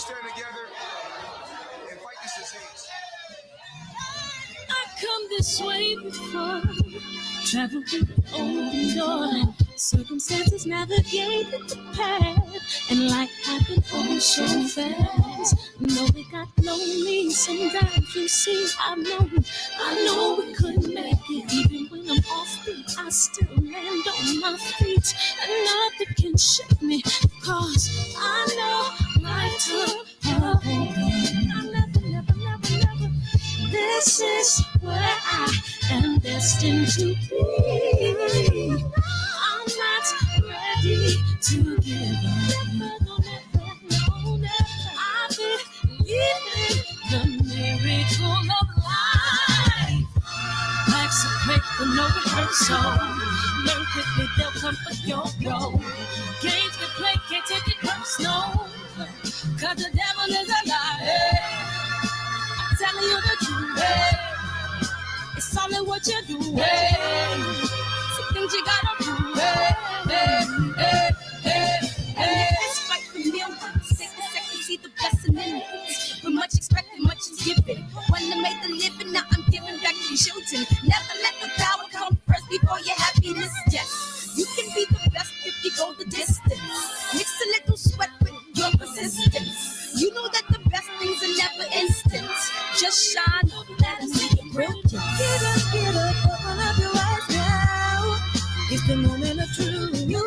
stand together and fight this disease. I come this way before, travel through the open door. Circumstances navigated the path, and life happened all so fast. No, it got lonely. Sometimes you see, I know we couldn't make it. Even when I'm off beat, I still land on my feet, and nothing can shake me, cause I know my time. I never. This is where I am destined to be. I'm not ready to give up. No. I believe in the miracle of life. Life's a break for no rehearsal. Learn quickly, they'll come for your role. Games can play, can't take it personal. Cause the devil is a liar. I'm telling you the truth. It's all in what you do. Some things you gotta do. It's fight for millions. Second, see the blessing in it. But much expected, much is given. One that made the living, now I'm giving back to children. Never let the power come first before your happiness. Yes, you can be the best if you go the distance. Mix a little sweat with your persistence. You know that the best things are never instant. Just shine, let them see your brilliance. Get up, open up your eyes now. It's the moment of truth. No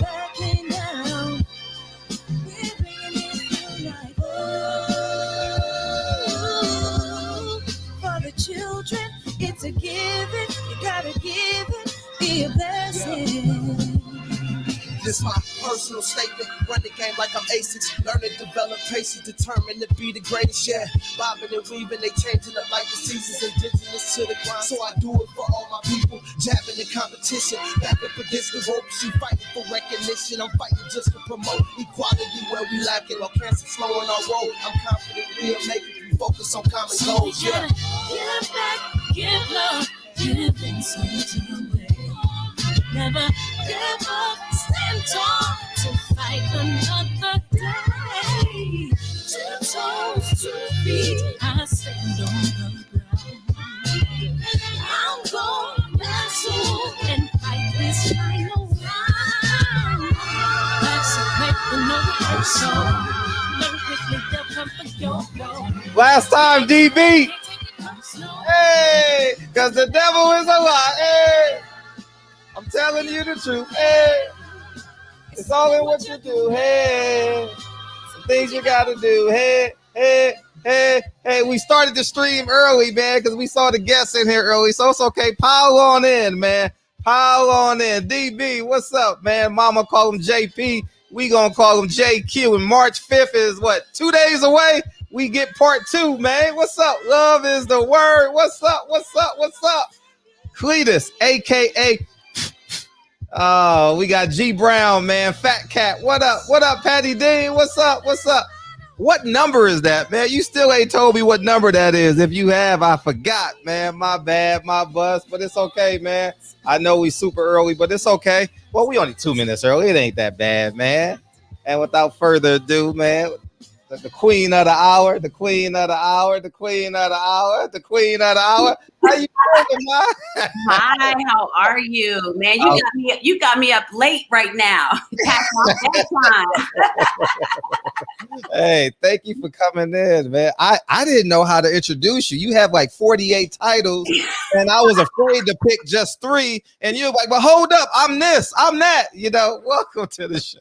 backing down. We're bringing it to life. Oh, for the children, it's a given. You gotta give it, be a blessing. This my personal statement. Run the game like I'm aces. Learn and develop patience. Determined to be the greatest. Yeah, bobbing and weaving. They changing up like the seasons. Indigenous to the grind. So I do it for all my people. Jabbing the competition. Back up against the ropes. You fighting for recognition. I'm fighting just to promote equality where we lack it. While cancer slowing our road. I'm confident we'll make it. We focus on common goals. Yeah. Give back, give love, give something away. Never give up, stand tall to fight another day. 2 toes, 2 feet, I stand on the ground. I'm gonna wrestle and fight this final round. Life's a break for no rehearsal. Learn quickly, they'll come for your role. Last time, DB. Hey, cause the devil is a lie. Hey. I'm telling you the truth. Hey, it's all in what you do. Hey, some things you gotta do. Hey. We started the stream early, man, because we saw the guests in here early, so it's okay. Pile on in, man. Pile on in. DB, what's up, man? Mama call him JP. We gonna call him JQ. And March 5th is what? 2 days away. We get part 2, man. What's up? Love is the word. What's up? Cletus, aka. Oh, we got G Brown, man. Fat Cat. What up, Patty Dean? What's up? What number is that, man? You still ain't told me what number that is. If you have, I forgot, man. My bad, my bust, but it's okay, man. I know we super early, but it's okay. Well, we only 2 minutes early. It ain't that bad, man. And without further ado, man, the queen of the hour. How you doing, man? Hi, how are you, man? You got me up late right now. Past my bedtime. Hey, thank you for coming in, man. I didn't know how to introduce you. You have like 48 titles, and I was afraid to pick just 3. And you're like, but hold up, I'm this, I'm that. You know, welcome to the show.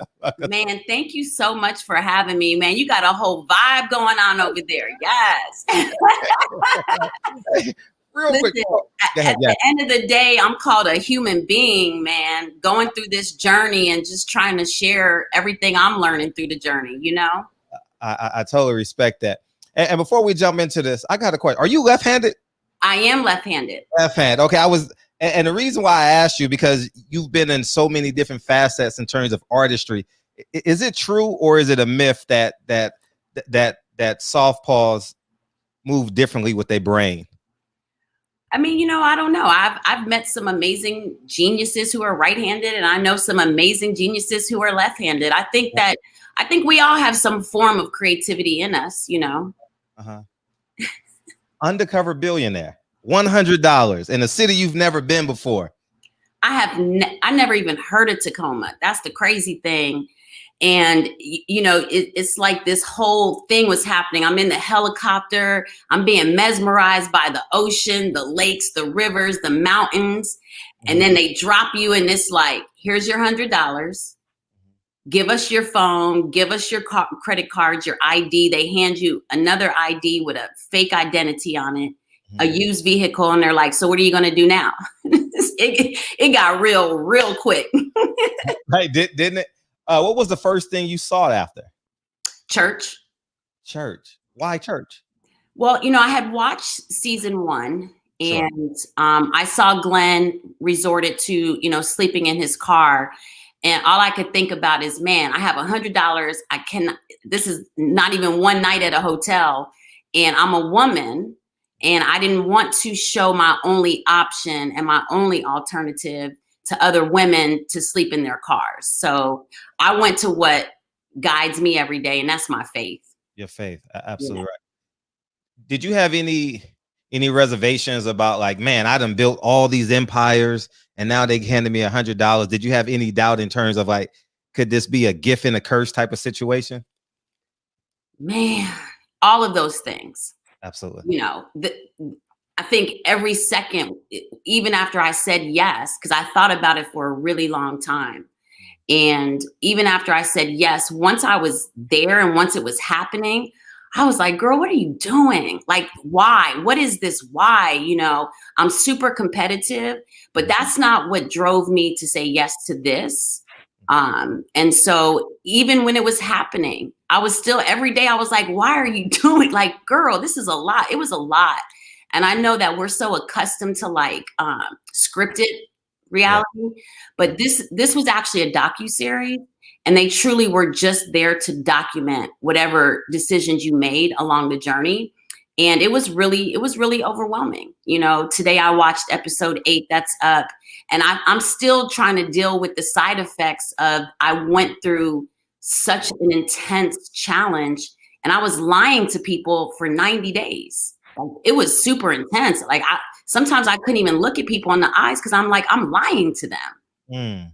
Man, thank you so much for having me, man. You got a whole vibe going on over there. Yes. Real quick. At the end of the day, I'm called a human being, man, going through this journey and just trying to share everything I'm learning through the journey, you know? I totally respect that. And before we jump into this, I got a question. Are you left-handed? I am left-handed. Left-handed. Okay, and the reason why I asked you, because you've been in so many different facets in terms of artistry. Is it true, or is it a myth that southpaws move differently with their brain? I mean, you know, I don't know. I've met some amazing geniuses who are right-handed, and I know some amazing geniuses who are left-handed. I think we all have some form of creativity in us, you know. Uh-huh. Undercover billionaire, $100 in a city you've never been before. I never even heard of Tacoma. That's the crazy thing. And, you know, it's like this whole thing was happening. I'm in the helicopter. I'm being mesmerized by the ocean, the lakes, the rivers, the mountains. And then they drop you and it's like, here's your $100. Give us your phone. Give us your credit cards, your ID. They hand you another ID with a fake identity on it, a used vehicle. And they're like, so what are you going to do now? It got real quick. Right, didn't it? What was the first thing you saw after? Church. Why church? Well, you know, I had watched season 1 and I saw Glenn resorted to, you know, sleeping in his car. And all I could think about is, man, I have $100. This is not even one night at a hotel. And I'm a woman and I didn't want to show my only option and my only alternative to other women to sleep in their cars. So I went to what guides me every day, and that's my faith. Your faith, absolutely right. Did you have any reservations about like, man, I done built all these empires, and now they handed me $100? Did you have any doubt in terms of like, could this be a gift and a curse type of situation? Man, all of those things. Absolutely. You know, I think every second, even after I said yes, because I thought about it for a really long time. And even after I said yes, once I was there and once it was happening, I was like, girl, what are you doing? Like, why? What is this? Why? You know, I'm super competitive, but that's not what drove me to say yes to this. And so even when it was happening, I was still every day, I was like, why are you doing? Like, girl, this is a lot. It was a lot. And I know that we're so accustomed to like scripted reality, but this was actually a docuseries, and they truly were just there to document whatever decisions you made along the journey. And it was really overwhelming. You know, today I watched episode 8 that's up, and I'm still trying to deal with the side effects of I went through such an intense challenge, and I was lying to people for 90 days. It was super intense. Like sometimes I couldn't even look at people in the eyes because I'm like, I'm lying to them.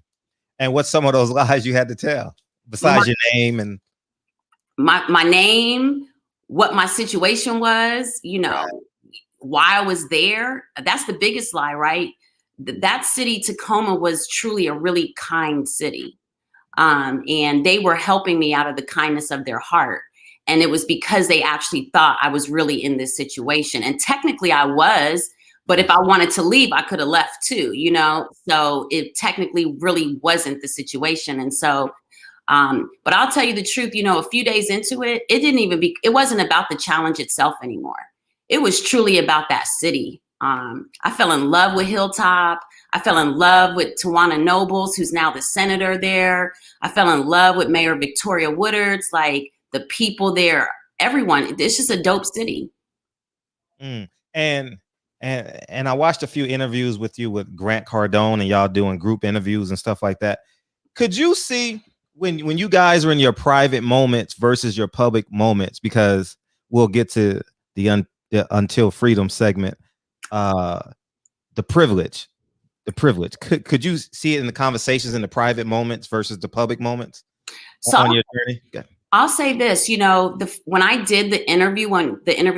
And what's some of those lies you had to tell besides your name and my name, what my situation was, you know, why I was there. That's the biggest lie, right? That city, Tacoma, was truly a really kind city. And they were helping me out of the kindness of their heart. And it was because they actually thought I was really in this situation. And technically I was, but if I wanted to leave, I could have left too, you know? So it technically really wasn't the situation. And so, but I'll tell you the truth, you know, a few days into it, it wasn't about the challenge itself anymore. It was truly about that city. I fell in love with Hilltop. I fell in love with Tawana Nobles, who's now the senator there. I fell in love with Mayor Victoria Woodards, like the people there, everyone. It's just a dope city. And I watched a few interviews with you with Grant Cardone, and y'all doing group interviews and stuff like that. Could you see when you guys are in your private moments versus your public moments? Because we'll get to the Until Freedom segment. The privilege. Could you see it in the conversations in the private moments versus the public moments on your journey? Okay. I'll say this, you know, when I did the interview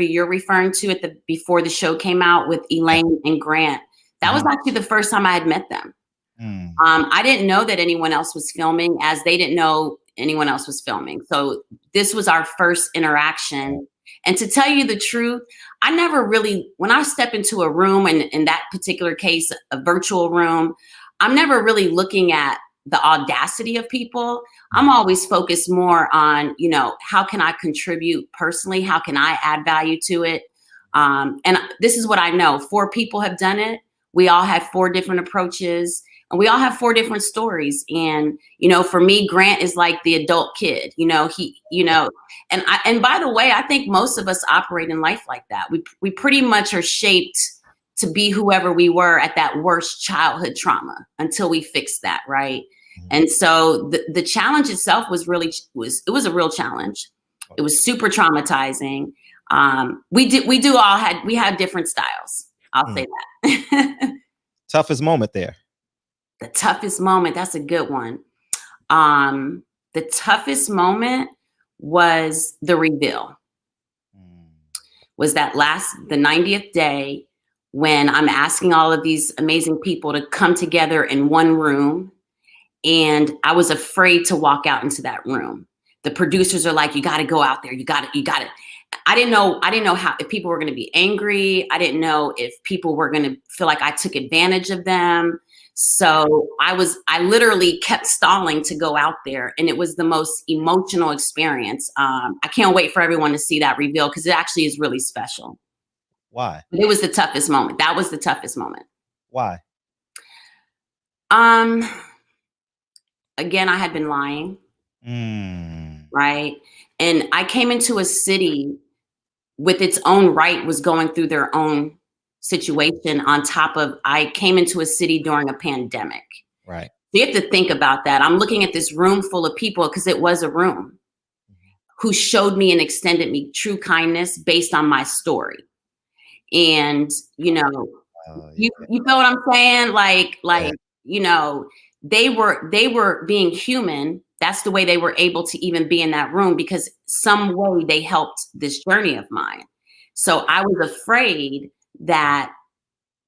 you're referring to before the show came out with Elaine and Grant, that was actually the first time I had met them. I didn't know that anyone else was filming, as they didn't know anyone else was filming. So this was our first interaction. And to tell you the truth, I never really, when I step into a room, and in that particular case, a virtual room, I'm never really looking at the audacity of people. I'm always focused more on, you know, how can I contribute personally? How can I add value to it? And this is what I know. 4 people have done it. We all had 4 different approaches, and we all have 4 different stories. And, you know, for me, Grant is like the adult kid, you know, and by the way, I think most of us operate in life like that. We pretty much are shaped to be whoever we were at that worst childhood trauma until we fixed that, right? And so the challenge itself was it was a real challenge. It was super traumatizing. We had different styles. I'll say that. Toughest moment there. The toughest moment, that's a good one. The toughest moment was the reveal. Was the 90th day when I'm asking all of these amazing people to come together in one room. And I was afraid to walk out into that room. The producers are like, you got to go out there. You got it. I didn't know if people were going to be angry. I didn't know if people were going to feel like I took advantage of them. So I literally kept stalling to go out there. And it was the most emotional experience. I can't wait for everyone to see that reveal because it actually is really special. Why? But it was the toughest moment. That was the toughest moment. Why? Again, I had been lying. Right. And I came into a city with its own right was going through their own situation on top of, I came into a city during a pandemic. Right. So you have to think about that. I'm looking at this room full of people because it was a room who showed me and extended me true kindness based on my story. And, you know, you feel what I'm saying? Like, you know, they were being human. That's the way they were able to even be in that room because some way they helped this journey of mine. So I was afraid that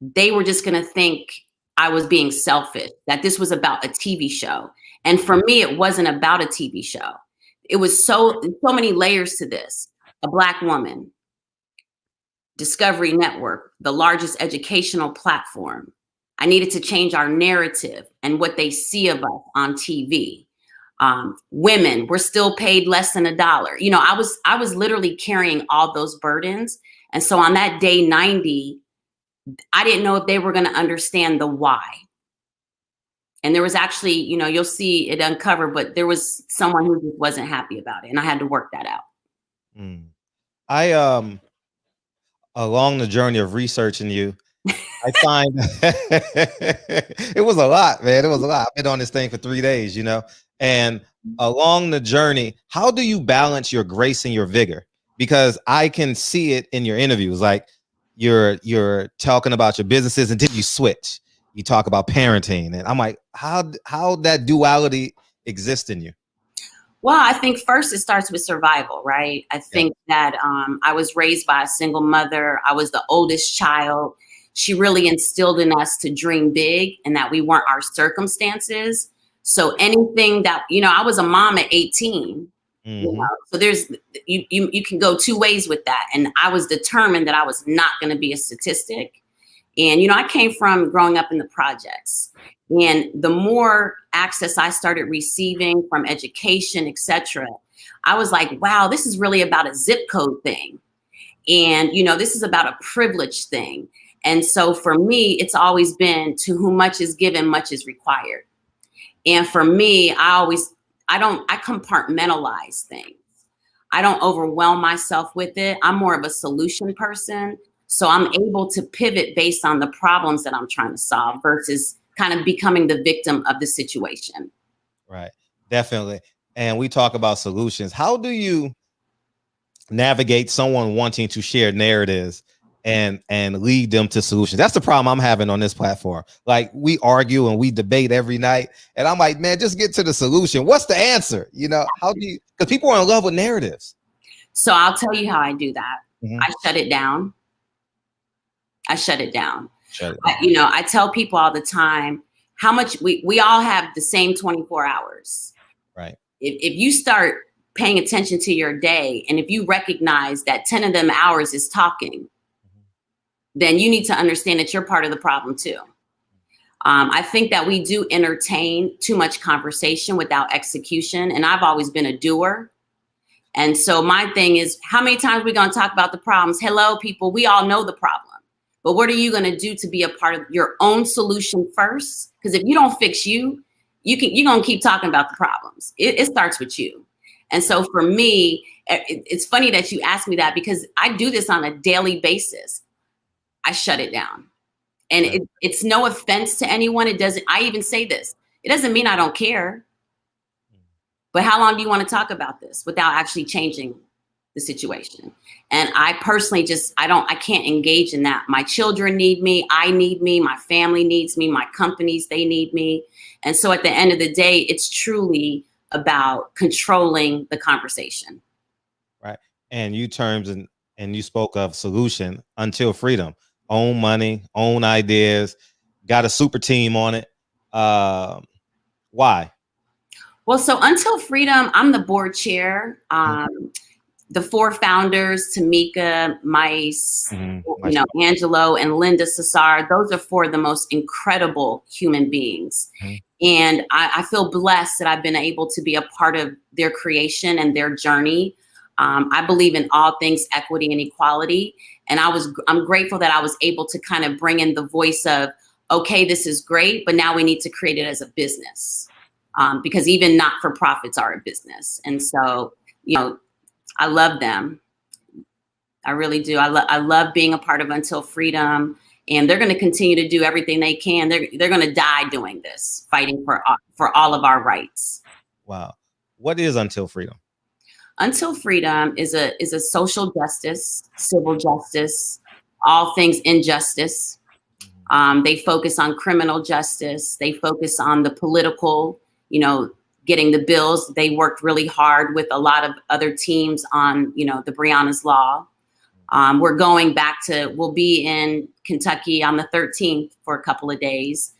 they were just going to think I was being selfish, that this was about a TV show. And for me, it wasn't about a TV show. It was so many layers to this. A Black woman, Discovery Network, the largest educational platform. I needed to change our narrative and what they see of us on TV. Women were still paid less than $1. You know, I was literally carrying all those burdens. And so on that day 90, I didn't know if they were going to understand the why. And there was actually, you know, you'll see it uncovered, but there was someone who just wasn't happy about it. And I had to work that out. Along the journey of researching you, I find it was a lot, man. It was a lot. I've been on this thing for 3 days, you know, and along the journey, how do you balance your grace and your vigor? Because I can see it in your interviews. Like you're talking about your businesses and then you switch. You talk about parenting. And I'm like, how that duality exists in you? Well, I think first it starts with survival, right? I think that I was raised by a single mother. I was the oldest child. She really instilled in us to dream big and that we weren't our circumstances. So anything that, you know, I was a mom at 18. You know, so there's you can go two ways with that. And I was determined that I was not going to be a statistic. And, you know, I came from growing up in the projects. And the more access I started receiving from education, etc., I was like, wow, this is really about a zip code thing. And, you know, this is about a privilege thing. And so for me, it's always been to whom much is given, much is required. And for me, I compartmentalize things. I don't overwhelm myself with it. I'm more of a solution person. So I'm able to pivot based on the problems that I'm trying to solve versus kind of becoming the victim of the situation. Right. Definitely. And we talk about solutions. How do you navigate someone wanting to share narratives and lead them to solutions? That's the problem I'm having on this platform. Like we argue and we debate every night. And I'm like, man, just get to the solution. What's the answer? You know, how do you, because people are in love with narratives. So I'll tell you how I do that. I shut it down. You know, I tell people all the time how much we all have the same 24 hours. Right. If you start paying attention to your day and if you recognize that 10 of them hours is talking, then you need to understand that you're part of the problem too. I think that we do entertain too much conversation without execution. And I've always been a doer. And so my thing is, how many times are we going to talk about the problems? Hello, people, we all know the problem. But what are you going to do to be a part of your own solution first? Because if you don't fix you're going to keep talking about the problems. It starts with you. And so for me, it's funny that you asked me that because I do this on a daily basis. I shut it down. And it's no offense to anyone. It doesn't, I even say this, it doesn't mean I don't care. But how long do you want to talk about this without actually changing the situation? And I personally I can't engage in that. My children need me. I need me. My family needs me. My companies, they need me. And so at the end of the day, it's truly about controlling the conversation. Right. And you terms and you spoke of solution until freedom. Own money, own ideas, got a super team on it. Why? Well, so Until Freedom, I'm the board chair. The 4 founders, Tamika, Mice, Angelo, and Linda Cesar, those are 4 of the most incredible human beings. And I feel blessed that I've been able to be a part of their creation and their journey. I believe in all things equity and equality. And I'm grateful that I was able to kind of bring in the voice of, okay, this is great, but now we need to create it as a business. Because even not-for-profits are a business. And so, I love them. I really do. I love being a part of Until Freedom, and they're going to continue to do everything they can. They're going to die doing this, fighting for all of our rights. Wow. What is Until Freedom? Until Freedom is a social justice, civil justice, all things injustice. They focus on criminal justice. They focus on the political, getting the bills. They worked really hard with a lot of other teams on, the Breonna's Law. We're going back we'll be in Kentucky on the 13th for a couple of days.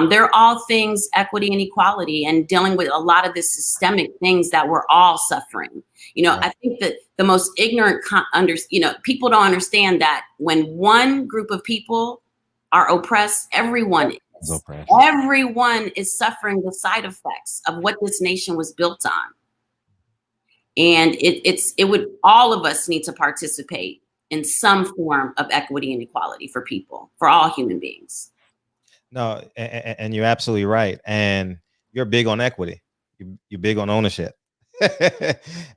They're all things equity and equality and dealing with a lot of the systemic things that we're all suffering. I think that the most ignorant, people don't understand that when one group of people are oppressed, everyone is. Everyone is suffering the side effects of what this nation was built on. And all of us need to participate in some form of equity and equality for people, for all human beings. No, and you're absolutely right. And you're big on equity. You're big on ownership.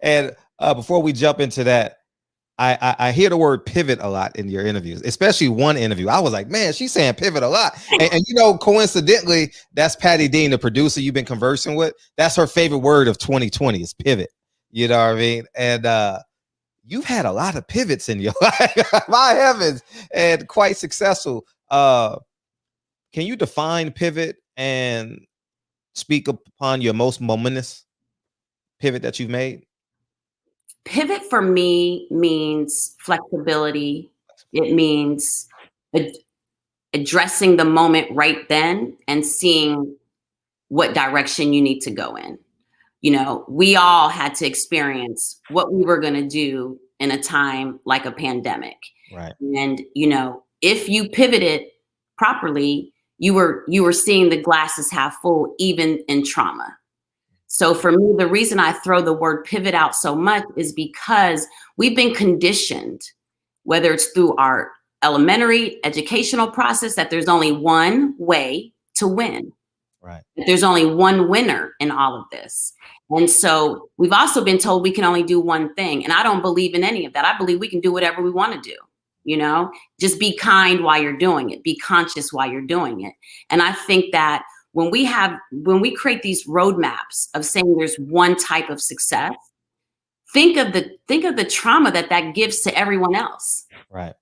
And before we jump into that, I hear the word pivot a lot in your interviews, especially one interview. I was like, man, she's saying pivot a lot. And coincidentally, that's Patty Dean, the producer you've been conversing with. That's her favorite word of 2020 is pivot. You know what I mean? And you've had a lot of pivots in your life, my heavens, and quite successful. Can you define pivot and speak upon your most momentous pivot that you've made? Pivot for me means flexibility. It means addressing the moment right then and seeing what direction you need to go in. We all had to experience what we were going to do in a time like a pandemic. Right. And, if you pivoted properly, you were seeing the glasses half full, even in trauma. So for me, the reason I throw the word pivot out so much is because we've been conditioned, whether it's through our elementary educational process, that there's only one way to win. Right. That there's only one winner in all of this. And so we've also been told we can only do one thing. And I don't believe in any of that. I believe we can do whatever we want to do. Just be kind while you're doing it. Be conscious while you're doing it. And I think that when we create these roadmaps of saying there's one type of success, think of the trauma that gives to everyone else. Right.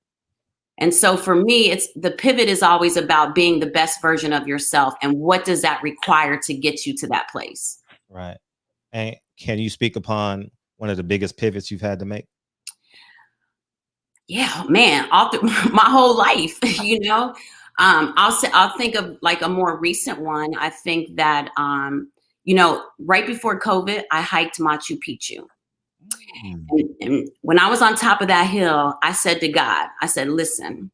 And so for me, the pivot is always about being the best version of yourself. And what does that require to get you to that place? Right. And can you speak upon one of the biggest pivots you've had to make? Yeah, man, all through my whole life, I'll think of like a more recent one. I think that, right before COVID, I hiked Machu Picchu. And when I was on top of that hill, I said to God, listen,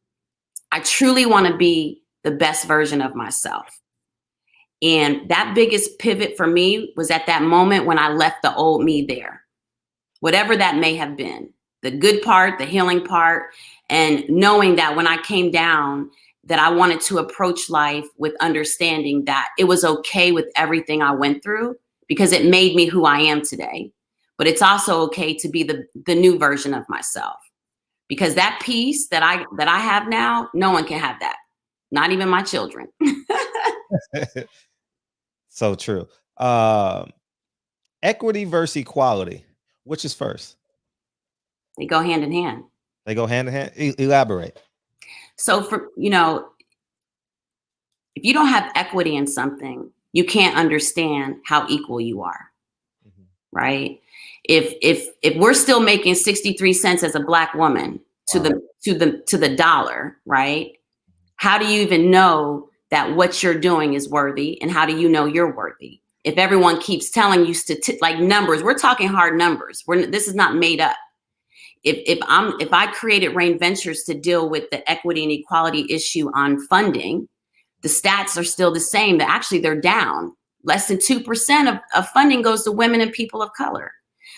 I truly want to be the best version of myself. And that biggest pivot for me was at that moment when I left the old me there, whatever that may have been. The good part, the healing part, and knowing that when I came down, that I wanted to approach life with understanding that it was okay with everything I went through because it made me who I am today. But it's also okay to be the new version of myself, because that peace that I have now, no one can have that. Not even my children. So true. Equity versus equality. Which is first? They go hand in hand. They go hand in hand. Elaborate. So for, if you don't have equity in something, you can't understand how equal you are. Mm-hmm. Right? If we're still making 63 cents as a Black woman to the dollar, right? How do you even know that what you're doing is worthy? And how do you know you're worthy? If everyone keeps telling you like numbers, we're talking hard numbers. This is not made up. If I created Rain Ventures to deal with the equity and equality issue on funding, the stats are still the same. They're down. Less than 2% of funding goes to women and people of color.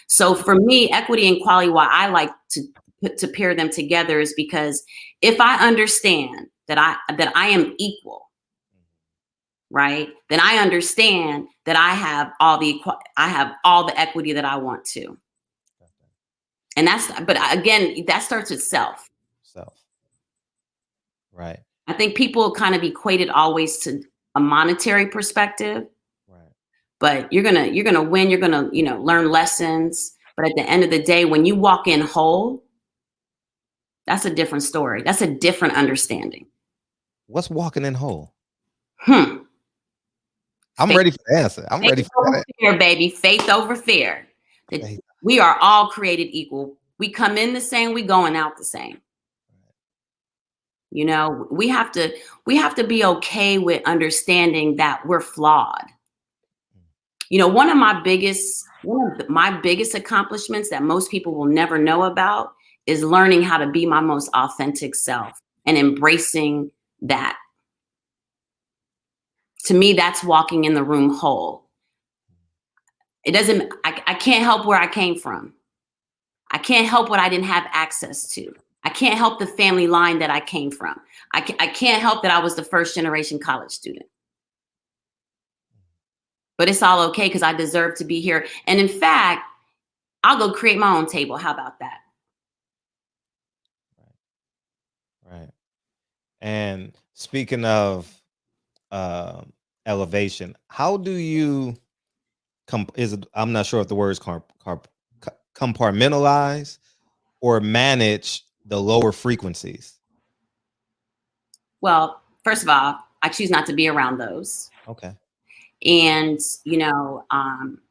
So for me, equity and equality, why I like to pair them together is because if I understand that I am equal, right, then I understand that I have all the equity that I want to. And but again, that starts with self. Right. I think people kind of equate it always to a monetary perspective. Right. But you're gonna win. You're gonna learn lessons. But at the end of the day, when you walk in whole, that's a different story. That's a different understanding. What's walking in whole? I'm ready for the answer. I'm ready for that. Fear, baby. Faith over fear. We are all created equal. We come in the same. We going out the same. We have to be okay with understanding that we're flawed. One of my biggest accomplishments that most people will never know about is learning how to be my most authentic self and embracing that. To me, that's walking in the room whole. I can't help where I came from. I can't help what I didn't have access to. I can't help the family line that I came from. I can't help that I was the first generation college student. But it's all okay because I deserve to be here. And in fact, I'll go create my own table. How about that? Right. And speaking of elevation, how do you I'm not sure if the word is compartmentalize or manage the lower frequencies? Well, first of all, I choose not to be around those. Okay. And,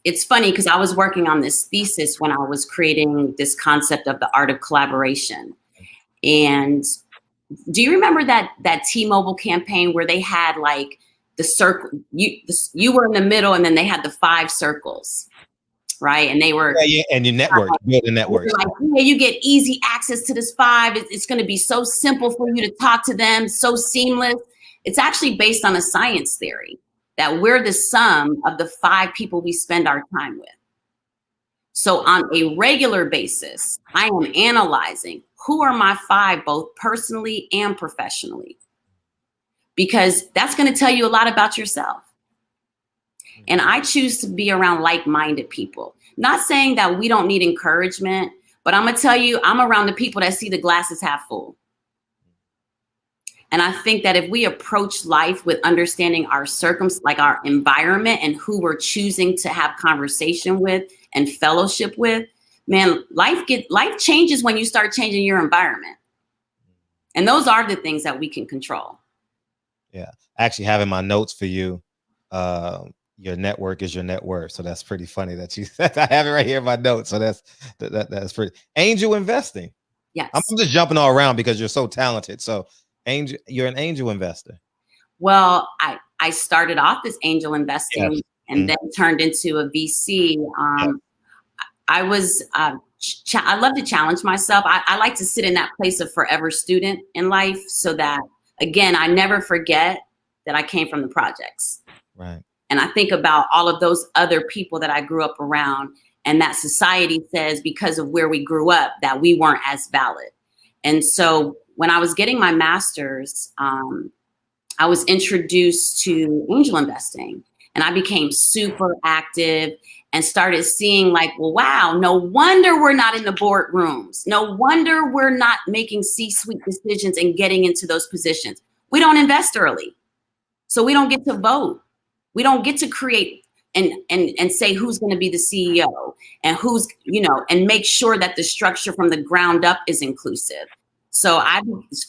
it's funny because I was working on this thesis when I was creating this concept of the art of collaboration. And do you remember that T-Mobile campaign where they had like the circle, you were in the middle and then they had the 5 circles, right? And they were and your network, build a network. Like, you get easy access to this 5. It's going to be so simple for you to talk to them, so seamless. It's actually based on a science theory that we're the sum of the 5 people we spend our time with. So on a regular basis, I am analyzing who are my 5, both personally and professionally, because that's going to tell you a lot about yourself. And I choose to be around like-minded people. Not saying that we don't need encouragement, but I'm going to tell you, I'm around the people that see the glasses half full. And I think that if we approach life with understanding our like our environment and who we're choosing to have conversation with and fellowship with, man, life changes when you start changing your environment. And those are the things that we can control. Yeah. I actually have in my notes for you, your network is your net worth. So that's pretty funny that you I have it right here in my notes. So that's pretty. Angel investing. Yes. I'm just jumping all around because you're so talented. So you're an angel investor. Well, I started off as angel investing and then turned into a VC. I was I love to challenge myself. I like to sit in that place of forever student in life so that, again, I never forget that I came from the projects. Right. And I think about all of those other people that I grew up around, and that society says because of where we grew up that we weren't as valid. And so when I was getting my master's, I was introduced to angel investing, and I became super active and started seeing like, well, wow, no wonder we're not in the boardrooms. No wonder we're not making C-suite decisions and getting into those positions. we don't invest early. So we don't get to vote. We don't get to create and say who's going to be the CEO and who's, and make sure that the structure from the ground up is inclusive. So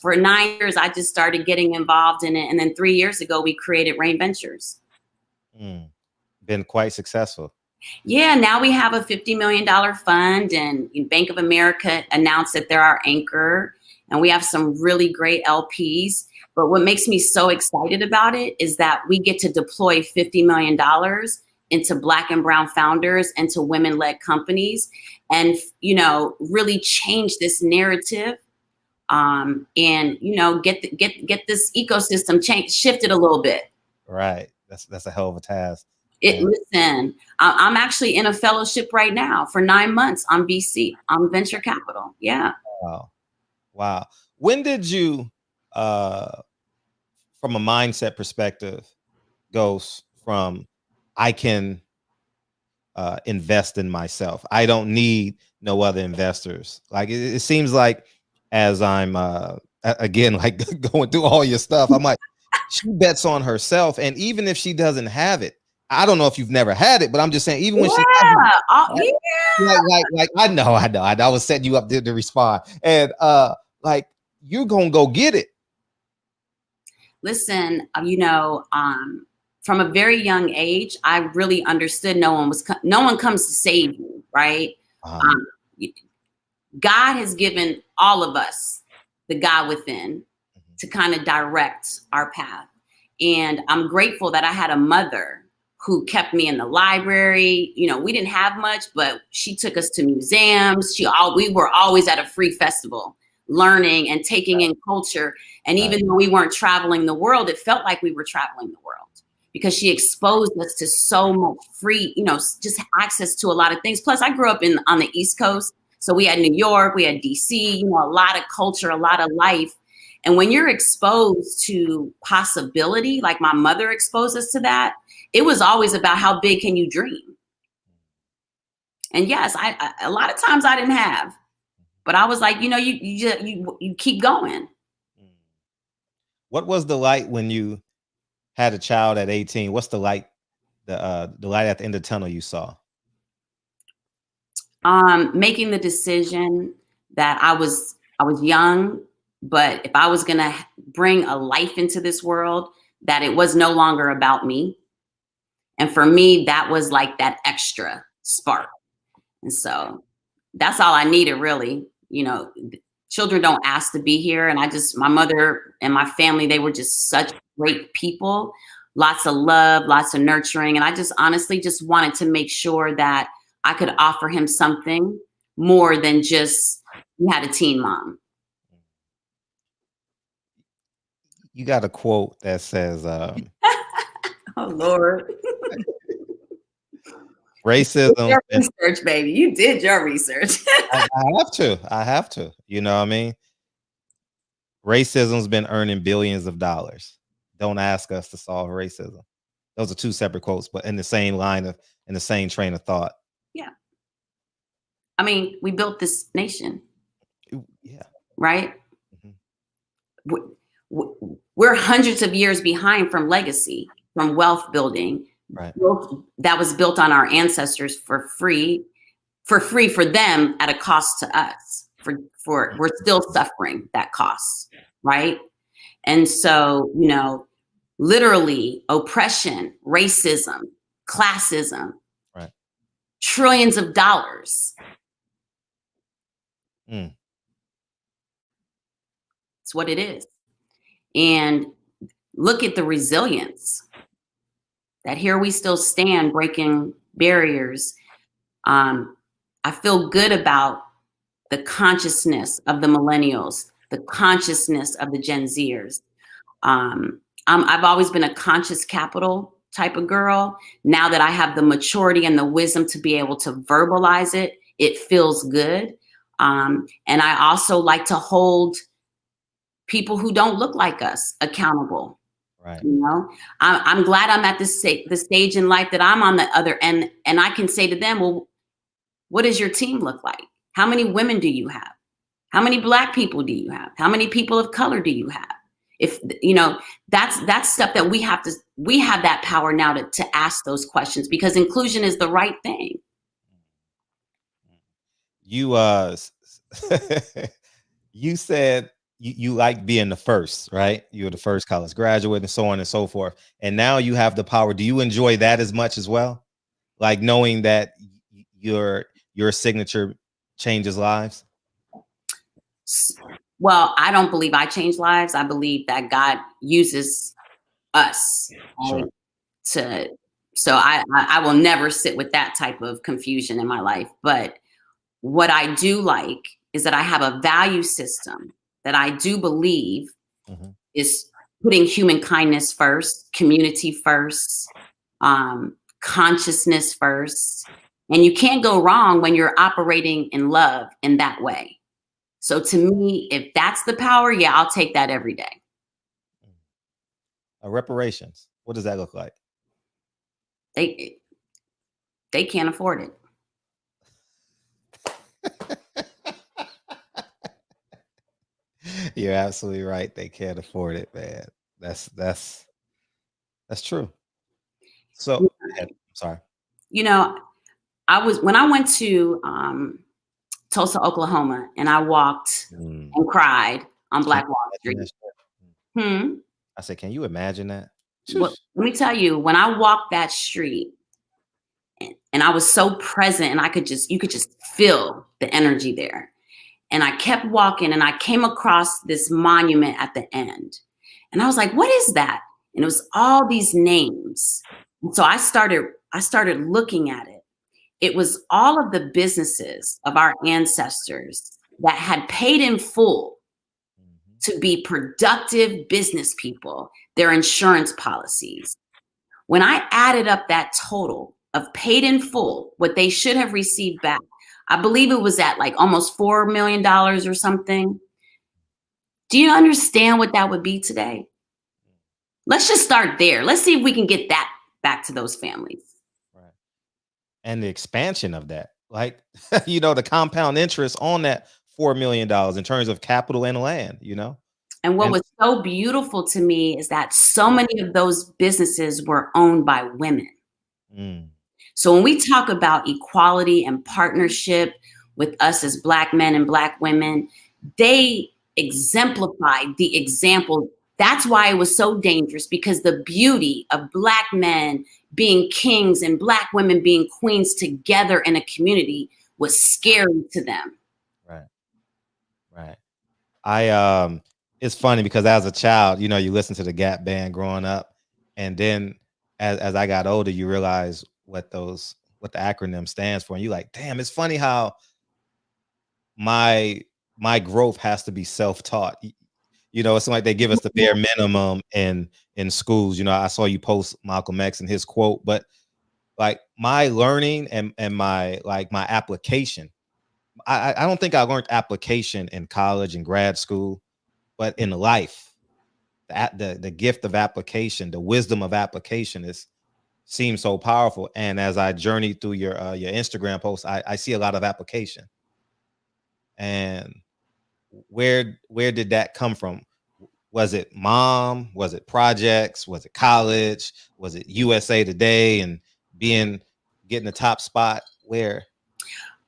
for 9 years, I just started getting involved in it. And then 3 years ago, we created Rain Ventures. Been quite successful. Yeah, now we have a $50 million fund, and Bank of America announced that they're our anchor, and we have some really great LPs. But what makes me so excited about it is that we get to deploy $50 million into Black and brown founders, into women-led companies, and, really change this narrative, and, get this ecosystem shifted a little bit. Right. That's a hell of a task. Listen, I'm actually in a fellowship right now for 9 months on VC, on venture capital. Yeah. Wow. When did you, from a mindset perspective, go from I can invest in myself, I don't need no other investors? Like it seems like as I'm again, like going through all your stuff, I'm like, she bets on herself, and even if she doesn't have it, I don't know if you've never had it, but I'm just saying, even when she like I know, I was setting you up to respond, and like you're gonna go get it. Listen, from a very young age, I really understood no one comes to save you, right? God has given all of us the God within to kind of direct our path, and I'm grateful that I had a mother who kept me in the library. We didn't have much, but she took us to museums. We were always at a free festival, learning and taking in culture. And even though we weren't traveling the world, it felt like we were traveling the world because she exposed us to so much free, just access to a lot of things. Plus, I grew up on the East Coast. So we had New York, we had DC, a lot of culture, a lot of life. And when you're exposed to possibility, like my mother exposed us to that, it was always about how big can you dream? And yes, I a lot of times I didn't have, but I was like, you keep going. What was the light when you had a child at 18? What's the light, the light at the end of the tunnel you saw? Making the decision that I was young, but if I was gonna bring a life into this world, that it was no longer about me. And for me, that was like that extra spark. And so that's all I needed, really. Children don't ask to be here. And my mother and my family, they were just such great people, lots of love, lots of nurturing. And I just honestly just wanted to make sure that I could offer him something more than just, you had a teen mom. You got a quote that says, oh, Lord. Racism. Research, baby. You did your research. I have to. You know what I mean? Racism's been earning billions of dollars. Don't ask us to solve racism. Those are two separate quotes, but in the same in the same train of thought. Yeah. I mean, we built this nation. Yeah. Right? We're hundreds of years behind from legacy, from wealth building. Right. That was built on our ancestors for free for them at a cost to us. We're still suffering that cost, right? And so, literally oppression, racism, classism, right, trillions of dollars. It's what it is. And look at the resilience that here we still stand, breaking barriers. I feel good about the consciousness of the millennials, the consciousness of the Gen Zers. I've always been a conscious capital type of girl. Now that I have the maturity and the wisdom to be able to verbalize it, it feels good. And I also like to hold people who don't look like us accountable. Right. I'm glad I'm at the stage in life that I'm on the other end, and I can say to them, well, what does your team look like? How many women do you have? How many Black people do you have? How many people of color do you have? If, you know, that's stuff that we have that power now to ask those questions, because inclusion is the right thing. You you said you like being the first, right? You were the first college graduate and so on and so forth. And now you have the power. Do you enjoy that as much as well? Like knowing that your signature changes lives? Well, I don't believe I change lives. I believe that God uses us Sure. so I will never sit with that type of confusion in my life. But what I do like is that I have a value system that I do believe is putting human kindness first, community first, consciousness first. And you can't go wrong when you're operating in love in that way. So to me, if that's the power, yeah, I'll take that every day. Reparations. What does that look like? They can't afford it. You're absolutely right. They can't afford it, man. That's true. So, I'm sorry. You know, when I went to Tulsa, Oklahoma, and I walked and cried on Black Wall Street. I said, can you imagine that? Well, let me tell you, when I walked that street and I was so present, and you could just feel the energy there. And I kept walking, and I came across this monument at the end. And I was like, what is that? And it was all these names. And so I started looking at it. It was all of the businesses of our ancestors that had paid in full to be productive business people, their insurance policies. When I added up that total of paid in full, what they should have received back, I believe it was at like almost $4 million or something. Do you understand what that would be today? Let's just start there. Let's see if we can get that back to those families. Right. And the expansion of that, like, you know, the compound interest on that $4 million in terms of capital and land, you know? And what was so beautiful to me is that so many of those businesses were owned by women. So when we talk about equality and partnership with us as Black men and Black women, they exemplified the example. That's why it was so dangerous, because the beauty of Black men being kings and Black women being queens together in a community was scary to them. Right. It's funny because as a child, you know, you listen to the Gap Band growing up, and then as I got older, you realize what the acronym stands for, and you're like, damn, it's funny how my growth has to be self-taught. You know, it's like they give us the bare minimum in schools. You know, I saw you post Malcolm X and his quote, but like my learning and my application, I don't think I learned application in college and grad school, but in life, the gift of application, the wisdom of application seems so powerful. And as I journey through your Instagram posts, I see a lot of application. And where did that come from? Was it mom? Was it projects? Was it college? Was it USA Today and getting the top spot? Where?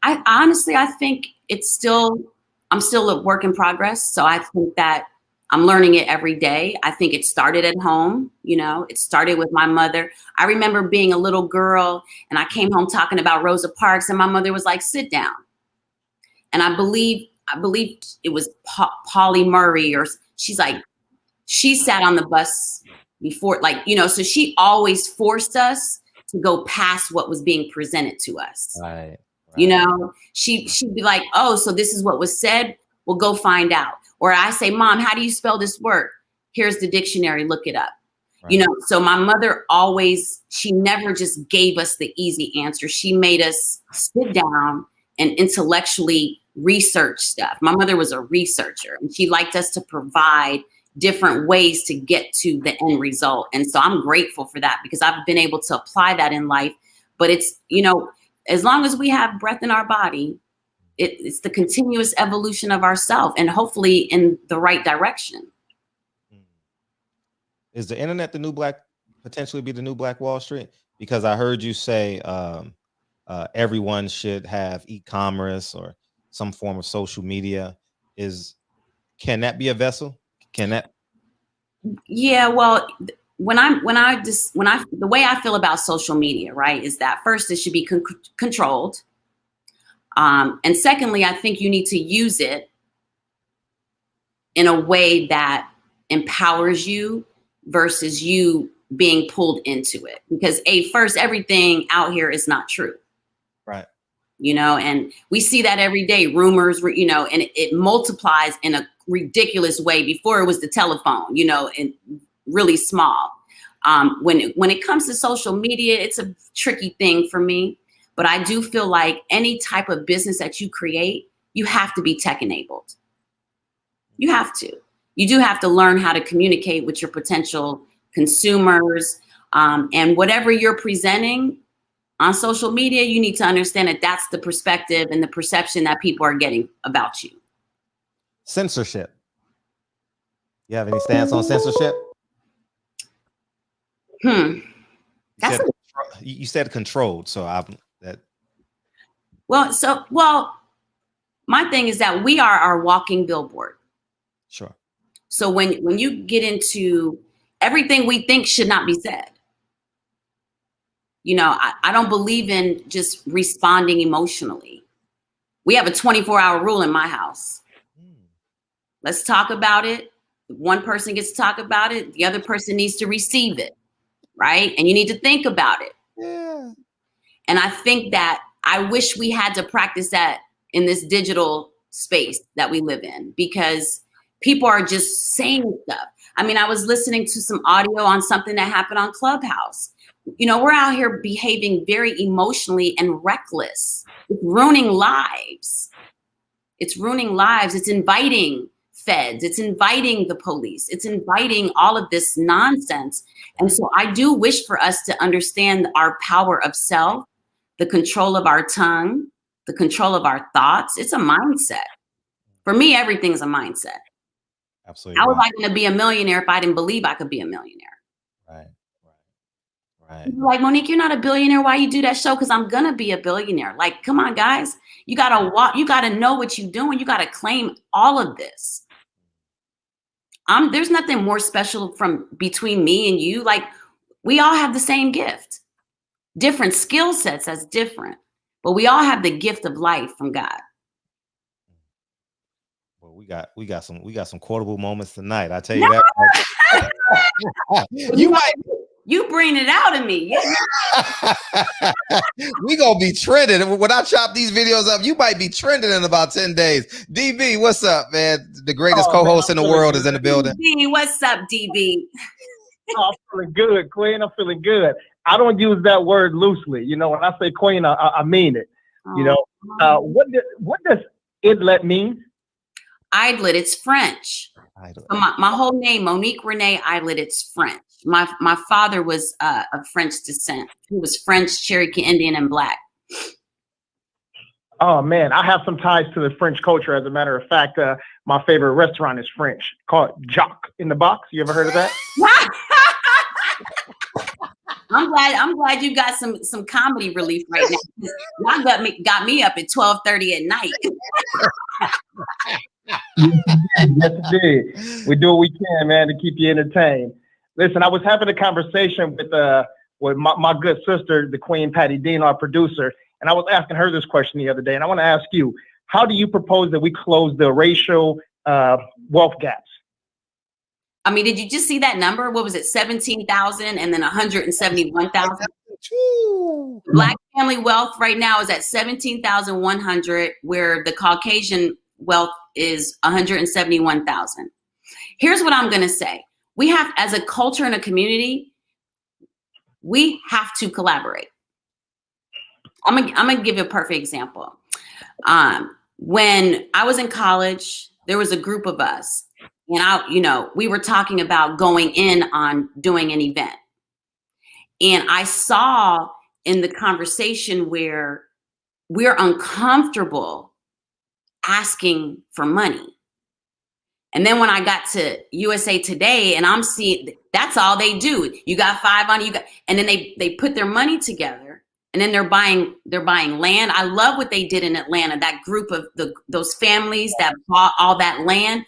I honestly think I'm still a work in progress. So I think that I'm learning it every day. I think it started at home. You know, it started with my mother. I remember being a little girl and I came home talking about Rosa Parks, and my mother was like, sit down. And I believe it was Polly Murray, or she's like, she sat on the bus before, like, you know, so she always forced us to go past what was being presented to us. Right. You know, she'd be like, oh, so this is what was said. Well, go find out. Or I say, Mom, how do you spell this word? Here's the dictionary, look it up. Right. You know, so my mother she never just gave us the easy answer. She made us sit down and intellectually research stuff. My mother was a researcher, and she liked us to provide different ways to get to the end result. And so I'm grateful for that, because I've been able to apply that in life. But it's, you know, as long as we have breath in our body, it's the continuous evolution of ourselves, and hopefully in the right direction. Is the internet the new potentially be the new Black Wall Street? Because I heard you say everyone should have e-commerce or some form of social media. Can that be a vessel? Can that? Yeah, well, the way I feel about social media, right, is that first it should be controlled. And secondly, I think you need to use it in a way that empowers you versus you being pulled into it. Because first, everything out here is not true. Right. And we see that every day, rumors, and it multiplies in a ridiculous way. Before it was the telephone, and really small. When it comes to social media, it's a tricky thing for me. But I do feel like any type of business that you create, you have to be tech enabled. You have to. You do have to learn how to communicate with your potential consumers. And whatever you're presenting on social media, you need to understand that that's the perspective and the perception that people are getting about you. Censorship. You have any stance on censorship? You said controlled, so Well, my thing is that we are our walking billboard. Sure. So when you get into everything we think should not be said, I don't believe in just responding emotionally. We have a 24-hour rule in my house. Let's talk about it. One person gets to talk about it. The other person needs to receive it, right? And you need to think about it. Yeah. And I think that I wish we had to practice that in this digital space that we live in, because people are just saying stuff. I mean, I was listening to some audio on something that happened on Clubhouse. We're out here behaving very emotionally and reckless. It's ruining lives. It's ruining lives. It's inviting feds. It's inviting the police. It's inviting all of this nonsense. And so I do wish for us to understand our power of self, the control of our tongue, the control of our thoughts. It's a mindset. For me, everything's a mindset. Absolutely. How was I going to be a millionaire if I didn't believe I could be a millionaire? Right. Like, Monique, you're not a billionaire. Why you do that show? Because I'm going to be a billionaire. Like, come on, guys. You got to walk. You got to know what you're doing. You got to claim all of this. There's nothing more special from between me and you. Like, we all have the same gift. Different skill sets, that's different. But we all have the gift of life from God. Well, we got some quotable moments tonight. I tell you that. You bring it out of me. We gonna be trending. When I chop these videos up, you might be trending in about 10 days. DB, what's up, man? The greatest co-host in the world is in the building. DB, what's up, DB? I'm feeling good, Queen. I'm feeling good. I don't use that word loosely. When I say Queen, I mean it. What does Idlett mean? Idlett, it's French. So my whole name, Monique Renee Idlett, it's French. My father was of French descent. He was French, Cherokee Indian, and Black. Oh, man, I have some ties to the French culture. As a matter of fact, my favorite restaurant is French, called Jock in the Box. You ever heard of that? I'm glad you got some comedy relief right now. Y'all got me up at 12:30 at night. Yes, indeed. We do what we can, man, to keep you entertained. Listen, I was having a conversation with my good sister, the Queen Patty Dean, our producer, and I was asking her this question the other day, and I want to ask you, how do you propose that we close the racial wealth gaps? I mean, did you just see that number? What was it, 17,000 and then 171,000? Black family wealth right now is at 17,100, where the Caucasian wealth is 171,000. Here's what I'm going to say. We have, as a culture and a community, we have to collaborate. I'm gonna give you a perfect example. When I was in college, there was a group of us, and we were talking about going in on doing an event. And I saw in the conversation where we're uncomfortable asking for money. And then when I got to USA Today and I'm seeing that's all they do. You got 5 on you got, and then they put their money together and then they're buying land. I love what they did in Atlanta, that group of those families that bought all that land.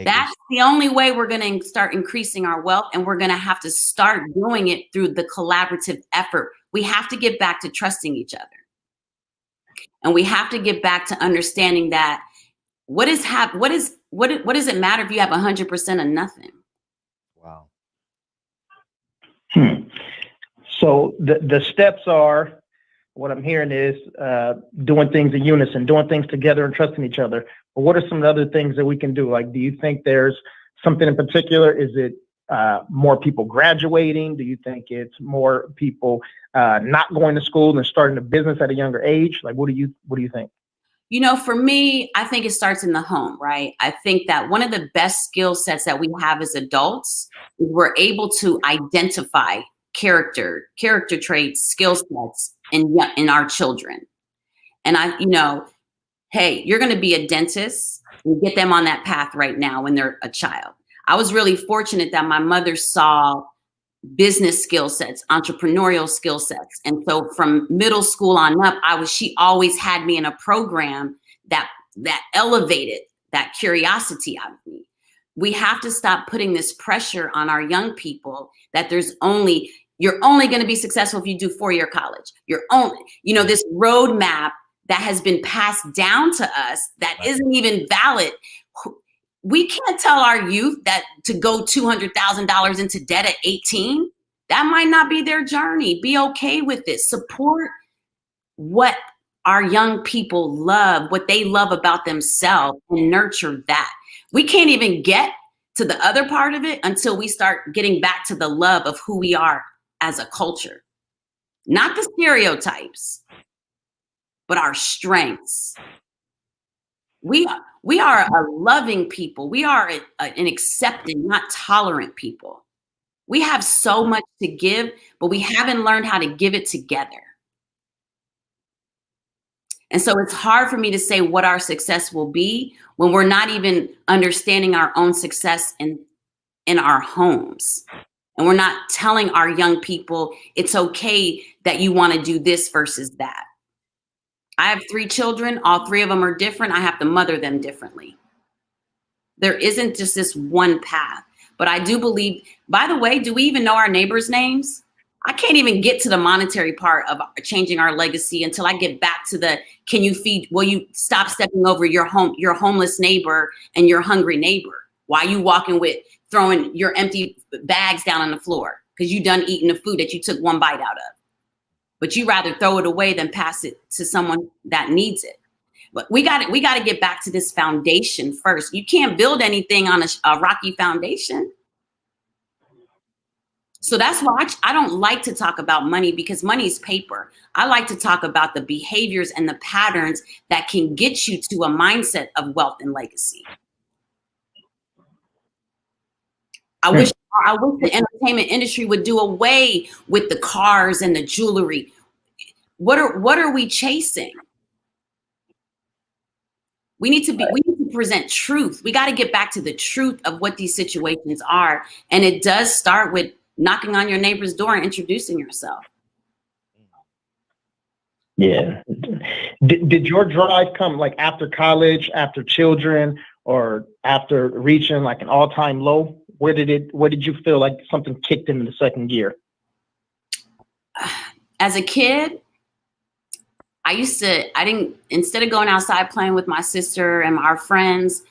That's the only way we're going to start increasing our wealth, and we're going to have to start doing it through the collaborative effort. We have to get back to trusting each other. And we have to get back to understanding that what does it matter if you have 100% of nothing? Wow. So the steps are, what I'm hearing is doing things in unison, doing things together and trusting each other. But what are some of the other things that we can do? Like, do you think there's something in particular? Is it more people graduating? Do you think it's more people not going to school and starting a business at a younger age? Like, what do you think? You know, for me, I think it starts in the home, right? I think that one of the best skill sets that we have as adults is we're able to identify character traits, skill sets in our children. And hey, you're going to be a dentist. We get them on that path right now when they're a child. I was really fortunate that my mother saw business skill sets, entrepreneurial skill sets. And so from middle school on up, she always had me in a program that elevated that curiosity out of me. We have to stop putting this pressure on our young people that you're only going to be successful if you do 4-year college. You're only, this roadmap that has been passed down to us that isn't even valid. We can't tell our youth that to go $200,000 into debt at 18. That might not be their journey. Be okay with it. Support what our young people love, what they love about themselves, and nurture that. We can't even get to the other part of it until we start getting back to the love of who we are as a culture. Not the stereotypes, but our strengths. We are a loving people. We are an accepting, not tolerant people. We have so much to give, but we haven't learned how to give it together. And so it's hard for me to say what our success will be when we're not even understanding our own success in our homes. And we're not telling our young people it's okay that you want to do this versus that. I have 3 children. All 3 of them are different. I have to mother them differently. There isn't just this one path. But I do believe, by the way, do we even know our neighbors' names? I can't even get to the monetary part of changing our legacy until I get back to will you stop stepping over your homeless neighbor and your hungry neighbor? Why are you walking with throwing your empty bags down on the floor? Because you done eating the food that you took 1 bite out of. But you rather throw it away than pass it to someone that needs it. But we got to get back to this foundation first. You can't build anything on a rocky foundation. So that's why I don't like to talk about money, because money is paper. I like to talk about the behaviors and the patterns that can get you to a mindset of wealth and legacy. I wish the entertainment industry would do away with the cars and the jewelry. What are we chasing? We need to present truth. We got to get back to the truth of what these situations are. And it does start with knocking on your neighbor's door and introducing yourself. Yeah. Did your drive come like after college, after children, or after reaching like an all-time low? Where did you feel like something kicked into the second gear? As a kid, instead of going outside playing with my sister and our friends,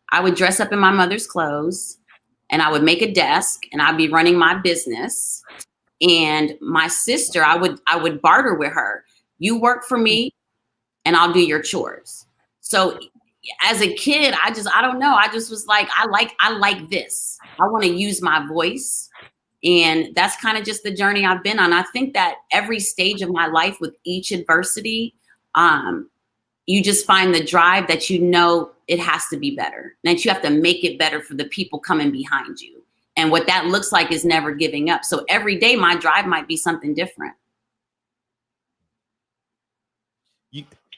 I would dress up in my mother's clothes and I would make a desk and I'd be running my business. And my sister, I would barter with her. You work for me and I'll do your chores. So as a kid, I don't know. I just was like, I like this. I want to use my voice. And that's kind of just the journey I've been on. I think that every stage of my life with each adversity, you just find the drive that it has to be better. And that you have to make it better for the people coming behind you. And what that looks like is never giving up. So every day my drive might be something different.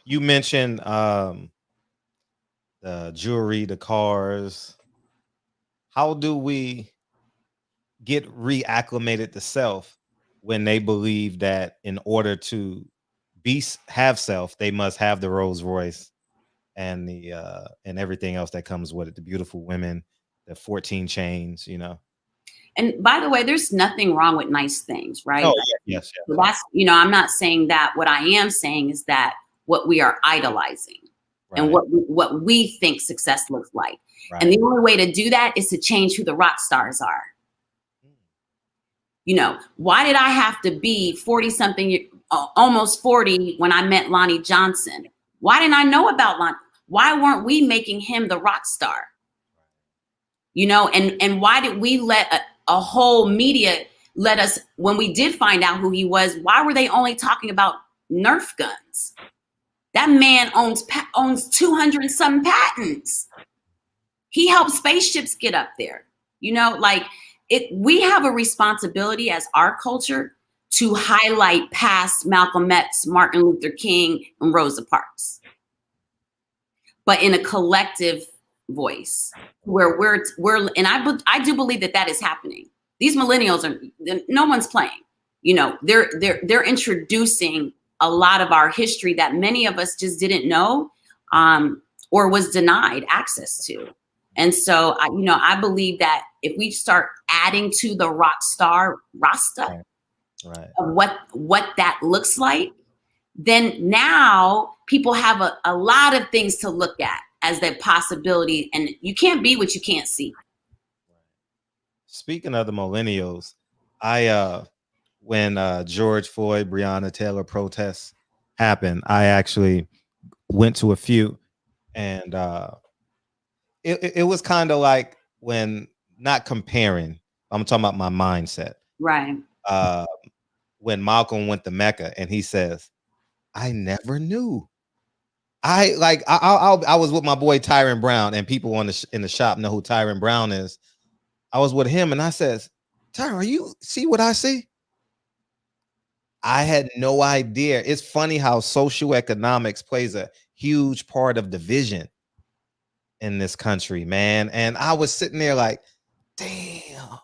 You mentioned the jewelry, the cars. how do we get reacclimated to self when they believe that in order to have self, they must have the Rolls Royce and the and everything else that comes with it, the beautiful women, the 14 chains, you know. And by the way, there's nothing wrong with nice things, right? Oh, yes. So that's, you know, I'm not saying that. What I am saying is that what we are idolizing and what we think success looks like. Right. And the only way to do that is to change who the rock stars are. You know, why did I have to be 40 something, almost 40 when I met Lonnie Johnson? Why didn't I know about Lonnie? Why weren't we making him the rock star? You know, and why did we let a whole media let us, when we did find out who he was, why were they only talking about Nerf guns? That man owns 200 and some patents. He helped spaceships get up there. You know, like we have a responsibility as our culture to highlight past Malcolm X, Martin Luther King, and Rosa Parks, but in a collective voice where we're and I do believe that is happening. These millennials no one's playing. You know, they're introducing a lot of our history that many of us just didn't know or was denied access to. And so, I believe that if we start adding to the rock star roster of what that looks like, then now people have a lot of things to look at as their possibility. And you can't be what you can't see. Speaking of the millennials, when George Floyd, Breonna Taylor protests happened, I actually went to a few, and it was kind of like, when, not comparing, I'm talking about my mindset. Right. When Malcolm went to Mecca and he says, I never knew. I was with my boy Tyron Brown, and people in the shop know who Tyron Brown is. I was with him and I says, Tyron, you see what I see? I had no idea. It's funny how socioeconomics plays a huge part of division in this country, man. And I was sitting there like, damn.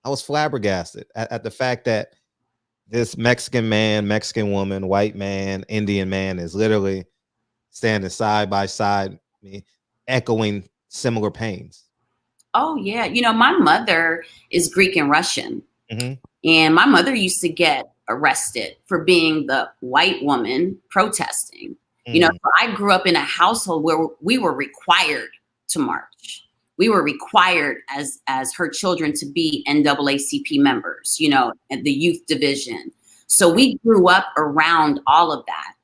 I was flabbergasted at the fact that this Mexican man, Mexican woman, white man, Indian man is literally standing side by side, me, echoing similar pains. Oh, yeah. You know, my mother is Greek and Russian. Mm-hmm. And my mother used to get arrested for being the white woman protesting. Mm-hmm. You know, so I grew up in a household where we were required to march. We were required as her children to be NAACP members, you know, at the youth division. So we grew up around all of that.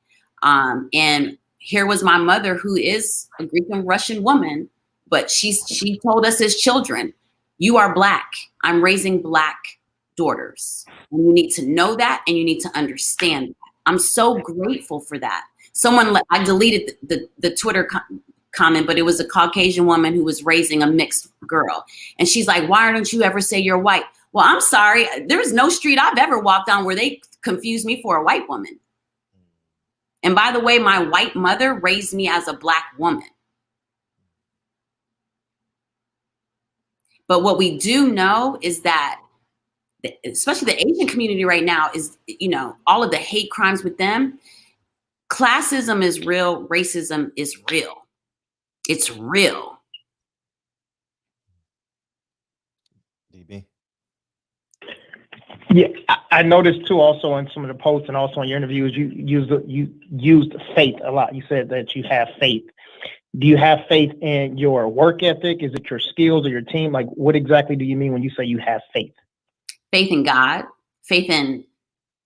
And here was my mother, who is a Greek and Russian woman, but she told us as children, you are Black. I'm raising Black daughters. And you need to know that, and you need to understand that. I'm so grateful for that. I deleted the Twitter comment, but it was a Caucasian woman who was raising a mixed girl. And she's like, why don't you ever say you're white? Well, I'm sorry. There's no street I've ever walked on where they confused me for a white woman. And by the way, my white mother raised me as a Black woman. But what we do know is that, especially the Asian community right now, is, you know, all of the hate crimes with them. Classism is real. Racism is real. It's real. DB. Yeah, I noticed too, also in some of the posts and also in your interviews, you used faith a lot. You said that you have faith. Do you have faith in your work ethic? Is it your skills or your team? Like, what exactly do you mean when you say you have faith? Faith in God, faith in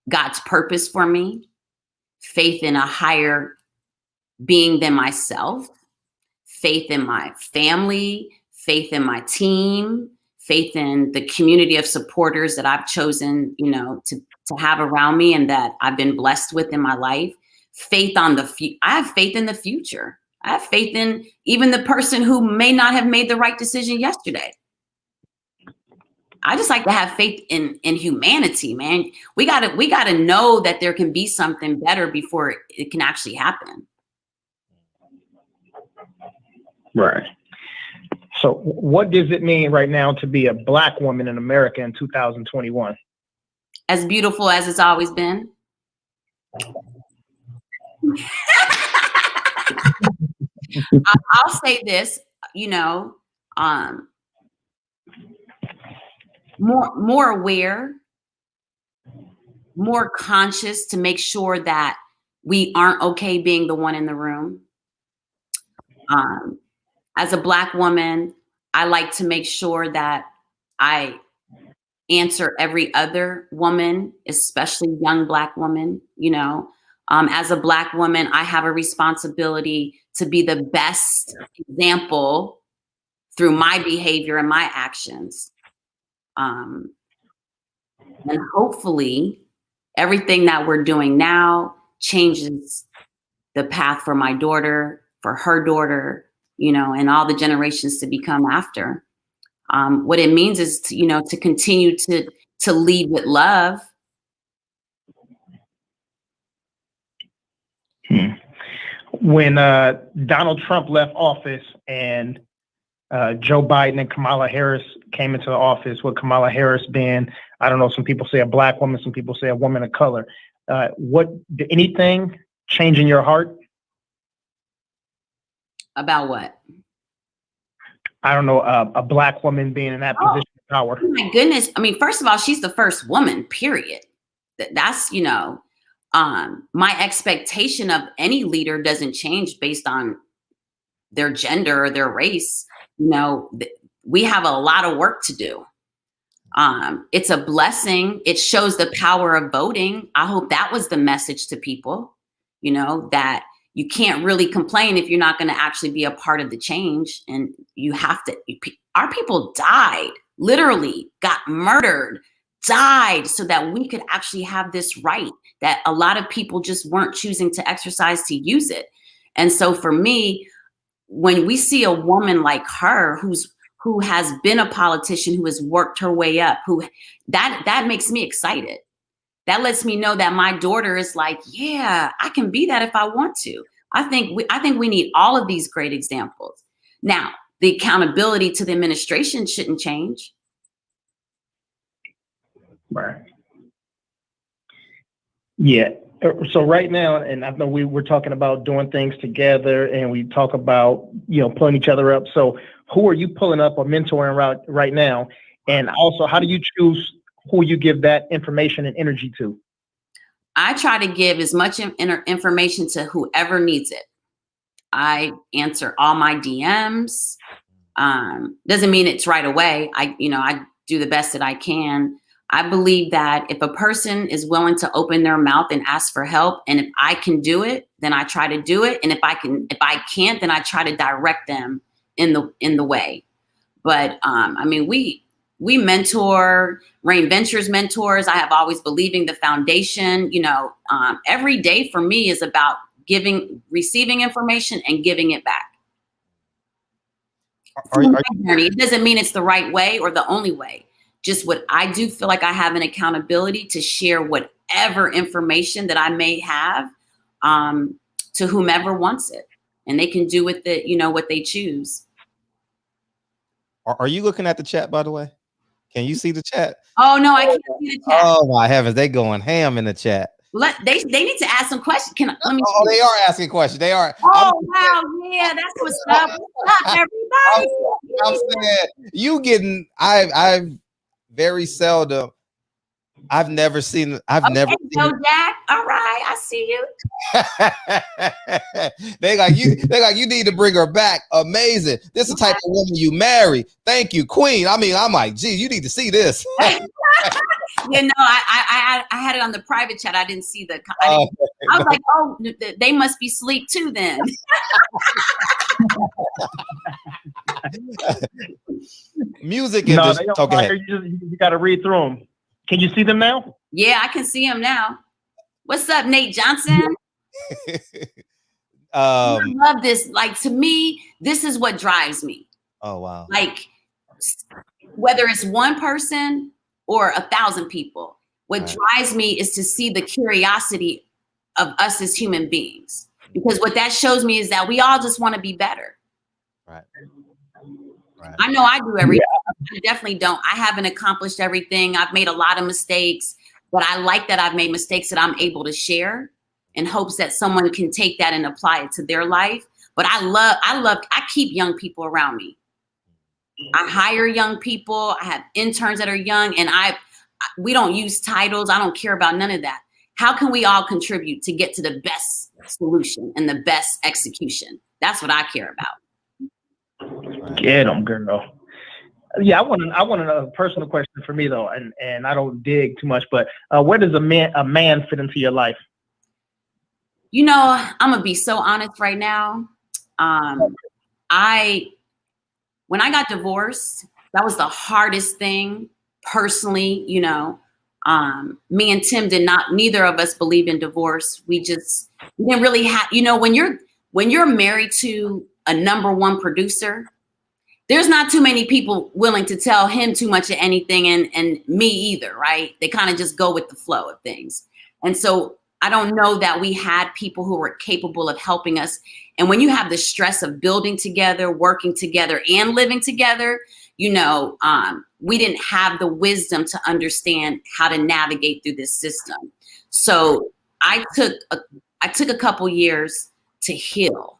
God's purpose for me, faith in a higher being than myself, faith in my family, faith in my team, faith in the community of supporters that I've chosen, you know, to have around me and that I've been blessed with in my life. Faith on I have faith in the future. I have faith in even the person who may not have made the right decision yesterday. I just like to have faith in humanity, man. We gotta know that there can be something better before it can actually happen. Right. So what does it mean right now to be a Black woman in America in 2021? As beautiful as it's always been. I'll say this, you know, more aware, more conscious to make sure that we aren't okay being the one in the room. As a Black woman, I like to make sure that I answer every other woman, especially young Black woman, you know. As a Black woman, I have a responsibility to be the best example through my behavior and my actions. And hopefully everything that we're doing now changes the path for my daughter, for her daughter, you know, and all the generations to become after. What it means is to, you know, to continue to lead with love. When Donald Trump left office and Joe Biden and Kamala Harris came into the office, with Kamala Harris being, I don't know, some people say a Black woman, some people say a woman of color. Did anything change in your heart? About what? I don't know, a Black woman being in that position of power. Oh my goodness. I mean, first of all, she's the first woman, period. That's, you know, my expectation of any leader doesn't change based on their gender or their race. You know, we have a lot of work to do. It's a blessing. It shows the power of voting. I hope that was the message to people, you know, that you can't really complain if you're not going to actually be a part of the change. And you have to, our people died, literally got murdered, died so that we could actually have this right that a lot of people just weren't choosing to exercise to use it. And so for me, when we see a woman like her who has been a politician, who has worked her way up, that makes me excited. That lets me know that my daughter is like, yeah, I can be that if I want to. I think we need all of these great examples. Now, the accountability to the administration shouldn't change. Right. Yeah. So right now, and I know we're talking about doing things together, and we talk about, you know, pulling each other up. So who are you pulling up or mentoring right now? And also, how do you choose who you give that information and energy to? I try to give as much information to whoever needs it. I answer all my DMs. Doesn't mean it's right away. I do the best that I can. I believe that if a person is willing to open their mouth and ask for help, and if I can do it, then I try to do it. And if I can't, then I try to direct them in the way. But I mean, we mentor. Rain Ventures mentors. I have always believing the foundation. You know, every day for me is about receiving information and giving it back. It doesn't mean it's the right way or the only way. Just what I do feel like I have an accountability to share whatever information that I may have to whomever wants it, and they can do with it, you know, what they choose. Are you looking at the chat, by the way? Can you see the chat? Oh no, I can't see the chat. Oh my heavens, they going ham in the chat. They need to ask some questions. Let me see. They are asking questions. They are. Oh wow, yeah, that's what's up. What's up, everybody? I'm saying you getting. I've very seldom. I've never seen. Never. No, Jack. All right, I see you. They like you need to bring her back. Amazing. This is the type of woman you marry. Thank you, Queen. I mean, I'm like, gee, you need to see this. You know, I had it on the private chat. I didn't see the. I was like, oh, they must be asleep too then. Music. No, you got to read through them. Can you see them now? Yeah, I can see them now. What's up, Nate Johnson? I love this. Like, to me, this is what drives me. Oh, wow. Like, whether it's one person or 1,000 people, what drives me is to see the curiosity of us as human beings. Because what that shows me is that we all just want to be better. Right. Right. I know I do everything. I definitely don't. I haven't accomplished everything. I've made a lot of mistakes, but I like that I've made mistakes that I'm able to share in hopes that someone can take that and apply it to their life. But I keep young people around me. I hire young people. I have interns that are young, and we don't use titles. I don't care about none of that. How can we all contribute to get to the best solution and the best execution? That's what I care about. Get them, girl. Yeah, I want a personal question for me though, and I don't dig too much, but where does a man fit into your life? You know, I'm gonna be so honest right now. When I got divorced, that was the hardest thing personally. You know, me and Tim neither of us believed in divorce. We didn't really have, you know, when you're married to a #1 producer, there's not too many people willing to tell him too much of anything, and me either, right? They kind of just go with the flow of things. And so I don't know that we had people who were capable of helping us. And when you have the stress of building together, working together, and living together, you know, we didn't have the wisdom to understand how to navigate through this system. So I took a couple years to heal.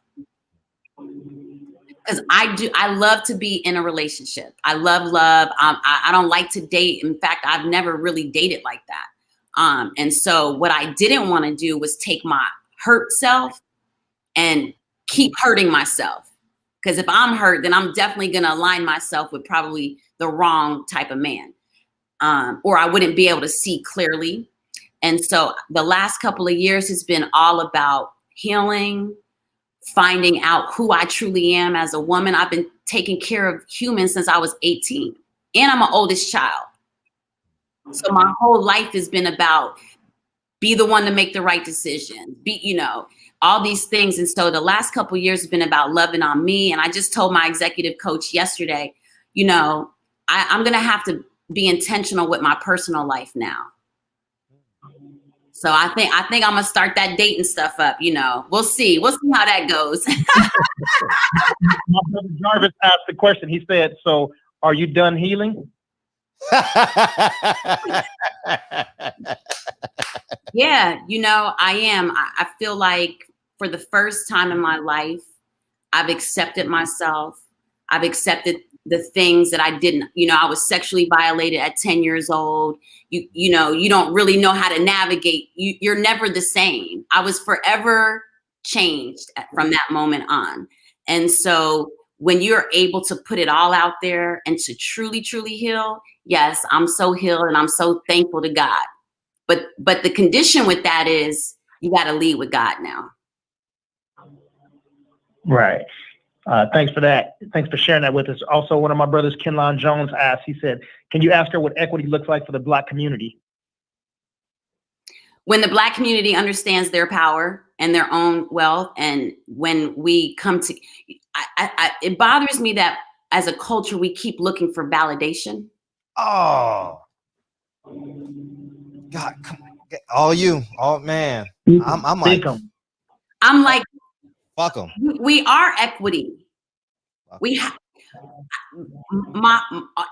Because I love to be in a relationship. I love love. I don't like to date. In fact, I've never really dated like that. And so what I didn't want to do was take my hurt self and keep hurting myself. Because if I'm hurt, then I'm definitely going to align myself with probably the wrong type of man. Or I wouldn't be able to see clearly. And so the last couple of years has been all about healing, finding out who I truly am as a woman. I've been taking care of humans since I was 18, and I'm an oldest child. So my whole life has been about be the one to make the right decision, be, you know, all these things. And so the last couple of years has been about loving on me. And I just told my executive coach yesterday, you know, I'm going to have to be intentional with my personal life now. So I think I'm gonna start that dating stuff up. You know, we'll see how that goes. My brother Jarvis asked the question. He said, "So, are you done healing?" Yeah, you know, I am. I feel like for the first time in my life, I've accepted myself. I've accepted the things that I didn't. You know, I was sexually violated at 10 years old. You know, you don't really know how to navigate. You're never the same. I was forever changed from that moment on. And so when you're able to put it all out there and to truly, truly heal, yes, I'm so healed and I'm so thankful to God. But the condition with that is you got to lead with God now. Right. Thanks for that. Thanks for sharing that with us. Also, one of my brothers, Kenlon Jones, asked, he said, can you ask her what equity looks like for the Black community? When the Black community understands their power and their own wealth, and when we come to, it bothers me that as a culture, we keep looking for validation. Oh, God, come on. Oh man. I'm like, fuck them. We are equity.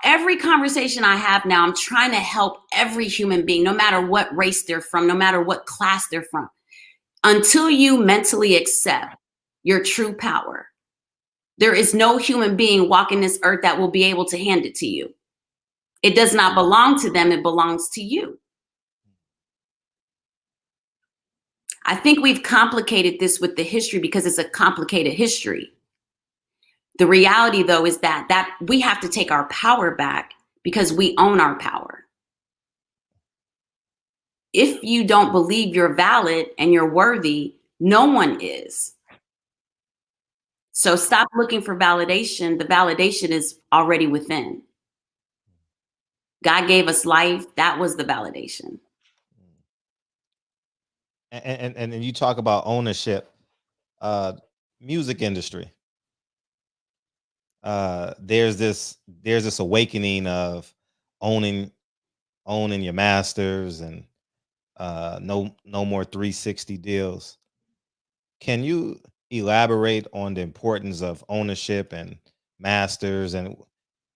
Every conversation I have now, I'm trying to help every human being, no matter what race they're from, no matter what class they're from. Until you mentally accept your true power, there is no human being walking this earth that will be able to hand it to you. It does not belong to them. It belongs to you. I think we've complicated this with the history because it's a complicated history. The reality, though, is that we have to take our power back because we own our power. If you don't believe you're valid and you're worthy, no one is. So stop looking for validation. The validation is already within. God gave us life. That was the validation. And you talk about ownership, music industry. There's this awakening of owning your masters and no more 360 deals. Can you elaborate on the importance of ownership and masters and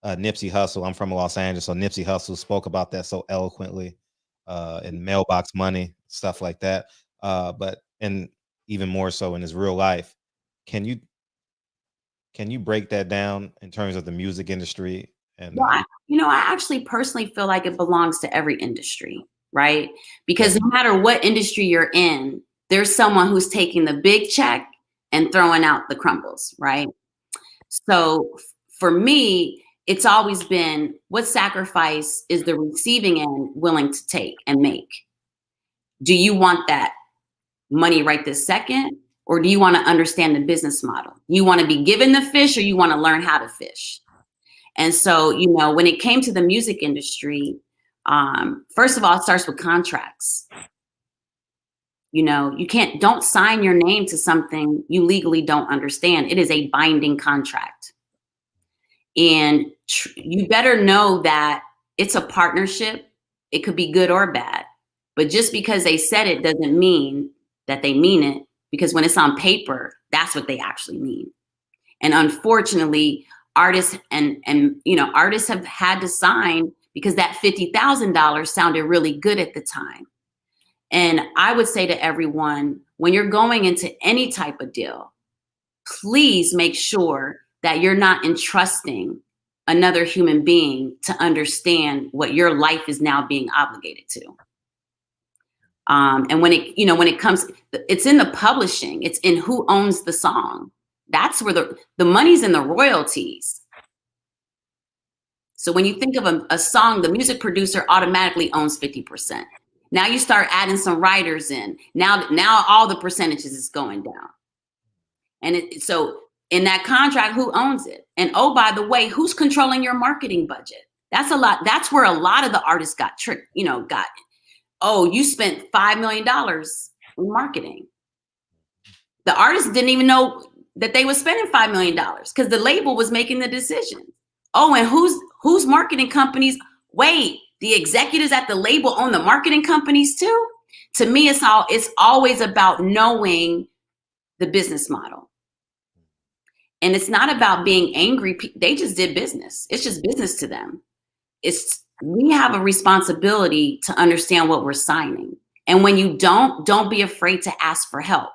Nipsey Hussle. I'm from Los Angeles, so Nipsey Hussle spoke about that so eloquently in Mailbox Money, stuff like that. But and even more so in his real life. Can you break that down in terms of the music industry? And Well, I actually personally feel like it belongs to every industry, right? Because no matter what industry you're in, there's someone who's taking the big check and throwing out the crumbles, right? So for me, it's always been, what sacrifice is the receiving end willing to take and make? Do you want that money right this second? Or do you want to understand the business model? You want to be given the fish, or you want to learn how to fish? And so, when it came to the music industry, first of all, it starts with contracts. Don't sign your name to something you legally don't understand. It is a binding contract. And you better know that it's a partnership. It could be good or bad. But just because they said it doesn't mean that they mean it, because when it's on paper, that's what they actually mean. And unfortunately, artists artists have had to sign because that $50,000 sounded really good at the time. And I would say to everyone, when you're going into any type of deal, please make sure that you're not entrusting another human being to understand what your life is now being obligated to. And when it comes, it's in the publishing, it's in who owns the song. That's where the money's in the royalties. So when you think of a song, the music producer automatically owns 50%. Now you start adding some writers in. Now all the percentages is going down. And so in that contract, who owns it? And oh, by the way, who's controlling your marketing budget? That's a lot. That's where a lot of the artists got tricked, oh, you spent $5 million in marketing. The artist didn't even know that they were spending $5 million because the label was making the decision. Oh, and who's marketing companies? Wait, the executives at the label own the marketing companies too? To me, it's always about knowing the business model. And it's not about being angry. They just did business. It's just business to them. We have a responsibility to understand what we're signing. And when you don't be afraid to ask for help.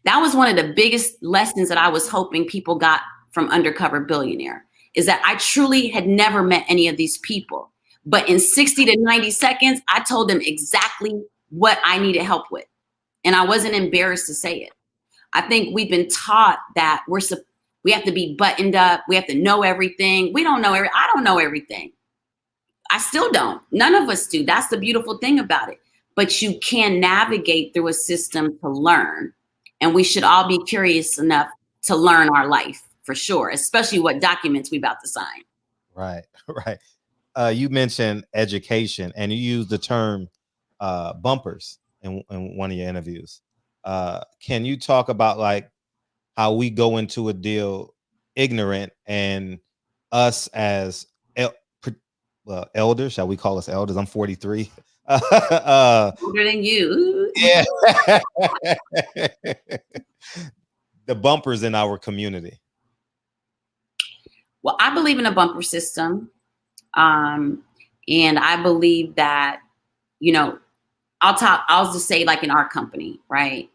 That was one of the biggest lessons that I was hoping people got from Undercover Billionaire, is that I truly had never met any of these people. But in 60 to 90 seconds, I told them exactly what I needed help with. And I wasn't embarrassed to say it. I think we've been taught that we have to be buttoned up. We have to know everything. I don't know everything. I still don't. None of us do. That's the beautiful thing about it. But you can navigate through a system to learn. And we should all be curious enough to learn our life, for sure, especially what documents we about to sign. Right. You mentioned education, and you used the term bumpers in one of your interviews. Can you talk about like how we go into a deal ignorant, and us as elders, shall we call us elders? I'm 43. Older than you. Yeah. The bumpers in our community. Well, I believe in a bumper system. And I believe that, I'll just say, like in our company, right?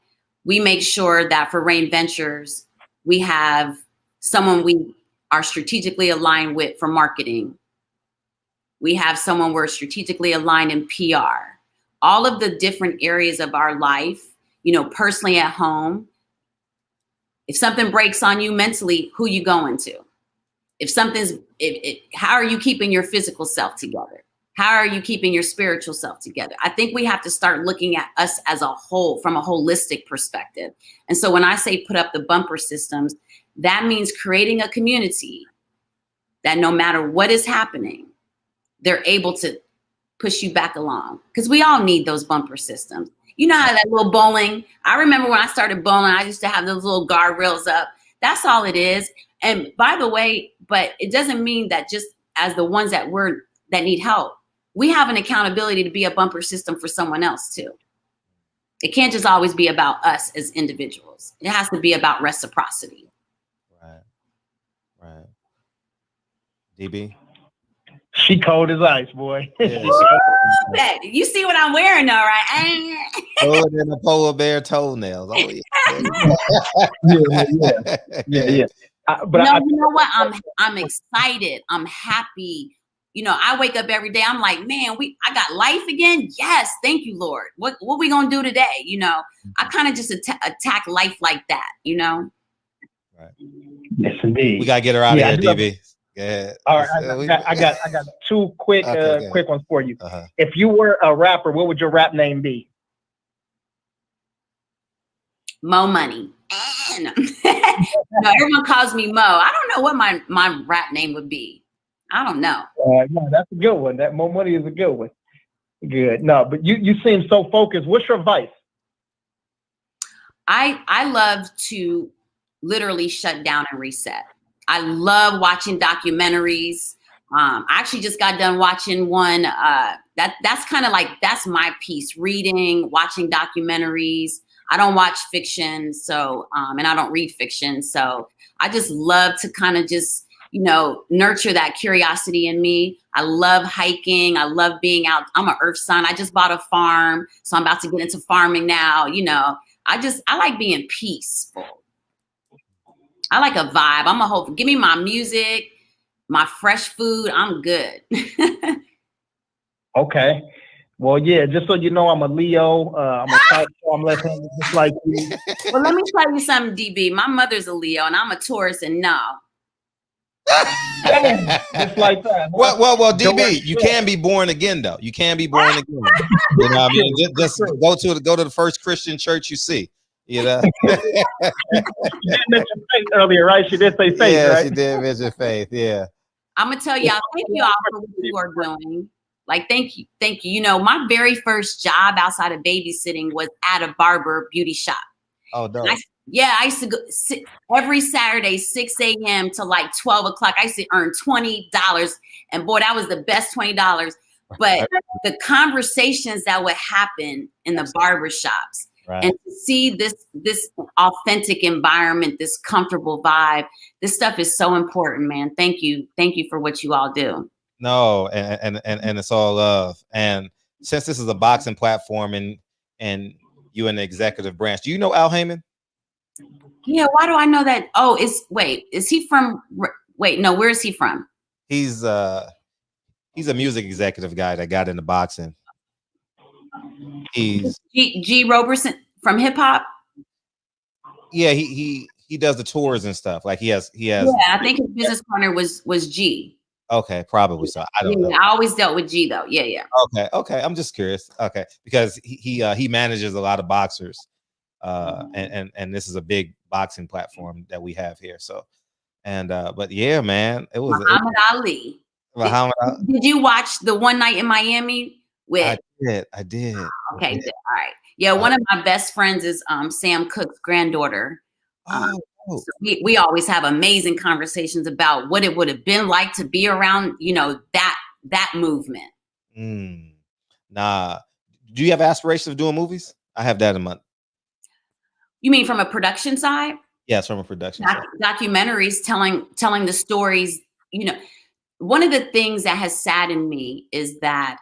We make sure that for Rain Ventures, we have someone we are strategically aligned with for marketing. We have someone we're strategically aligned in PR. All of the different areas of our life, personally at home. If something breaks on you mentally, who you going to? How are you keeping your physical self together? How are you keeping your spiritual self together? I think we have to start looking at us as a whole, from a holistic perspective. And so when I say put up the bumper systems, that means creating a community that no matter what is happening, they're able to push you back along. Because we all need those bumper systems. You know how that little bowling, I remember when I started bowling, I used to have those little guardrails up. That's all it is. And by the way, but it doesn't mean that just as the ones that need help, we have an accountability to be a bumper system for someone else too. It can't just always be about us as individuals. It has to be about reciprocity. Right. DB. She cold as ice, boy. Yeah, You see what I'm wearing, though, right? Cold than a polar bear toenails. Oh Yeah. You know what? I'm excited. I'm happy. You know, I wake up every day. I'm like, man, I got life again. Yes, thank you, Lord. What we gonna do today? You know, I kind of just attack life like that. You know. Right. Yes, indeed. We gotta get her out of here, DB. Yeah. All right, I got two quick ones for you. If you were a rapper, what would your rap name be? Mo Money. No, everyone calls me Mo. I don't know what my rap name would be. I don't know. No, that's a good one. That Mo Money is a good one. Good. No, but you seem so focused. What's your advice? I love to literally shut down and reset. I love watching documentaries. I actually just got done watching one. That's kind of like, that's my piece. Reading, watching documentaries. I don't watch fiction, so and I don't read fiction. So I just love to kind of just, you know, nurture that curiosity in me. I love hiking. I love being out. I'm an earth sign. I just bought a farm, so I'm about to get into farming now. You know, I like being peaceful. I like a vibe. Give me my music, my fresh food. I'm good. Okay. Well, yeah, just so you know, I'm a Leo. I'm a type, so I'm left-handed just like you. Well, let me tell you something, DB. My mother's a Leo, and I'm a Taurus, and no. Just like that. Well, DB, you can be born again, though. You can be born again. You know what I mean? Just go to the first Christian church you see. You know. She did mention faith earlier, right? She did say faith, yeah, right? she did mention faith. Yeah. I'm gonna tell y'all, thank you all for what you are doing. Like, thank you. You know, my very first job outside of babysitting was at a barber beauty shop. Oh, no. I used to go every Saturday, 6 a.m. to like 12 o'clock. I used to earn $20. And boy, that was the best $20. But the conversations that would happen in the barber shops, right, and to see this authentic environment, this comfortable vibe, this stuff is so important, man. Thank you. Thank you for what you all do. No, and it's all love. And since this is a boxing platform and you in the executive branch, do you know Al Heyman? Yeah, why do I know that? Oh, is he from? Wait, no, where is he from? He's a music executive guy that got into boxing. He's G Roberson from hip hop. Yeah, he does the tours and stuff. Like he has. Yeah, I think his business partner was G. Okay, probably so. I don't know. I always dealt with G though. Yeah. Okay. I'm just curious. Okay, because he manages a lot of boxers, and this is a big boxing platform that we have here. So, but yeah, man, it was Muhammad Ali. Did you watch the One Night in Miami with? I did. Okay, all right. Yeah, one of my best friends is Sam Cooke's granddaughter. So we always have amazing conversations about what it would have been like to be around, you know, that movement. Nah. Do you have aspirations of doing movies? I have that in mind. You mean from a production side? Yes, from a production side. Documentaries telling the stories. You know, one of the things that has saddened me is that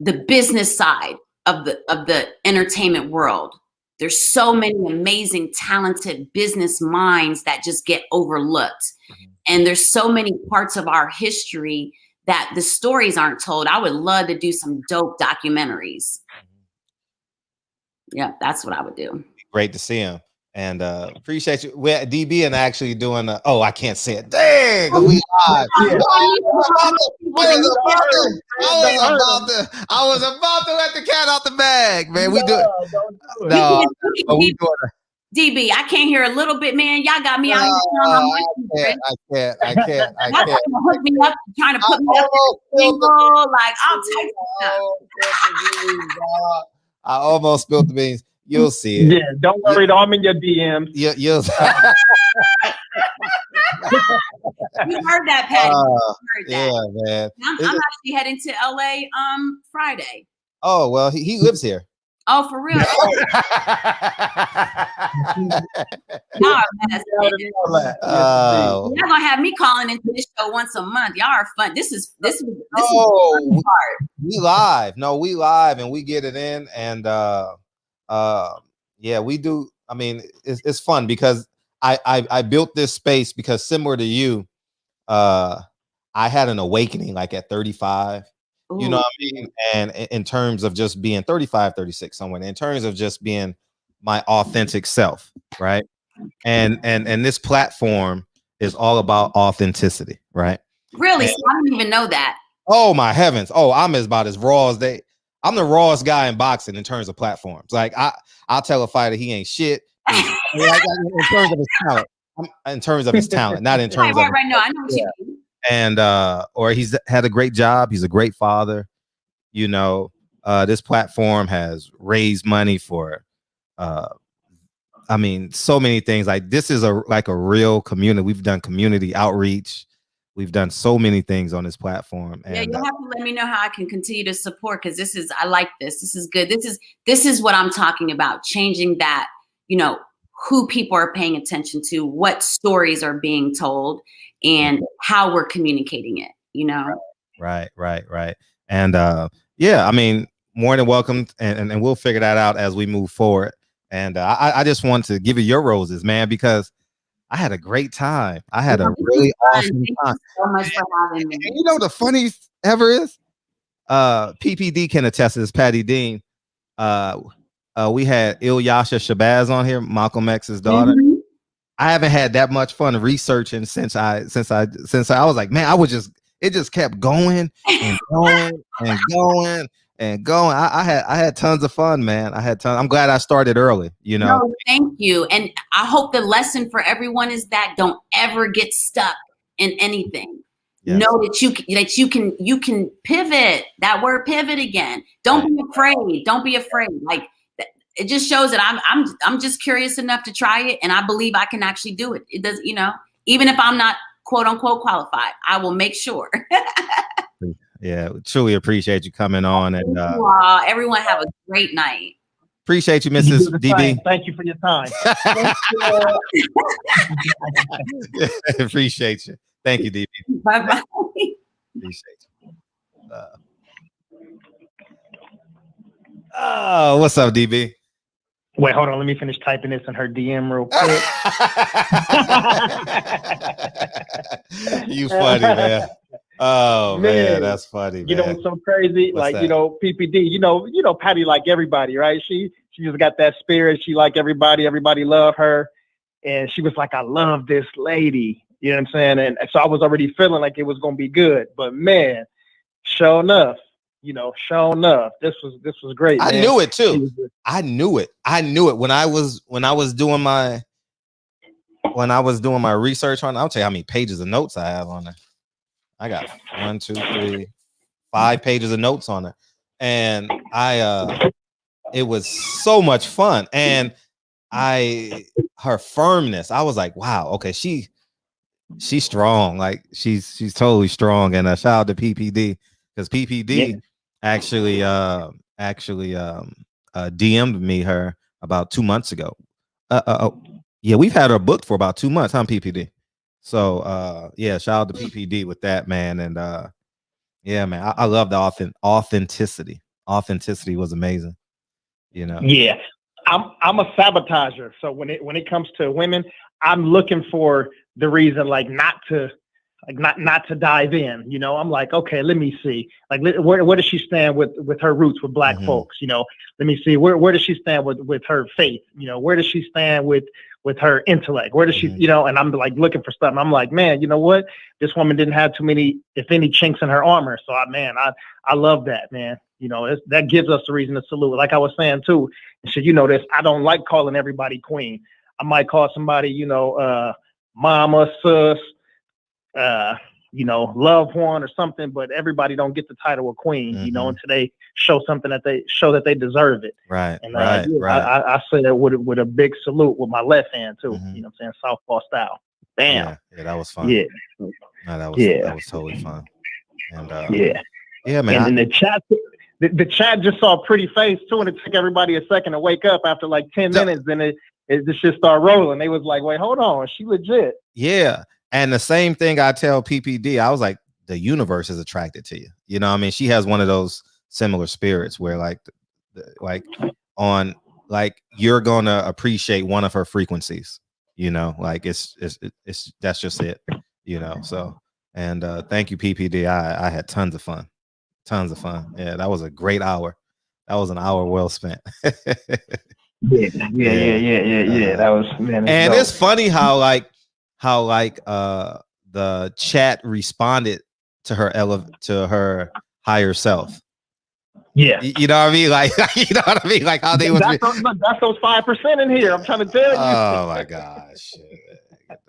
the business side of the entertainment world. There's so many amazing, talented business minds that just get overlooked. And there's so many parts of our history that the stories aren't told. I would love to do some dope documentaries. Yeah, that's what I would do. Great to see him. And appreciate you. We're DB and actually doing I can't say it. Dang, we live. I was about to let the cat out the bag, man. We do it. No, we doing it. DB, I can't hear a little bit, man. Y'all got me out here. I can't. Hook me up, trying to put me up. Like, I'll take it. I almost spilled the beans. You'll see it. Yeah, don't worry. I'm in your DMs. You'll You heard that, Patty. Yeah, man. I'm actually heading to LA Friday. Oh, well, he lives here. Oh, for real? Y'all are mess. Y'all gonna have me calling into this show once a month. Y'all are fun. This is the fun part. We live. No, we live and we get it in. And yeah, we do. I mean, it's fun because I built this space because similar to you, I had an awakening like at 35. Ooh. You know what I mean? And in terms of just being 35, 36, somewhere, in terms of just being my authentic self, right? And this platform is all about authenticity, right? Really? So I didn't even know that. Oh my heavens. Oh, I'm about as raw as I'm the rawest guy in boxing in terms of platforms. Like I'll tell a fighter he ain't shit. In terms of his talent. In terms of his talent, not in terms of right. No, I know what you mean. And or he's had a great job, he's a great father. You know, this platform has raised money for I mean, so many things. Like this is a real community. We've done community outreach. We've done so many things on this platform. And yeah, you'll have to let me know how I can continue to support, because I like this. This is good. This is what I'm talking about. Changing that, you know, who people are paying attention to, what stories are being told, and how we're communicating it, you know? Right. And yeah, I mean, more than welcome. And we'll figure that out as we move forward. And I just want to give you your roses, man, because I had a great time. I had a really awesome time. Thank you so much for having me. And you know, the funniest ever is, PPD can attest to this, Patty Dean. We had Ilyasha Shabazz on here, Malcolm X's daughter. Mm-hmm. I haven't had that much fun researching since I was like, man, it just kept going and going and going and going. I had tons of fun, man. I'm glad I started early, you know. No, thank you. And I hope the lesson for everyone is that don't ever get stuck in anything. Yes. Know that you can pivot. That word pivot again. Don't be afraid. Don't be afraid. Like, it just shows that I'm just curious enough to try it, and I believe I can actually do it. It does, you know, even if I'm not quote unquote qualified, I will make sure. Yeah, truly appreciate you coming on, and everyone have a great night. Appreciate you, Mrs. DB. Thank you for your time. Appreciate you. Thank you, DB. Bye bye. Appreciate you. Oh, what's up, DB? Wait, hold on. Let me finish typing this in her DM real quick. You funny, man. Oh man, that's funny. You know what's so crazy? What's that? You know, PPD. You know, Patty like everybody, right? She just got that spirit. She like everybody. Everybody love her, and she was like, "I love this lady." You know what I'm saying? And so I was already feeling like it was gonna be good. But man, sure enough. You know, sure enough, this was great. I knew it too. I knew it when I was doing my research on it. I'll tell you how many pages of notes I have on it. I got 1, 2, 3, 5 pages of notes on it, and it was so much fun. And her firmness, I was like, wow, okay, she's strong. Like she's totally strong. And shout out to PPD, because PPD actually DM'd me her about 2 months ago. Yeah, we've had her booked for about 2 months, huh, PPD? So yeah, shout out to PPD with that, man. And yeah, man, I love the authenticity. Authenticity was amazing, you know. Yeah, I'm a sabotager. So when it comes to women, I'm looking for the reason, like not to dive in, you know. I'm like, okay, let me see, like where does she stand with her roots with Black folks, you know. Let me see where does she stand with her faith, you know. Where does she stand with her intellect? Where does she, you know. And I'm like looking for stuff, and I'm like, man, you know what, this woman didn't have too many, if any, chinks in her armor. So I love that, man. You know, that gives us a reason to salute. Like I was saying too, and so you know this, I don't like calling everybody queen. I might call somebody, you know, mama, sis, you know, loved one or something, but everybody don't get the title of queen, you know, until they show something that they deserve it. Right. And right. I say that with a big salute with my left hand too. You know what I'm saying? Southpaw style. Bam. Yeah, that was fun. Yeah. No, that was totally fun. And yeah, man. And in the chat, the chat just saw a pretty face too, and it took everybody a second to wake up after like 10 minutes, and it just started rolling. They was like, wait, hold on, she legit. Yeah. And the same thing I tell PPD, I was like, the universe is attracted to you. You know what I mean? She has one of those similar spirits where like you're gonna appreciate one of her frequencies, you know, like it's that's just it, you know. So and thank you, PPD. I had tons of fun. Yeah, that was a great hour. That was an hour well spent. Yeah. That was, man. And it's funny how the chat responded to her higher self. Yeah, you know what I mean, like you know what I mean, like how they was. That's those 5% in here. I'm trying to tell you. Oh my gosh.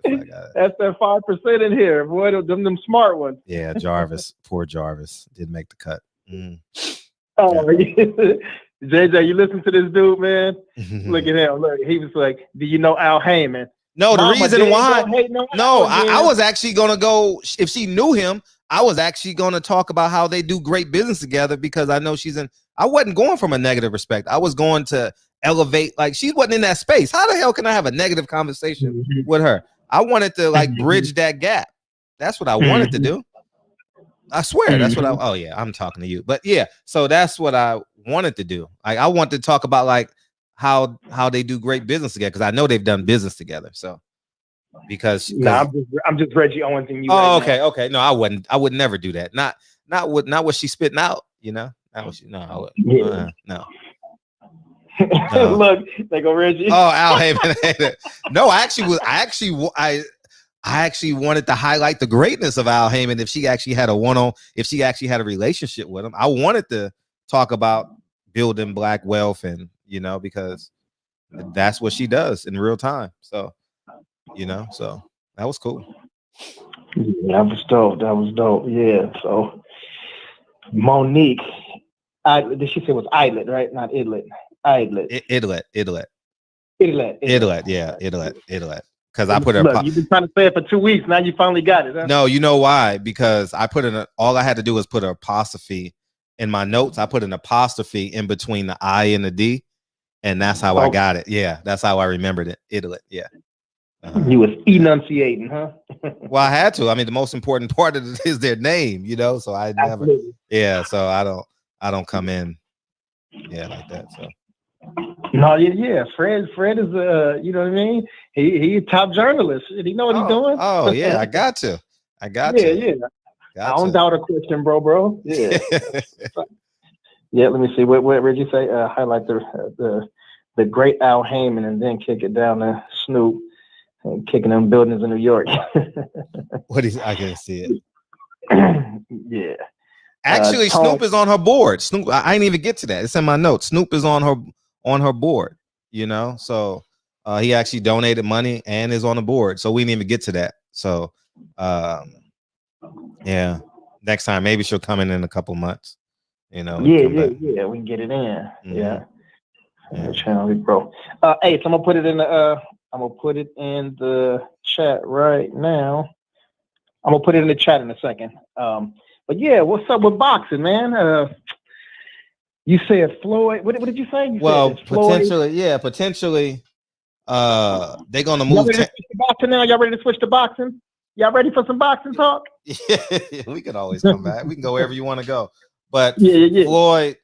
That's that 5% in here. Boy, them smart ones. Yeah, Jarvis, poor Jarvis, didn't make the cut. Oh, yeah. JJ, you listen to this dude, man. Look at him. Look, he was like, "Do you know Al Heyman?" No, the reason why. No, I I was actually gonna go. If she knew him, I was actually gonna talk about how they do great business together because I know she's in. I wasn't going from a negative respect. I was going to elevate. Like she wasn't in that space. How the hell can I have a negative conversation with her? I wanted to like bridge that gap. That's what I wanted to do. I swear, that's what I. Oh yeah, I'm talking to you. But yeah, so that's what I wanted to do. Like I want to talk about like how they do great business together because I know they've done business together. So because I'm just Reggie Owens and you. Oh, right, okay. No, I wouldn't. I would never do that. Not what she's spitting out. You know, not what she. No, I would. No. Look, they go Reggie. Oh, Al Heyman. No, I actually wanted to highlight the greatness of Al Heyman. If she actually had if she actually had a relationship with him, I wanted to talk about building black wealth, and you know, because that's what she does in real time. So, you know, so that was cool. Yeah, that was dope. Yeah. So Monique, did she say it was Idlett, right? Not Idlett. Idlett. Idlett. Yeah, Idlett. Because I put her. Look, you've been trying to say it for 2 weeks. Now you finally got it. Huh? No, you know why? Because I put in all I had to do was put an apostrophe in my notes. I put an apostrophe in between the I and the D, and that's how I got it. Yeah, that's how I remembered it. Idlett. Yeah. You was enunciating, huh? Well, I had to. I mean, the most important part of it is their name, you know. So I never. Absolutely. Yeah. So I don't come in. Yeah, like that. So. No, yeah. Fred is you know what I mean? He a top journalist. He know what he's doing. Oh yeah, I got to. Yeah. I don't doubt a question, bro. Yeah. Yeah. Let me see. What did you say? Highlight the great Al Heyman, and then kick it down to Snoop and kicking them buildings in New York. I can see it. Yeah. Actually, Snoop is on her board. Snoop, I didn't even get to that. It's in my notes. Snoop is on her board, you know. So he actually donated money and is on the board. So we didn't even get to that. So yeah. Next time maybe she'll come in a couple months. You know. Yeah, we can get it in. Mm-hmm. Yeah. Channel bro. Hey, so I'm gonna put it in the chat right now. I'm gonna put it in the chat in a second. But yeah, what's up with boxing, man? You said Floyd. What did you say? Potentially. They're gonna move. Y'all ready to switch to boxing now? Y'all ready to switch to boxing? Y'all ready for some boxing talk? Yeah, we can always come back. We can go wherever you want to go. But yeah. Floyd,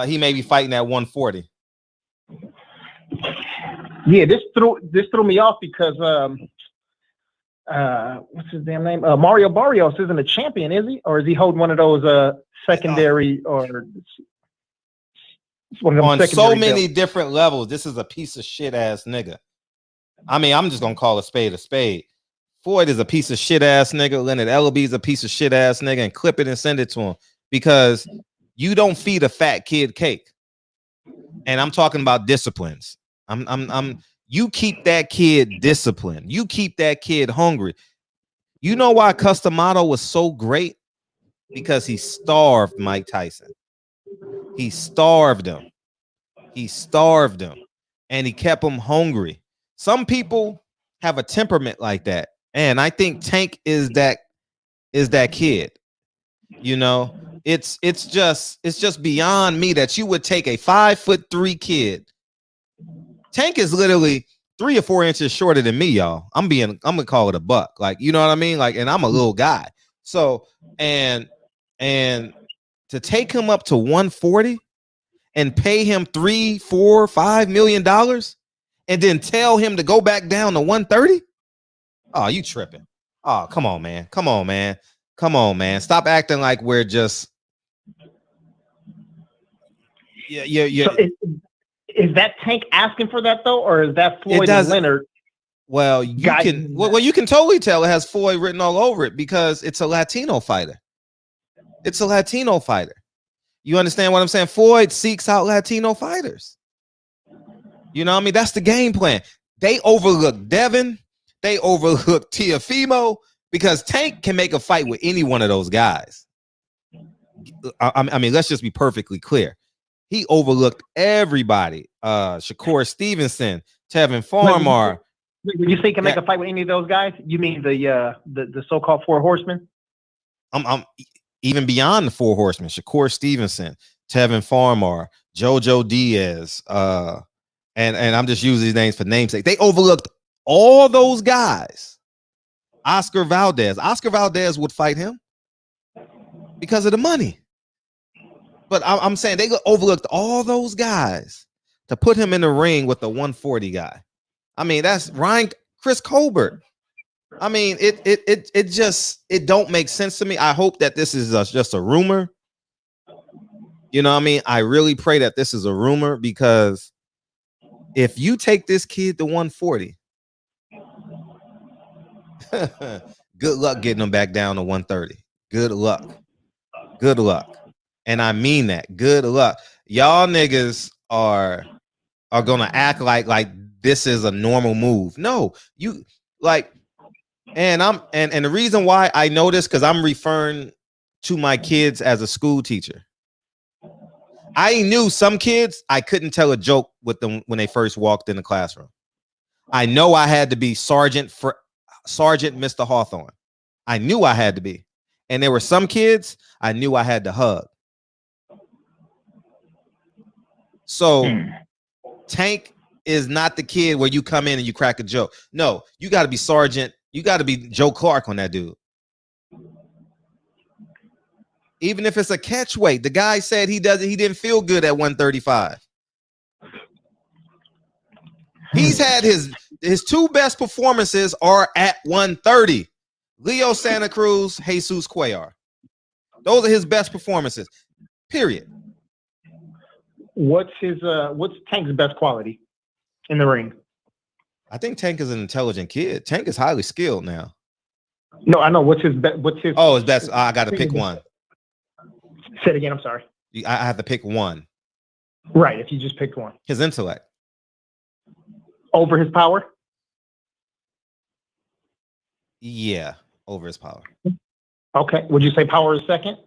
he may be fighting at 140. Yeah, this threw me off because what's his damn name? Mario Barrios isn't a champion, is he? Or is he holding one of those secondary or one of them on so many belts? different levels? This is a piece of shit ass nigga. I mean, I'm just gonna call a spade a spade. Floyd is a piece of shit ass nigga. Leonard Ellaby is a piece of shit ass nigga, and clip it and send it to him because you don't feed a fat kid cake. And I'm talking about disciplines. You keep that kid disciplined. You keep that kid hungry. You know why Customato was so great? Because he starved Mike Tyson. He starved him. And he kept him hungry. Some people have a temperament like that. And I think Tank is that kid. You know, It's just beyond me that you would take a 5'3" kid. Tank is literally 3 or 4 inches shorter than me, y'all. I'm gonna call it a buck. Like, you know what I mean? Like, and I'm a little guy. So, and to take him up to 140 and pay him $3, $4, $5 million and then tell him to go back down to 130? Oh, you tripping. Oh, come on, man. Come on, man. Come on, man. Stop acting like we're just yeah. So is that Tank asking for that though, or is that Floyd and Leonard? Well, you can totally tell it has Floyd written all over it because it's a Latino fighter. It's a Latino fighter. You understand what I'm saying? Floyd seeks out Latino fighters. You know what I mean? That's the game plan. They overlook Devin. They overlook Teofimo because Tank can make a fight with any one of those guys. I mean, let's just be perfectly clear. He overlooked everybody. Shakur Stevenson, Tevin Farmar. When you say he can make a fight with any of those guys, you mean the so-called 4 horsemen? I'm even beyond the 4 horsemen. Shakur Stevenson, Tevin Farmar, Jojo Diaz, and I'm just using these names for namesake. They overlooked all those guys. Oscar Valdez would fight him because of the money. But I'm saying they overlooked all those guys to put him in the ring with the 140 guy. I mean, that's Chris Colbert. I mean, it don't make sense to me. I hope that this is just a rumor. You know what I mean? I really pray that this is a rumor because if you take this kid to 140, good luck getting him back down to 130. Good luck. Good luck. And I mean that. Good luck. Y'all niggas are gonna act like this is a normal move. No, you like, and the reason why I know this because I'm referring to my kids as a school teacher. I knew some kids I couldn't tell a joke with them when they first walked in the classroom. I know I had to be Sergeant Mr. Hawthorne. I knew I had to be. And there were some kids I knew I had to hug. So Tank is not the kid where you come in and you crack a joke. No, you got to be Sergeant. You got to be Joe Clark on that dude. Even if it's a catch weight, the guy said he didn't feel good at 135. He's had his 2 best performances are at 130. Leo Santa Cruz, Jesus Cuellar. Those are his best performances. Period. What's Tank's best quality in the ring? I think Tank is an intelligent kid. Tank is highly skilled now. No, I know. What's his Oh, his best. I got to pick one. Say it again. I'm sorry. I have to pick one. Right. If you just picked one. His intellect. Over his power? Yeah, over his power. Okay. Would you say power is second?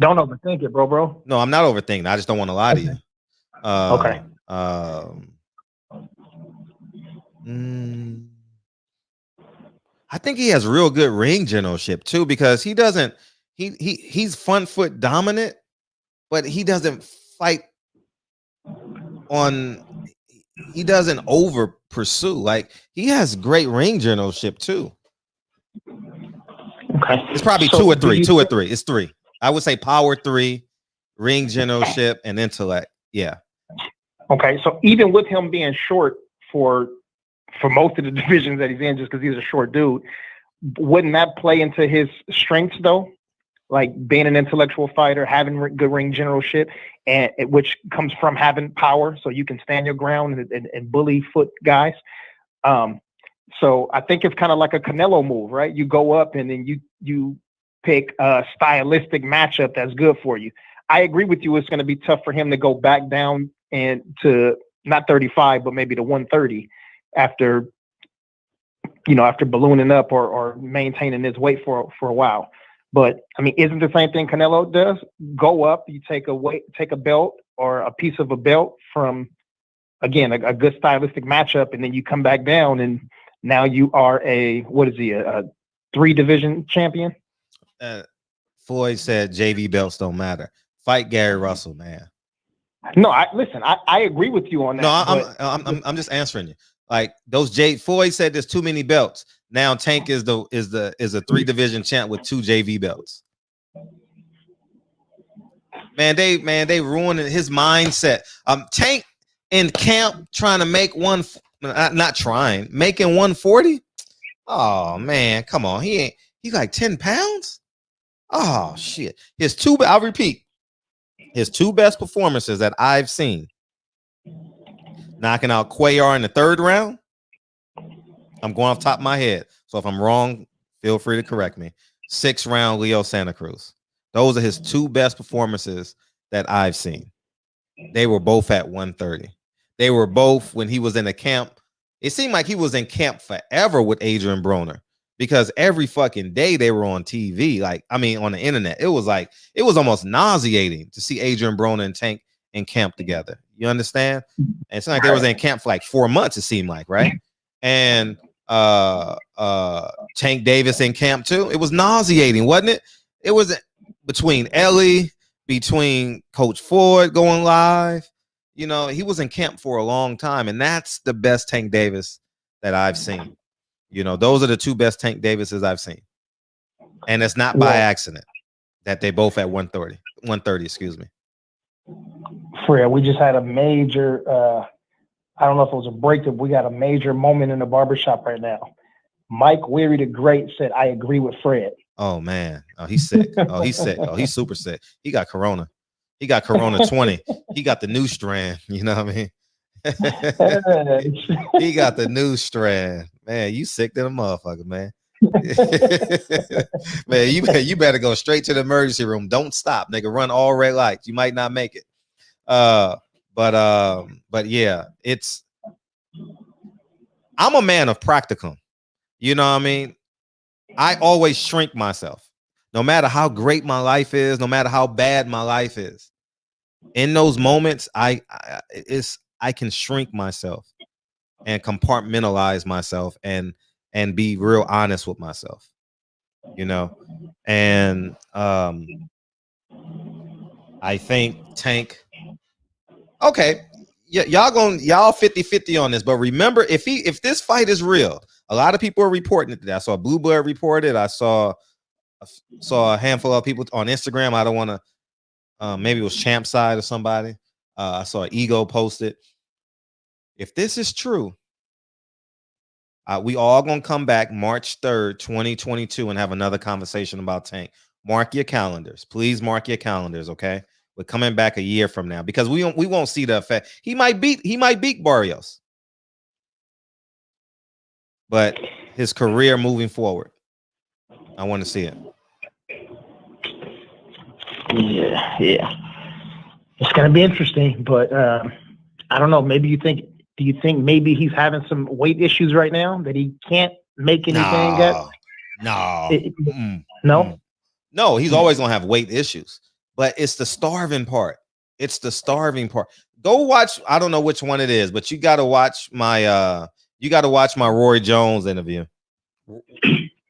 Don't overthink it, bro. No, I'm not overthinking. I just don't want to lie to you. Okay. I think he has real good ring generalship too, because he's front foot dominant, but he doesn't fight he doesn't over pursue. Like, he has great ring generalship too. Okay. It's probably two or three. It's 3. I would say power 3, ring generalship, and intellect. Yeah. Okay. So even with him being short for most of the divisions that he's in, just because he's a short dude, wouldn't that play into his strengths though? Like being an intellectual fighter, having good ring generalship, and which comes from having power, so you can stand your ground and bully foot guys. So I think it's kind of like a Canelo move, right? You go up and then you pick a stylistic matchup that's good for you. I agree with you. It's going to be tough for him to go back down and to not 35, but maybe to 130 after ballooning up or maintaining his weight for a while. But I mean, isn't the same thing Canelo does? Go up, you take a belt or a piece of a belt from, again, a good stylistic matchup, and then you come back down and Now you are a 3-division champion? Floyd said JV belts don't matter. Fight Gary Russell, man. No, I agree with you on that. No, I'm just answering you. Like Floyd said there's too many belts. Now Tank is a 3-division champ with 2 JV belts. Man, they ruined his mindset. Tank in camp trying to make making 140. Oh man, come on. He like 10 pounds. Oh shit. I'll repeat. His 2 best performances that I've seen. Knocking out Cuellar in the 3rd round. I'm going off the top of my head. So if I'm wrong, feel free to correct me. 6th round, Leo Santa Cruz. Those are his 2 best performances that I've seen. They were both at 130. They were both when he was in the camp. It seemed like he was in camp forever with Adrian Broner because every fucking day they were on TV. On the internet. It was almost nauseating to see Adrian Broner and Tank in camp together. You understand? And it's like they was in camp for like 4 months, it seemed like, right? And Tank Davis in camp too. It was nauseating, wasn't it? It was between Ellie, between Coach Ford going live. You know, he was in camp for a long time, and that's the best Tank Davis that I've seen. You know, those are the 2 best Tank Davises I've seen. And it's not by accident that they both at 130, excuse me. Fred, we just had a major, I don't know if it was a breakthrough, but we got a major moment in the barbershop right now. Mike Weary the Great said, I agree with Fred. Oh, man. Oh, he's sick. Oh, he's sick. Oh, he's super sick. He got Corona. He got Corona 20. He got the new strand. You know what I mean? He got the new strand. Man, you sick to the motherfucker, man. Man, you better go straight to the emergency room. Don't stop, nigga. Run all red lights. You might not make it. But yeah, I'm a man of practicum. You know what I mean? I always shrink myself. No matter how great my life is, no matter how bad my life is. In those moments, I can shrink myself and compartmentalize myself and be real honest with myself. You know, and I think Tank. Okay, y'all 50-50 on this, but remember, if this fight is real, a lot of people are reporting it. I saw Blue Blood reported. I saw a handful of people on Instagram. I don't want to. Maybe it was Champ Side or somebody. I saw Ego posted. If this is true, we all gonna come back March 3rd, 2022, and have another conversation about Tank. Mark your calendars, please. Mark your calendars, okay? We're coming back a year from now because we won't see the effect. He might beat Barrios, but his career moving forward, I want to see it. Yeah. It's gonna be interesting, but I don't know. Maybe do you think maybe he's having some weight issues right now that he can't make anything up? No, he's always gonna have weight issues, but it's the starving part. Go watch. I don't know which one it is, but you got to watch my Roy Jones interview.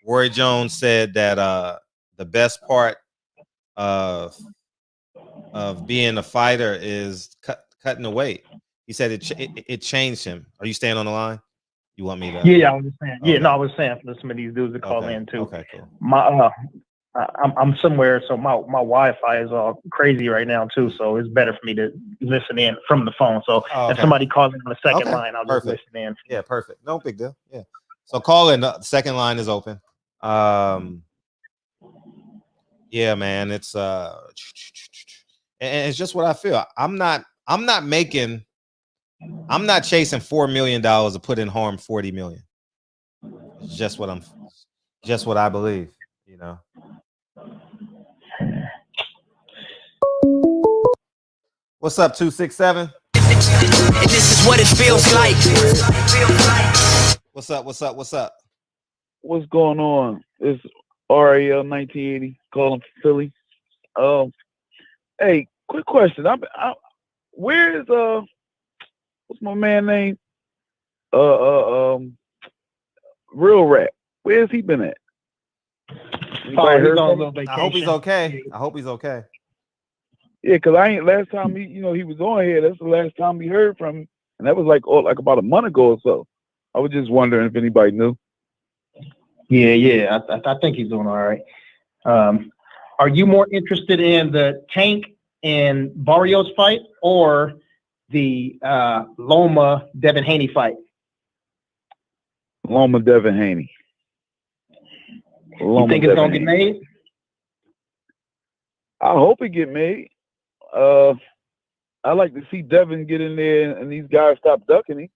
Roy Jones said that the best part of being a fighter is cutting the weight. He said it changed him. Are you staying on the line? You want me to? Yeah, I was just saying. Okay. Yeah, no, I was saying for some of these dudes that call in too. Okay, cool. I'm somewhere, so my Wi-Fi is all crazy right now too. So it's better for me to listen in from the phone. So if somebody calls in on the second line, I'll just listen in. Yeah, perfect. No big deal. Yeah. So call in. The second line is open. Yeah, man. It's and it's just what I feel. I'm not chasing $4 million to put in harm 40 million. It's just what I believe, you know. What's up, 267? And this is what it feels like. What's up? What's going on? It's RAL 1980 calling from Philly. Hey, quick question. Where is what's my man name? Real rap. Where's he been at? Anybody heard he's on a from him? little vacation. I hope he's okay. I hope he's okay. Yeah, because I ain't last time he was on here. That's the last time we heard from him, and that was like about a month ago or so. I was just wondering if anybody knew. Yeah. I think he's doing all right. Are you more interested in the Tank and Barrios fight or the Loma Devin Haney fight? Loma Devin Haney. You think it's gonna get made? I hope it get made. I like to see Devin get in there and these guys stop ducking him.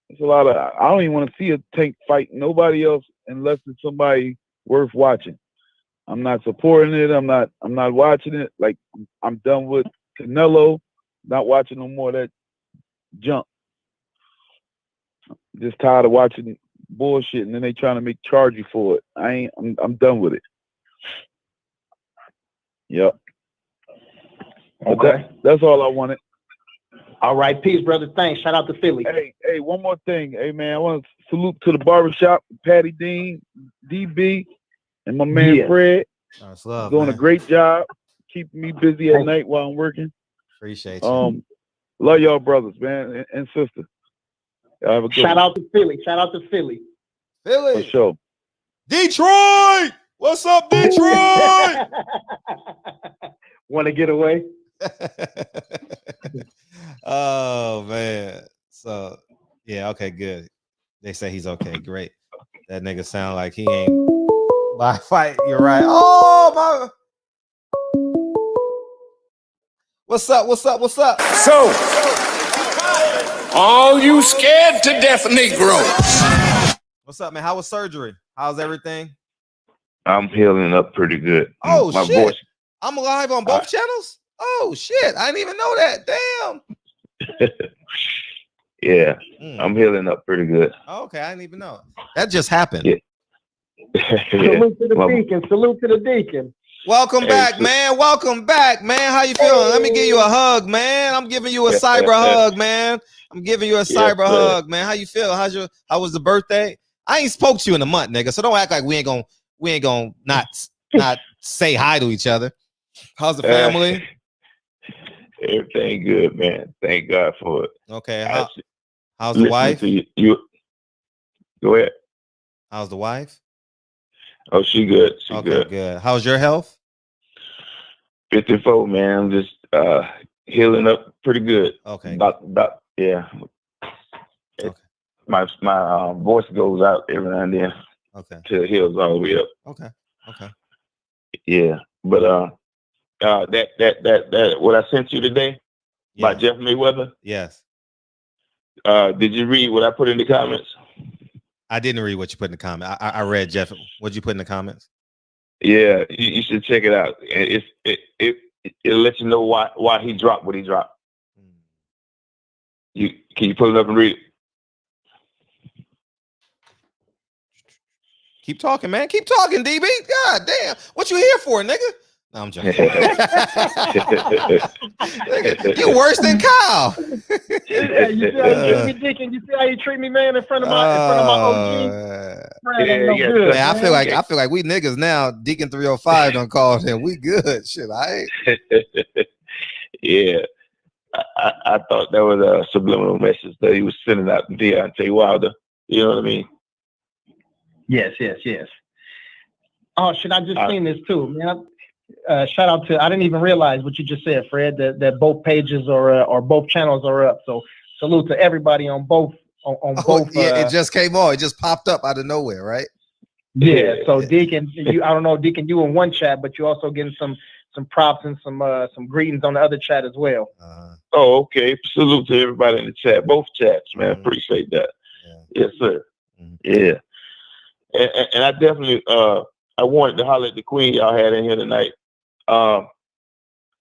It's a lot of. I don't even want to see a Tank fight nobody else unless it's somebody worth watching. I'm not supporting it. I'm not watching it. Like, I'm done with Canelo. Not watching no more of that junk. Just tired of watching bullshit, and then they trying to charge you for it. I'm done with it. Yep. Okay. That's all I wanted. All right, peace, brother. Thanks. Shout out to Philly. Hey, one more thing. Hey, man, I want to salute to the Barber Shop, Patty Dean, DB, and my man Fred. That's love, doing man. a great job, keeping me busy at night while I'm working. Appreciate you. Love y'all brothers, man, and sister. Y'all have a good Shout one. out to Philly. Shout out to Philly. Philly. For sure. Detroit. What's up, Detroit? Want to get away? Oh man. So yeah, okay, good. They say he's okay. Great. That nigga sound like he ain't by fight. You're right. Oh my. What's up? So, all you scared to death Negroes. What's up, man? How was surgery? How's everything? I'm healing up pretty good. Oh My shit. voice. I'm live on both channels? Oh shit. I didn't even know that. Damn. Yeah. I'm healing up pretty good. Okay, I didn't even know. That just happened. Yeah. Salute to the deacon. Salute to the deacon. Welcome back, man. Welcome back, man. How you feeling? Let me give you a hug, man. I'm giving you a cyber hug, man. I'm giving you a cyber hug, man. How you feel? How was the birthday? I ain't spoke to you in a month, nigga. So don't act like we ain't gonna not say hi to each other. How's the family? Everything good, man. Thank God for it. Okay. How's the wife? You go ahead. How's the wife? Oh, she good. She okay, good. How's your health? 54, man. I'm just healing up pretty good. Okay. Yeah. Okay. My voice goes out every now and then. Okay. Till it heals all the way up. Okay. Okay. Yeah, but that what I sent you today by Jeff Mayweather. Yes. Did you read what I put in the comments? I didn't read what you put in the comment. I read Jeff. What'd you put in the comments? Yeah, you should check it out. It'll let you know why he dropped what he dropped. Can you pull it up and read it? Keep talking, man. Keep talking, DB. God damn. What you here for, nigga? No, I'm joking. Nigga, you worse than Kyle. Yeah, you see how you treat me, Dick, and you see how you treat me, man, in front of my OG. Man, I feel like we niggas now. Deacon 305 done called him. We good. Shit, I ain't. Yeah. I thought that was a subliminal message that he was sending out to Deontay Wilder. You know what I mean? Yes. Oh, shit, I just seen this too, man. Shout out to, I didn't even realize what you just said, Fred, that both pages or both channels are up. So salute to everybody on both. Both. Yeah, it just came on. It just popped up out of nowhere, right? Yeah. So Deacon, I don't know, Deacon, you in one chat, but you also getting some props and some greetings on the other chat as well. Oh, okay. Salute to everybody in the chat, both chats, man. Appreciate that. Yes, sir. Yeah. And I definitely I wanted to holler at the queen y'all had in here tonight. I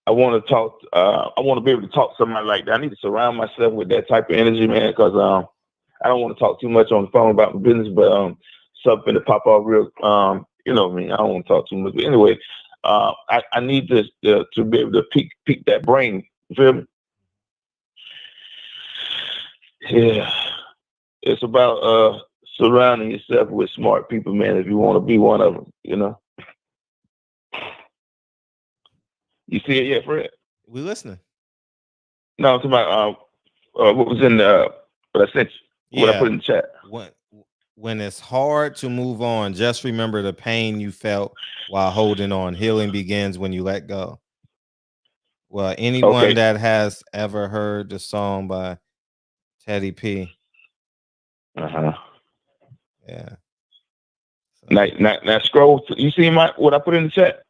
want to talk. I want to be able to talk to somebody like that. I need to surround myself with that type of energy, man, because I don't want to talk too much on the phone about my business, but something to pop off real. You know what I mean? I don't want to talk too much. But anyway, I need to be able to peak that brain. You feel me? Yeah. It's about surrounding yourself with smart people, man, if you want to be one of them, you know. You see it yet, Fred? We listening. No, I'm talking about what was in what I sent you, what I put in the chat. When it's hard to move on, just remember the pain you felt while holding on. Healing begins when you let go. Well, anyone that has ever heard the song by Teddy P. Yeah. So. Now scroll to, you see what I put in the chat?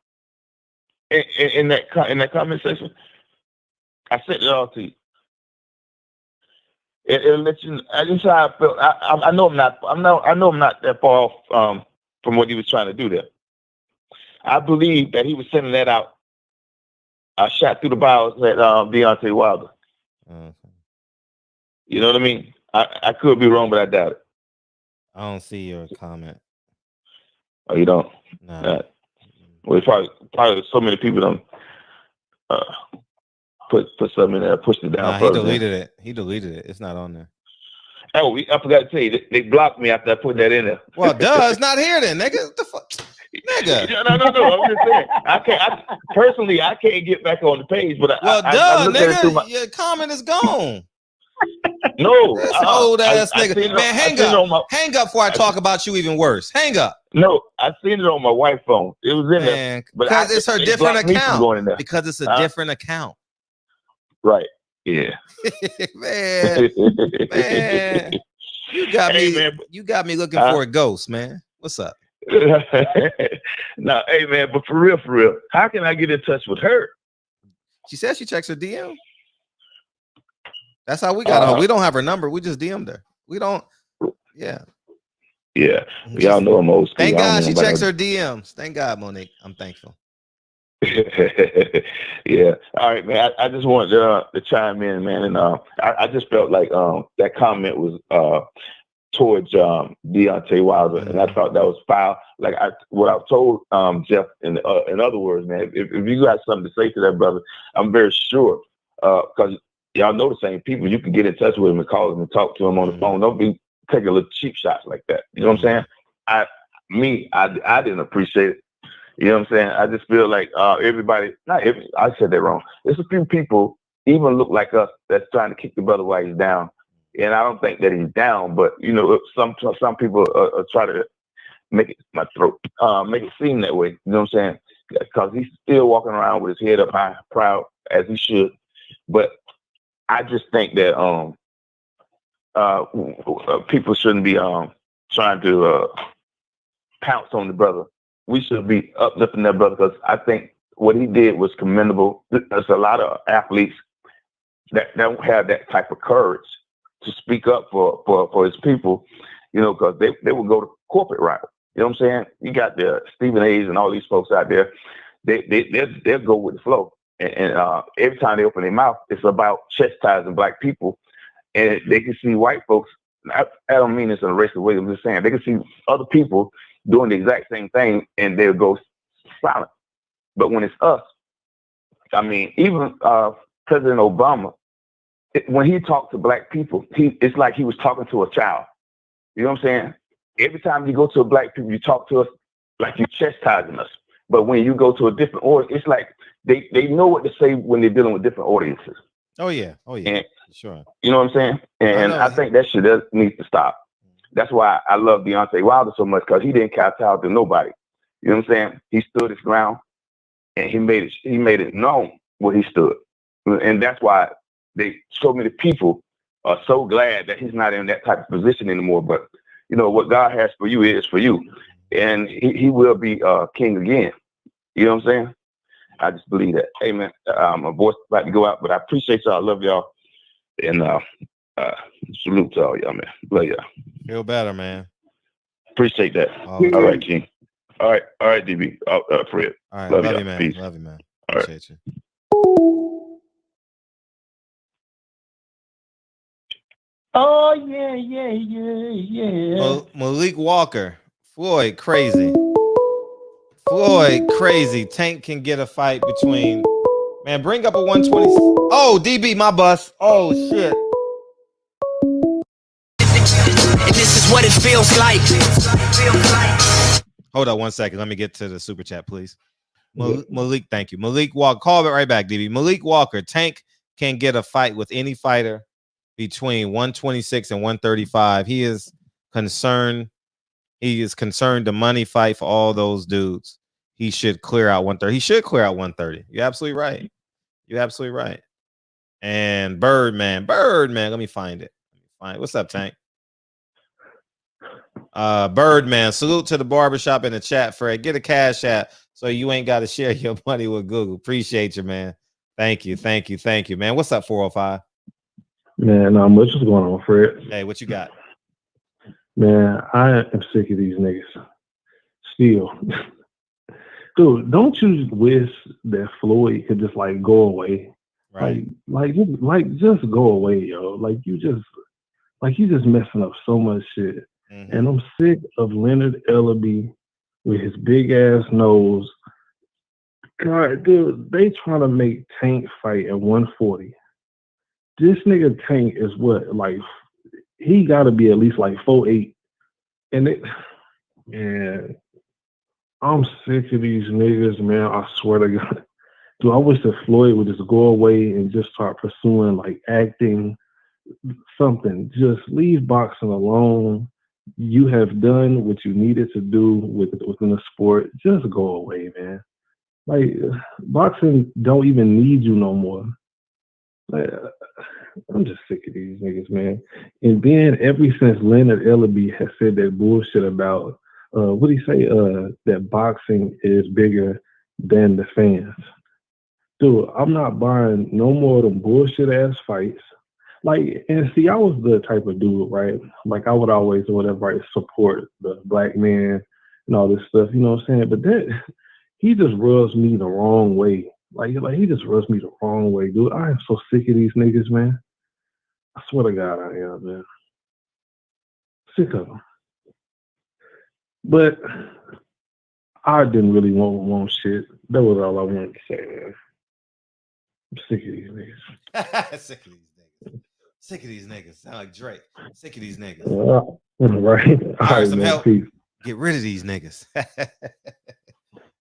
In that comment section? I sent it all to you. It'll let you. I just how I felt. I know I'm not. I know I'm not that far off from what he was trying to do there. I believe that he was sending that out. I shot through the bowels at Deontay Wilder. You know what I mean? I could be wrong, but I doubt it. I don't see your comment. Oh, you don't? No. Well, it's probably so many people don't put something in there, pushed it down. Nah, he deleted it. He deleted it. It's not on there. Oh, I forgot to tell you, they blocked me after I put that in there. Well, duh, it's not here then, nigga. What the fuck? Nigga. No. I'm just saying. I can't get back on the page, but I nigga, your comment is gone. No, this old ass nigga. Man, hang up before I talk about you even worse. Hang up. No, I seen it on my wife's phone. It was in there, because it's her different account. Because it's a different account. Right. Yeah. man, you got me. Man. You got me looking for a ghost, man. What's up? No, hey man, but for real, how can I get in touch with her? She says she checks her DM. That's how we got her. We don't have her number. We just DM'd her. We don't. Yeah. Yeah. Y'all know I'm old school. Thank God she checks her DMs. Thank God, Monique. I'm thankful. Yeah. All right, man. I just wanted to chime in, man, and I just felt like that comment was towards Deontay Wilder, and I thought that was foul. Like what I've told Jeff in other words, man, if you got something to say to that brother, I'm very sure because y'all know the same people. You can get in touch with him and call him and talk to him on the phone. Don't be taking little cheap shots like that. You know what I'm saying? I didn't appreciate it. You know what I'm saying? I just feel like everybody, I said that wrong. There's a few people even look like us that's trying to kick the brother while he's down. And I don't think that he's down, but you know, some people try to make it make it seem that way. You know what I'm saying? Because he's still walking around with his head up high, proud as he should. But I just think that people shouldn't be trying to pounce on the brother. We should be uplifting that brother because I think what he did was commendable. There's a lot of athletes that don't have that type of courage to speak up for his people, you know, because they will go to corporate route. You know what I'm saying? You got the Stephen A's and all these folks out there. They'll go with the flow. And every time they open their mouth, it's about chastising black people. And they can see white folks. I don't mean this in a racist way. I'm just saying they can see other people doing the exact same thing, and they'll go silent. But when it's us, I mean, even President Obama, when he talked to black people, it's like he was talking to a child. You know what I'm saying? Every time you go to a black people, you talk to us like you're chastising us. But when you go to a different audience, it's like they know what to say when they're dealing with different audiences. Oh yeah. And, sure. You know what I'm saying? And I think that shit needs to stop. That's why I love Deontay Wilder so much, because he didn't kowtow to nobody. You know what I'm saying? He stood his ground, and he made it known where he stood. And that's why so many people are so glad that he's not in that type of position anymore. But you know what God has for you is for you, and he will be king again. You know what I'm saying? I just believe that. Hey man, my voice about to go out, but I appreciate y'all. I love y'all, and salute to all y'all, man. Love y'all. Feel better, man. Appreciate that. All right, King. All right, DB. Fred. All right, love you, man. Peace. Love you, man. All Appreciate you. Oh yeah. Malik Walker, Floyd crazy. Tank can get a fight between. Man, bring up a 120. Oh, DB, my bus. Oh shit. And this is what it feels like. Hold on 1 second. Let me get to the super chat, please. Malik, thank you. Malik Walker, call it right back, DB. Malik Walker, Tank can get a fight with any fighter between 126 and 135. He is concerned the money fight for all those dudes. He should clear out 130. He should clear out 130. You're absolutely right. And Birdman. Let me find it. What's up, Tank? Birdman, salute to the barbershop in the chat, Fred. Get a cash app so you ain't got to share your money with Google. Appreciate you, man. Thank you, man. What's up, 405? Man, not much is going on, Fred. Hey, what you got? Man, I am sick of these niggas. Still. Dude, don't you wish that Floyd could just like go away? Right. Just go away, yo. You just messing up so much shit. Mm-hmm. And I'm sick of Leonard Ellaby with his big ass nose. God, dude, they trying to make Tank fight at 140. This nigga Tank is what, he got to be at least 4'8". And I'm sick of these niggas, man. I swear to God. Dude, I wish that Floyd would just go away and just start pursuing acting, something. Just leave boxing alone. You have done what you needed to do within the sport. Just go away, man. Boxing don't even need you no more. I'm just sick of these niggas, man. And then ever since Leonard Ellaby has said that bullshit about what do you say? That boxing is bigger than the fans. Dude, I'm not buying no more of them bullshit ass fights. And see, I was the type of dude, right? I would always, support the black man and all this stuff, you know what I'm saying? But he just rubs me the wrong way. He just rubs me the wrong way, dude. I am so sick of these niggas, man. I swear to God I am, man. Sick of them. But I didn't really want shit. That was all I wanted to say, man. I'm sick of these niggas. Sick of these niggas. Sound like Drake. Sick of these niggas. Right. All right, some man, help. Peace. Get rid of these niggas.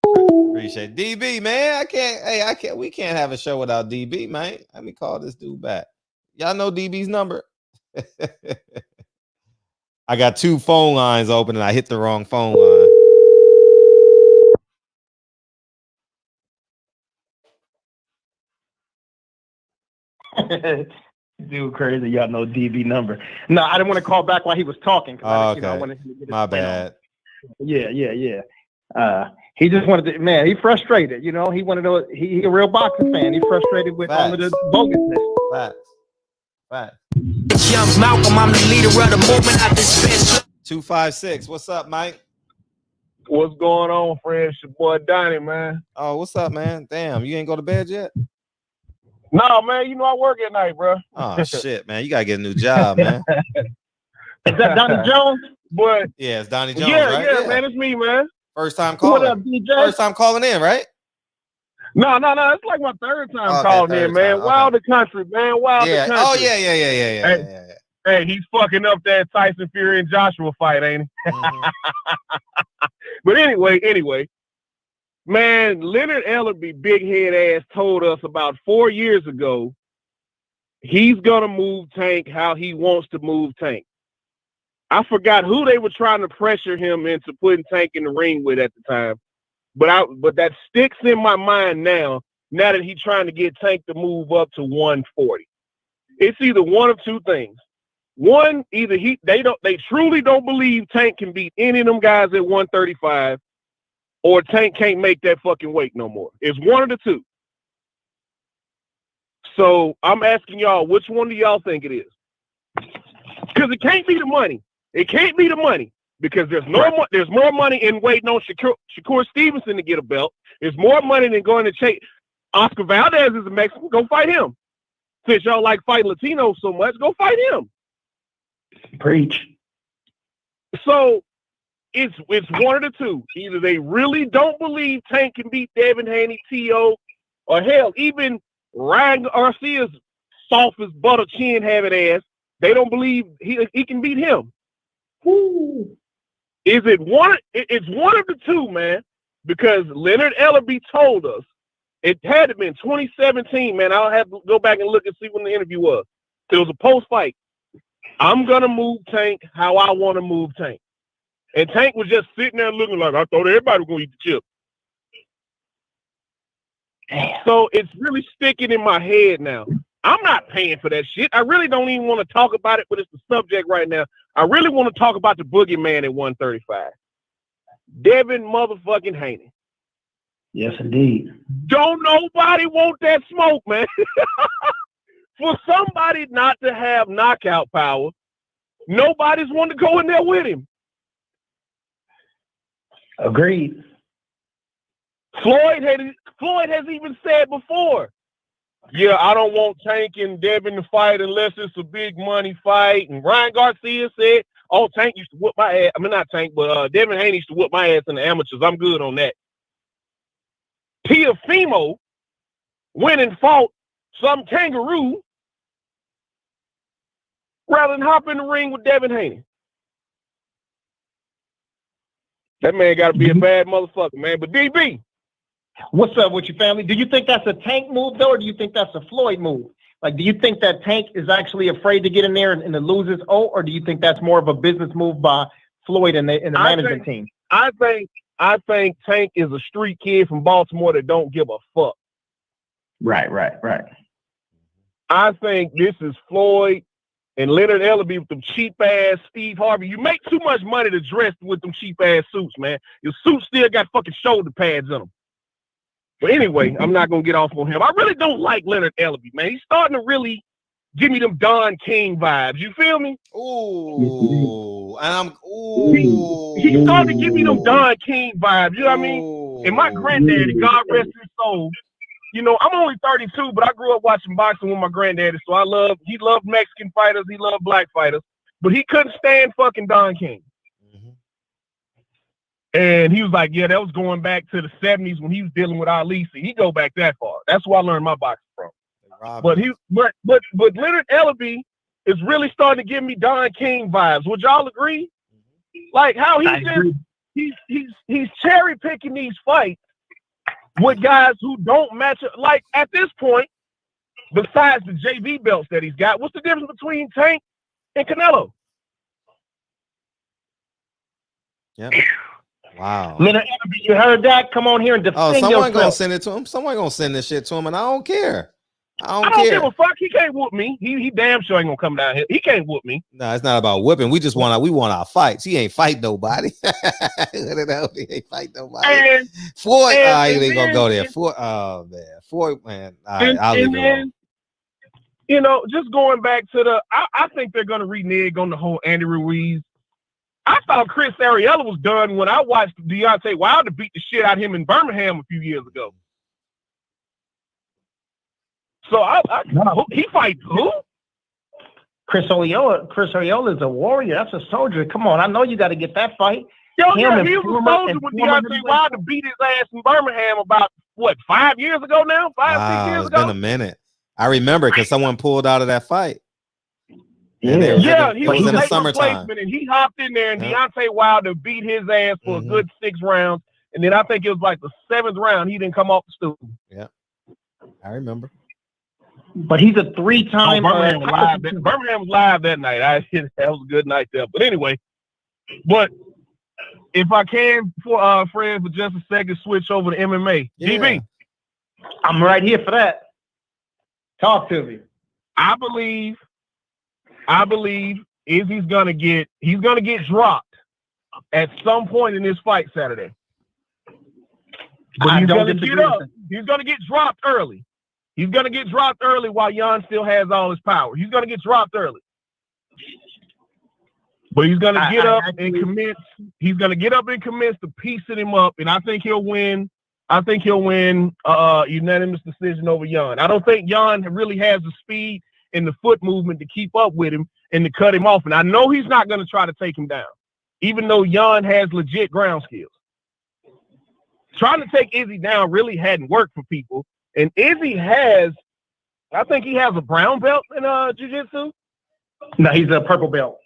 Appreciate it. DB, man. We can't have a show without DB, man. Let me call this dude back. Y'all know DB's number. I got 2 phone lines open and I hit the wrong phone line. Dude, crazy. Y'all know DB number. No, I didn't want to call back while he was talking. Oh, okay. I wanted him to get My bad. Yeah. He just wanted to, man, he frustrated. He wanted to, he a real boxing fan. He frustrated with all of the bogusness. Facts. Young Malcolm, I'm the leader of the movement. I dispense. 256. What's up, Mike? What's going on, Fred? It's your boy Donnie, man. Oh, what's up, man? Damn, you ain't go to bed yet? No, man, I work at night, bro. Oh, shit, man. You got to get a new job, man. Is that Donnie Jones? But yeah, it's Donnie Jones, yeah, right? Yeah, man, it's me, man. First time calling. What up, DJ? First time calling in, right? No. It's like my third time calling in, man. Okay. Wild the country, man. Wild the country. Oh, yeah. Hey, he's fucking up that Tyson Fury and Joshua fight, ain't he? Mm-hmm. But anyway, man, Leonard Ellaby, big head ass, told us about 4 years ago he's gonna move Tank how he wants to move Tank. I forgot who they were trying to pressure him into putting Tank in the ring with at the time, but that sticks in my mind now that he's trying to get Tank to move up to 140. It's either one of two things. One, either they truly don't believe Tank can beat any of them guys at 135, or Tank can't make that fucking weight no more. It's one of the two. So I'm asking y'all, which one do y'all think it is? Because it can't be the money. It can't be the money because there's more money in waiting on Shakur Stevenson to get a belt. There's more money than going to chase Oscar Valdez is a Mexican. Go fight him. Since y'all like fighting Latinos so much, go fight him. Preach. So it's one of the two. Either they really don't believe Tank can beat Devin Haney, T.O., or hell, even Ryan Garcia's soft as butter chin having ass. They don't believe he can beat him. Is it one? It's one of the two, man. Because Leonard Ellerbe told us it had to been 2017, man. I'll have to go back and look and see when the interview was. It was a post-fight. I'm gonna move Tank how I want to move Tank, and Tank was just sitting there looking like I thought everybody was gonna eat the chip. Damn. So it's really sticking in my head now. I'm not paying for that shit. I really don't even want to talk about it, but it's the subject right now. I really want to talk about the boogeyman at 135. Devin motherfucking Haney. Yes, indeed. Don't nobody want that smoke, man. For somebody not to have knockout power, nobody's want to go in there with him. Agreed. Floyd has even said before, yeah, I don't want Tank and Devin to fight unless it's a big money fight. And Ryan Garcia said, oh, Tank used to whoop my ass. I mean, not Tank, but Devin Haney used to whoop my ass in the amateurs. I'm good on that. Teofimo went and fought some kangaroo rather than hop in the ring with Devin Haney. That man got to be a bad motherfucker, man. But DB. What's up with your family? Do you think that's a Tank move, though, or do you think that's a Floyd move? Like, do you think that Tank is actually afraid to get in there and to lose his O, or do you think that's more of a business move by Floyd and the management team? I think Tank is a street kid from Baltimore that don't give a fuck. Right. I think this is Floyd and Leonard Ellerbe with them cheap-ass Steve Harvey. You make too much money to dress with them cheap-ass suits, man. Your suits still got fucking shoulder pads in them. But anyway, I'm not going to get off on him. I really don't like Leonard Ellerbe, man. He's starting to really give me them Don King vibes. You feel me? Ooh. And He's starting to give me them Don King vibes. You know what I mean? And my granddaddy, God rest his soul, you know, I'm only 32, but I grew up watching boxing with my granddaddy. So he loved Mexican fighters. He loved black fighters. But he couldn't stand fucking Don King. And he was like, yeah, that was going back to the 70s when he was dealing with Ali. So he go back that far. That's where I learned my boxing from. But Leonard Ellerbe is really starting to give me Don King vibes. Would y'all agree? Like how he's cherry picking these fights with guys who don't match up. Like at this point, besides the JV belts that he's got, what's the difference between Tank and Canelo? Yep. Wow. Leonard Ellerbe, you heard that? Come on here and defend yourself. Someone gonna send it to him. Someone gonna send this shit to him, and I don't care. I don't care. Give a fuck. He can't whoop me. He damn sure ain't gonna come down here. He can't whoop me. No, it's not about whipping. We want our fights. He ain't fight nobody. He ain't fight nobody. And, Floyd, he ain't gonna go there. Floyd, oh man, Floyd, man. All right, I'll leave it alone. You know, just going back to I think they're gonna renege on the whole Andy Ruiz. I thought Chris Ariella was done when I watched Deontay Wilder beat the shit out of him in Birmingham a few years ago. So he fights who? Chris Ariella is a warrior. That's a soldier. Come on, I know you got to get that fight. He was a soldier when Deontay Wilder beat his ass in Birmingham about 5 years ago now? 6 years ago? It's been a minute. I remember because someone pulled out of that fight. He was in the summertime, and he hopped in there, and Deontay Wilder beat his ass for a good 6 rounds, and then I think it was like the 7th round he didn't come off the stool. Yeah, I remember. But he's a 3-time. Birmingham was live that night. That was a good night there. But anyway, if I can, for Fred, for just a second, switch over to MMA. Yeah. GB, I'm right here for that. Talk to me. I believe Izzy's gonna get dropped at some point in this fight Saturday. But he's gonna get up. He's gonna get dropped early. He's gonna get dropped early while Jan still has all his power. He's gonna get dropped early. But he's gonna get up and commence. He's gonna get up and commence to piecing him up, and I think he'll win. Unanimous decision over Jan. I don't think Jan really has the speed and the foot movement to keep up with him and to cut him off. And I know he's not going to try to take him down, even though Jan has legit ground skills. Trying to take Izzy down really hadn't worked for people. And Izzy I think he has a brown belt in jiu-jitsu. No, he's a purple belt.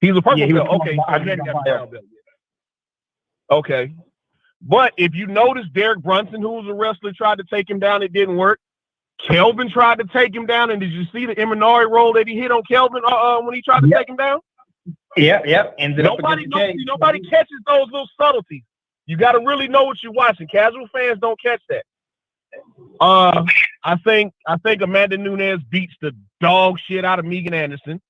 He's a purple Yeah, he was belt. Okay, so he hadn't got a brown belt yet. Okay. But if you notice, Derek Brunson, who was a wrestler, tried to take him down. It didn't work. Kelvin tried to take him down. And did you see the Imanari roll that he hit on Kelvin when he tried to take him down? Yeah. Nobody catches those little subtleties. You got to really know what you're watching. Casual fans don't catch that. I think Amanda Nunes beats the dog shit out of Megan Anderson.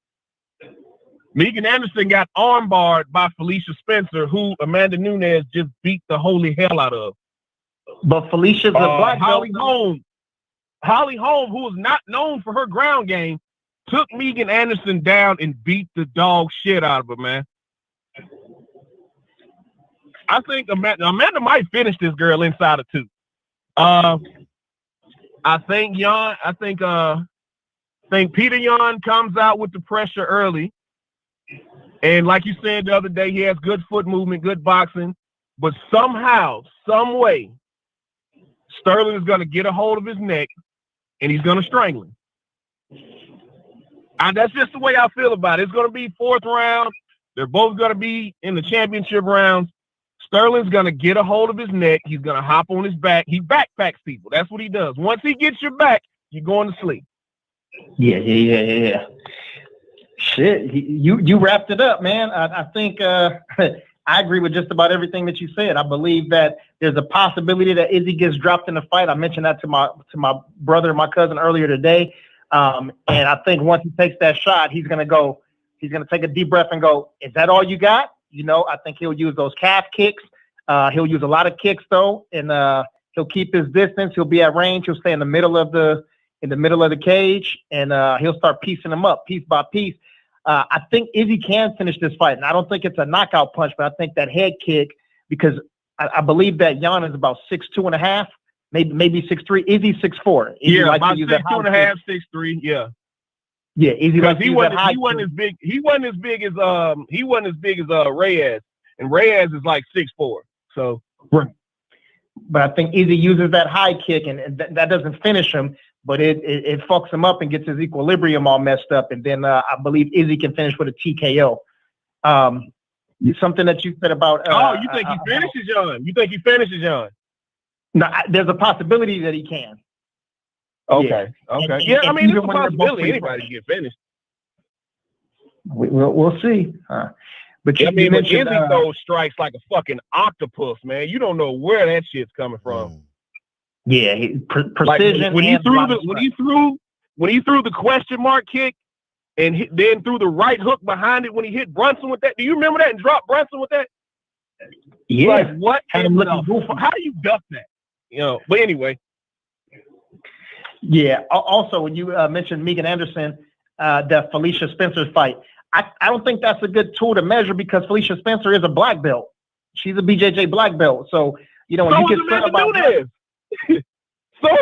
Megan Anderson got armbarred by Felicia Spencer, who Amanda Nunes just beat the holy hell out of. But Felicia's a black belt. Holly Holm, who is not known for her ground game, took Megan Anderson down and beat the dog shit out of her, man. I think Amanda might finish this girl inside of 2. I think Peter Yan comes out with the pressure early. And like you said the other day, he has good foot movement, good boxing. But somehow, some way, Sterling is going to get a hold of his neck and he's going to strangle him. And that's just the way I feel about it. It's going to be 4th round. They're both going to be in the championship rounds. Sterling's going to get a hold of his neck. He's going to hop on his back. He backpacks people. That's what he does. Once he gets your back, you're going to sleep. Yeah. Shit, you wrapped it up, man. I think I agree with just about everything that you said. I believe that there's a possibility that Izzy gets dropped in the fight. I mentioned that to my brother and my cousin earlier today. And I think once he takes that shot, he's gonna take a deep breath and go, "Is that all you got?" I think he'll use those calf kicks. He'll use a lot of kicks though, and he'll keep his distance. He'll be at range. He'll stay in the middle of the cage, and he'll start piecing them up piece by piece. I think Izzy can finish this fight, and I don't think it's a knockout punch, but I think that head kick, because I believe that Jan is about 6'2.5", maybe 6'3". Izzy's 6'4". Izzy about 6'2.5", 6'3". Yeah. Yeah, Izzy because he wasn't as big. He wasn't as big as Reyes, and Reyes is like 6'4". So, right. But I think Izzy uses that high kick, and that doesn't finish him. But it fucks him up and gets his equilibrium all messed up. And then I believe Izzy can finish with a TKO. Something that you said about... you think he finishes, John? You think he finishes, John? No, there's a possibility that he can. Okay. I mean, it's a possibility anybody can get finished. We'll see. But Izzy throws strikes like a fucking octopus, man. You don't know where that shit's coming from. Yeah, precision. Like when he threw the question mark kick, and then threw the right hook behind it when he hit Brunson with that. Do you remember that? And dropped Brunson with that. Yeah. Like what? How do you duck that? But anyway. Yeah. Also, when you mentioned Megan Anderson, that Felicia Spencer fight, I don't think that's a good tool to measure because Felicia Spencer is a black belt. She's a BJJ black belt. So when you get said about that. So is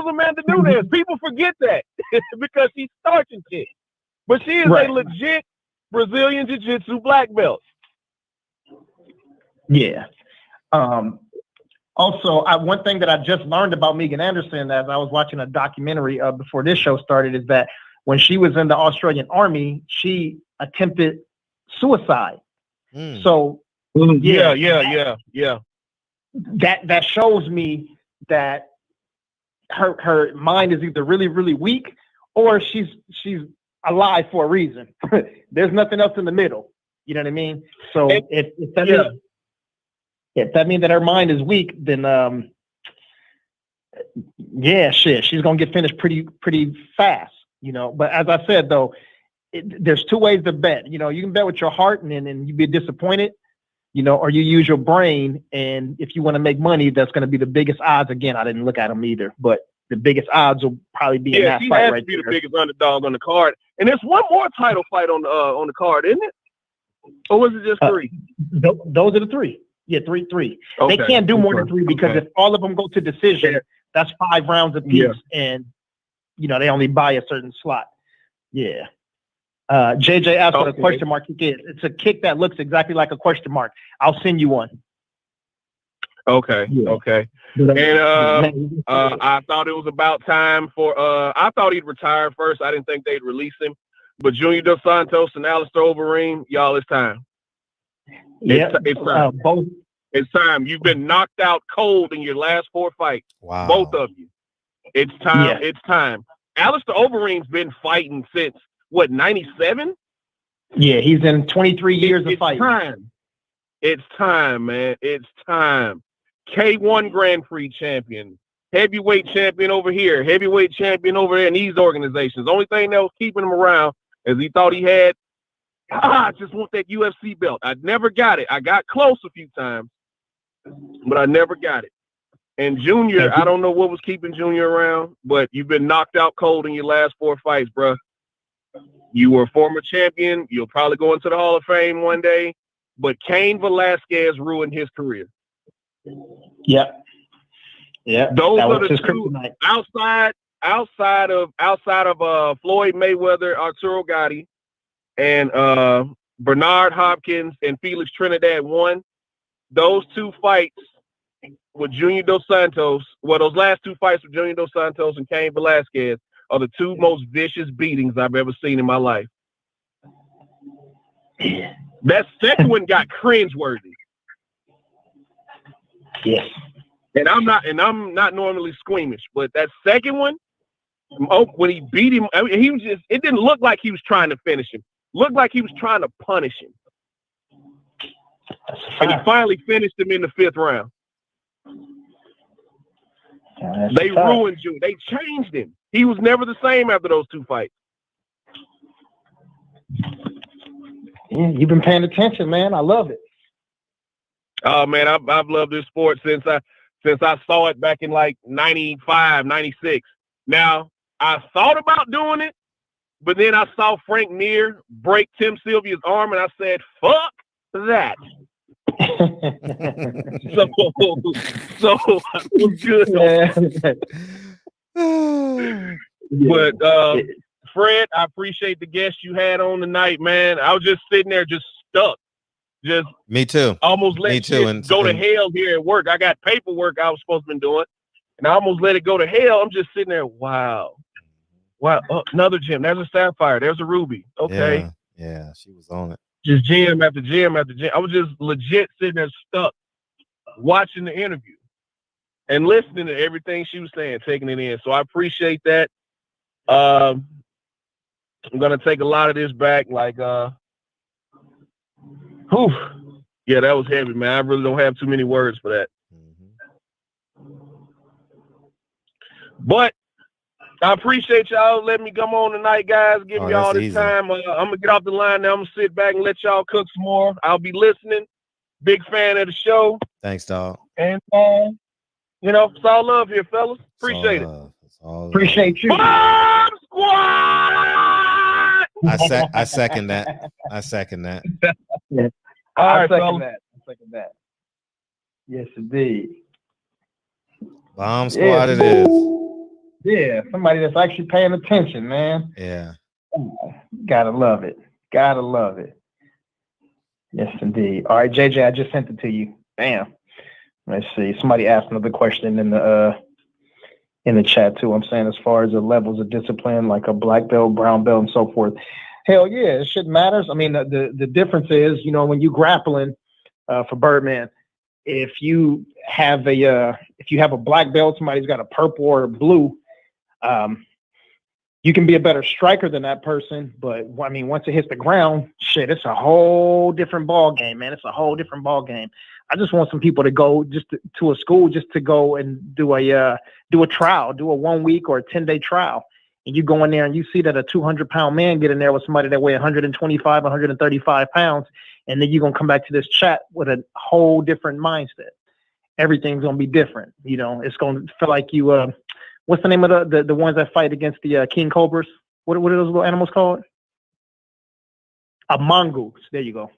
Amanda Nunes. People forget that because she's starching shit. But she is a legit Brazilian Jiu-Jitsu black belt. Yeah. Also, one thing that I just learned about Megan Anderson as I was watching a documentary before this show started is that when she was in the Australian Army, she attempted suicide. So yeah. That shows me that her mind is either really, really weak or she's alive for a reason. There's nothing else in the middle. You know what I mean? So if that means that her mind is weak, then she's gonna get finished pretty fast. But as I said though, there's 2 ways to bet. You can bet with your heart and then you be disappointed. Or you use your brain, and if you want to make money, that's going to be the biggest odds. Again, I didn't look at them either, but the biggest odds will probably be in that fight right there. The biggest underdog on the card, and there's one more title fight on the card, isn't it? Or was it just 3? Those are the 3. Yeah, 3. Okay. They can't do more than 3 because if all of them go to decision, that's 5 rounds apiece, and they only buy a certain slot. Yeah. JJ asked what a question mark kick is. It's a kick that looks exactly like a question mark. I'll send you one. Okay. And I thought it was about time for I thought he'd retire first. I didn't think they'd release him. But Junior Dos Santos and Alistair Overeem, y'all, it's time. Yeah, it's time. Both. It's time. You've been knocked out cold in your last 4 fights. Wow. Both of you. It's time. Yeah. It's time. Alistair Overeem's been fighting since, what, 97? Yeah, he's in 23 years of fighting. Time. It's time, man. It's time. K1 Grand Prix champion. Heavyweight champion over here. Heavyweight champion over there in these organizations. The only thing that was keeping him around is he thought he had, I just want that UFC belt. I never got it. I got close a few times, but I never got it. And Junior, I don't know what was keeping Junior around, but you've been knocked out cold in your last 4 fights, bro. You were a former champion. You'll probably go into the Hall of Fame one day, but Cain Velasquez ruined his career. Yep. Yeah. Those that are was the his two kryptonite. outside of Floyd Mayweather, Arturo Gatti, and Bernard Hopkins and Felix Trinidad won. Those 2 fights with Junior Dos Santos, well, those last 2 fights with Junior Dos Santos and Cain Velasquez are the 2 most vicious beatings I've ever seen in my life. That second one got cringeworthy. Yes. And I'm not normally squeamish, but that second one, when he beat him, I mean, it didn't look like he was trying to finish him. Looked like he was trying to punish him. And he finally finished him in the 5th round. They ruined you. They changed him. He was never the same after those 2 fights. Yeah, you've been paying attention, man. I love it. Oh man, I've loved this sport since I saw it back in like 95, 96. Now, I thought about doing it, but then I saw Frank Mir break Tim Sylvia's arm, and I said, fuck that. so I was good. But Fred, I appreciate the guest you had on tonight, man. I was just sitting there just stuck. Just me too. Almost let it go to hell here at work. I got paperwork I was supposed to be doing, and I almost let it go to hell. I'm just sitting there. Wow. Oh, another gem. There's a sapphire. There's a ruby. Okay. Yeah, she was on it. Just gem after gem after gem. I was just legit sitting there stuck, watching the interview and listening to everything she was saying, taking it in. So I appreciate that. I'm gonna take a lot of this back. Like, yeah, that was heavy, man. I really don't have too many words for that. But I appreciate y'all letting me come on tonight, guys. Giving y'all this easy. time. I'm gonna get off the line now. I'm gonna sit back and let y'all cook some more. I'll be listening. Big fan of the show. Thanks, dog. And it's all love here, fellas. Appreciate it. Appreciate you. Bomb Squad! I second that. I second that. Yeah. I second that. Yes, indeed. Bomb Squad it is. Yeah, somebody that's actually paying attention, man. Yeah. Gotta love it. Gotta love it. Yes, indeed. All right, JJ, I just sent it to you. Bam. Let's see. Somebody asked another question in the chat too. I'm saying as far as the levels of discipline, like a black belt, brown belt, and so forth. Hell yeah, it shit matters. I mean, the difference is, when you grappling for Birdman, if you have a black belt, somebody's got a purple or a blue, you can be a better striker than that person. But I mean, once it hits the ground, shit, it's a whole different ball game, man. It's a whole different ball game. I just want some people to go just to a school just to go and do a trial, do a 1 week or a 10-day trial. And you go in there and you see that a 200-pound man get in there with somebody that weigh 125, 135 pounds. And then you're going to come back to this chat with a whole different mindset. Everything's going to be different. It's going to feel like you, what's the name of the ones that fight against the king cobras? What are those little animals called? A mongoose. There you go.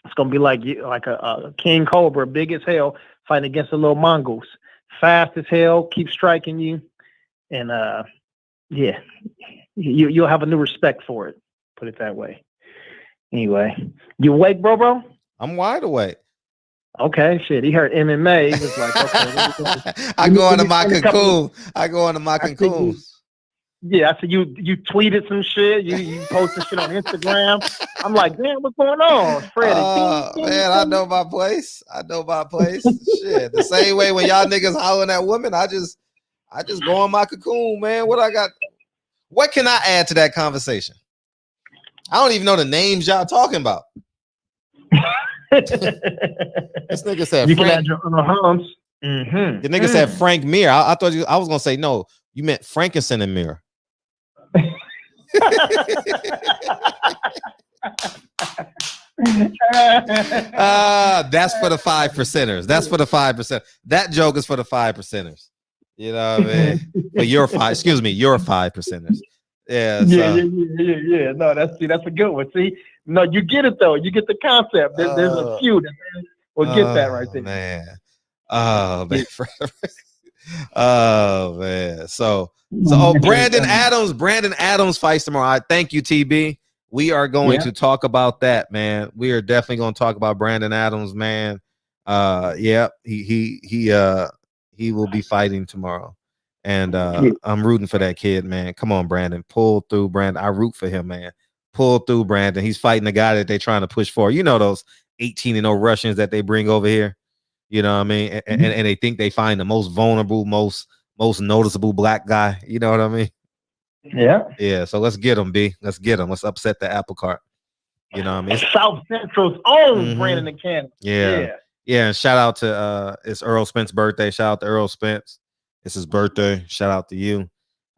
It's going to be like a king cobra, big as hell, fighting against a little mongoose. Fast as hell, keep striking you. And, yeah, you'll have a new respect for it. Put it that way. Anyway, you awake, bro? I'm wide awake. Okay, shit. He heard MMA. He was like, okay. I go into my cocoon. I go into my cocoon. Yeah, I said you tweeted some shit. You posted shit on Instagram. I'm like, damn, what's going on, Freddie? Man, I know my place. Shit, the same way when y'all niggas hollering at women, I just go in my cocoon, man. What can I add to that conversation? I don't even know the names y'all talking about. This nigga said you Frank. can add your Hums. The nigga said Frank Mir. I thought I was gonna say no. You meant Frankenstein and Mir. That's for the 5%ers. That's for the 5%. That joke is for the 5%ers. You know what I mean? But you're 5%ers. Yeah. Yeah. No, that's a good one. See, no, you get it though. You get the concept. There's a few that will get that right there. Man. Oh man. Oh man. So Brandon Adams fights tomorrow. Thank you, TB. We are going to talk about that, man. We are definitely going to talk about Brandon Adams, man. He will be fighting tomorrow. And I'm rooting for that kid, man. Come on, Brandon. Pull through, Brandon. I root for him, man. Pull through, Brandon. He's fighting the guy that they're trying to push for. You know those 18-0 Russians that they bring over here. You know what I mean? And they think they find the most vulnerable, most noticeable black guy. You know what I mean? Yeah. So let's get him, B. Let's get him. Let's upset the apple cart. You know what I mean? South Central's own Brandon and Cannon. Yeah. And shout out to it's Earl Spence's birthday. Shout out to Earl Spence. It's his birthday. Shout out to you.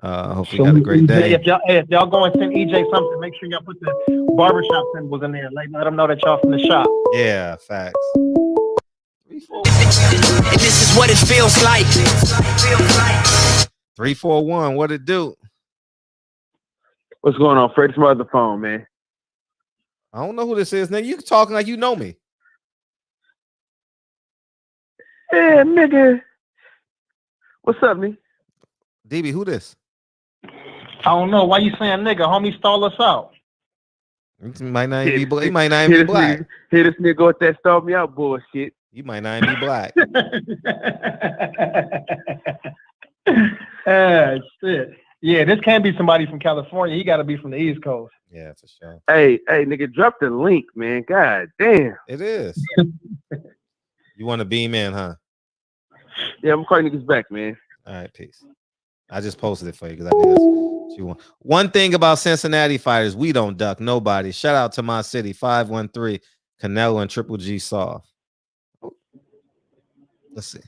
Hopefully you had a great day. If y'all go and send EJ something, make sure y'all put the Barber Shop symbols in there. Let them know that y'all from the shop. Yeah, facts. And this is what it feels like. 341. What it do? What's going on, Fred? It's my other phone, man. I don't know who this is, nigga. You talking like you know me. Yeah, nigga. What's up, me? DB, who this? I don't know. Why you saying nigga? Homie stall us out. He might not even be black. Hear this nigga with that stall me out bullshit. You might not even be black. Shit. Yeah, this can't be somebody from California. He got to be from the East Coast. Yeah, for sure. Hey, nigga, drop the link, man. God damn. It is. You want to beam in, huh? Yeah, I'm calling niggas back, man. All right, peace. I just posted it for you because I think that's what you want. One thing about Cincinnati fighters, we don't duck nobody. Shout out to my city, 513, Canelo and Triple G Soft. Let's see.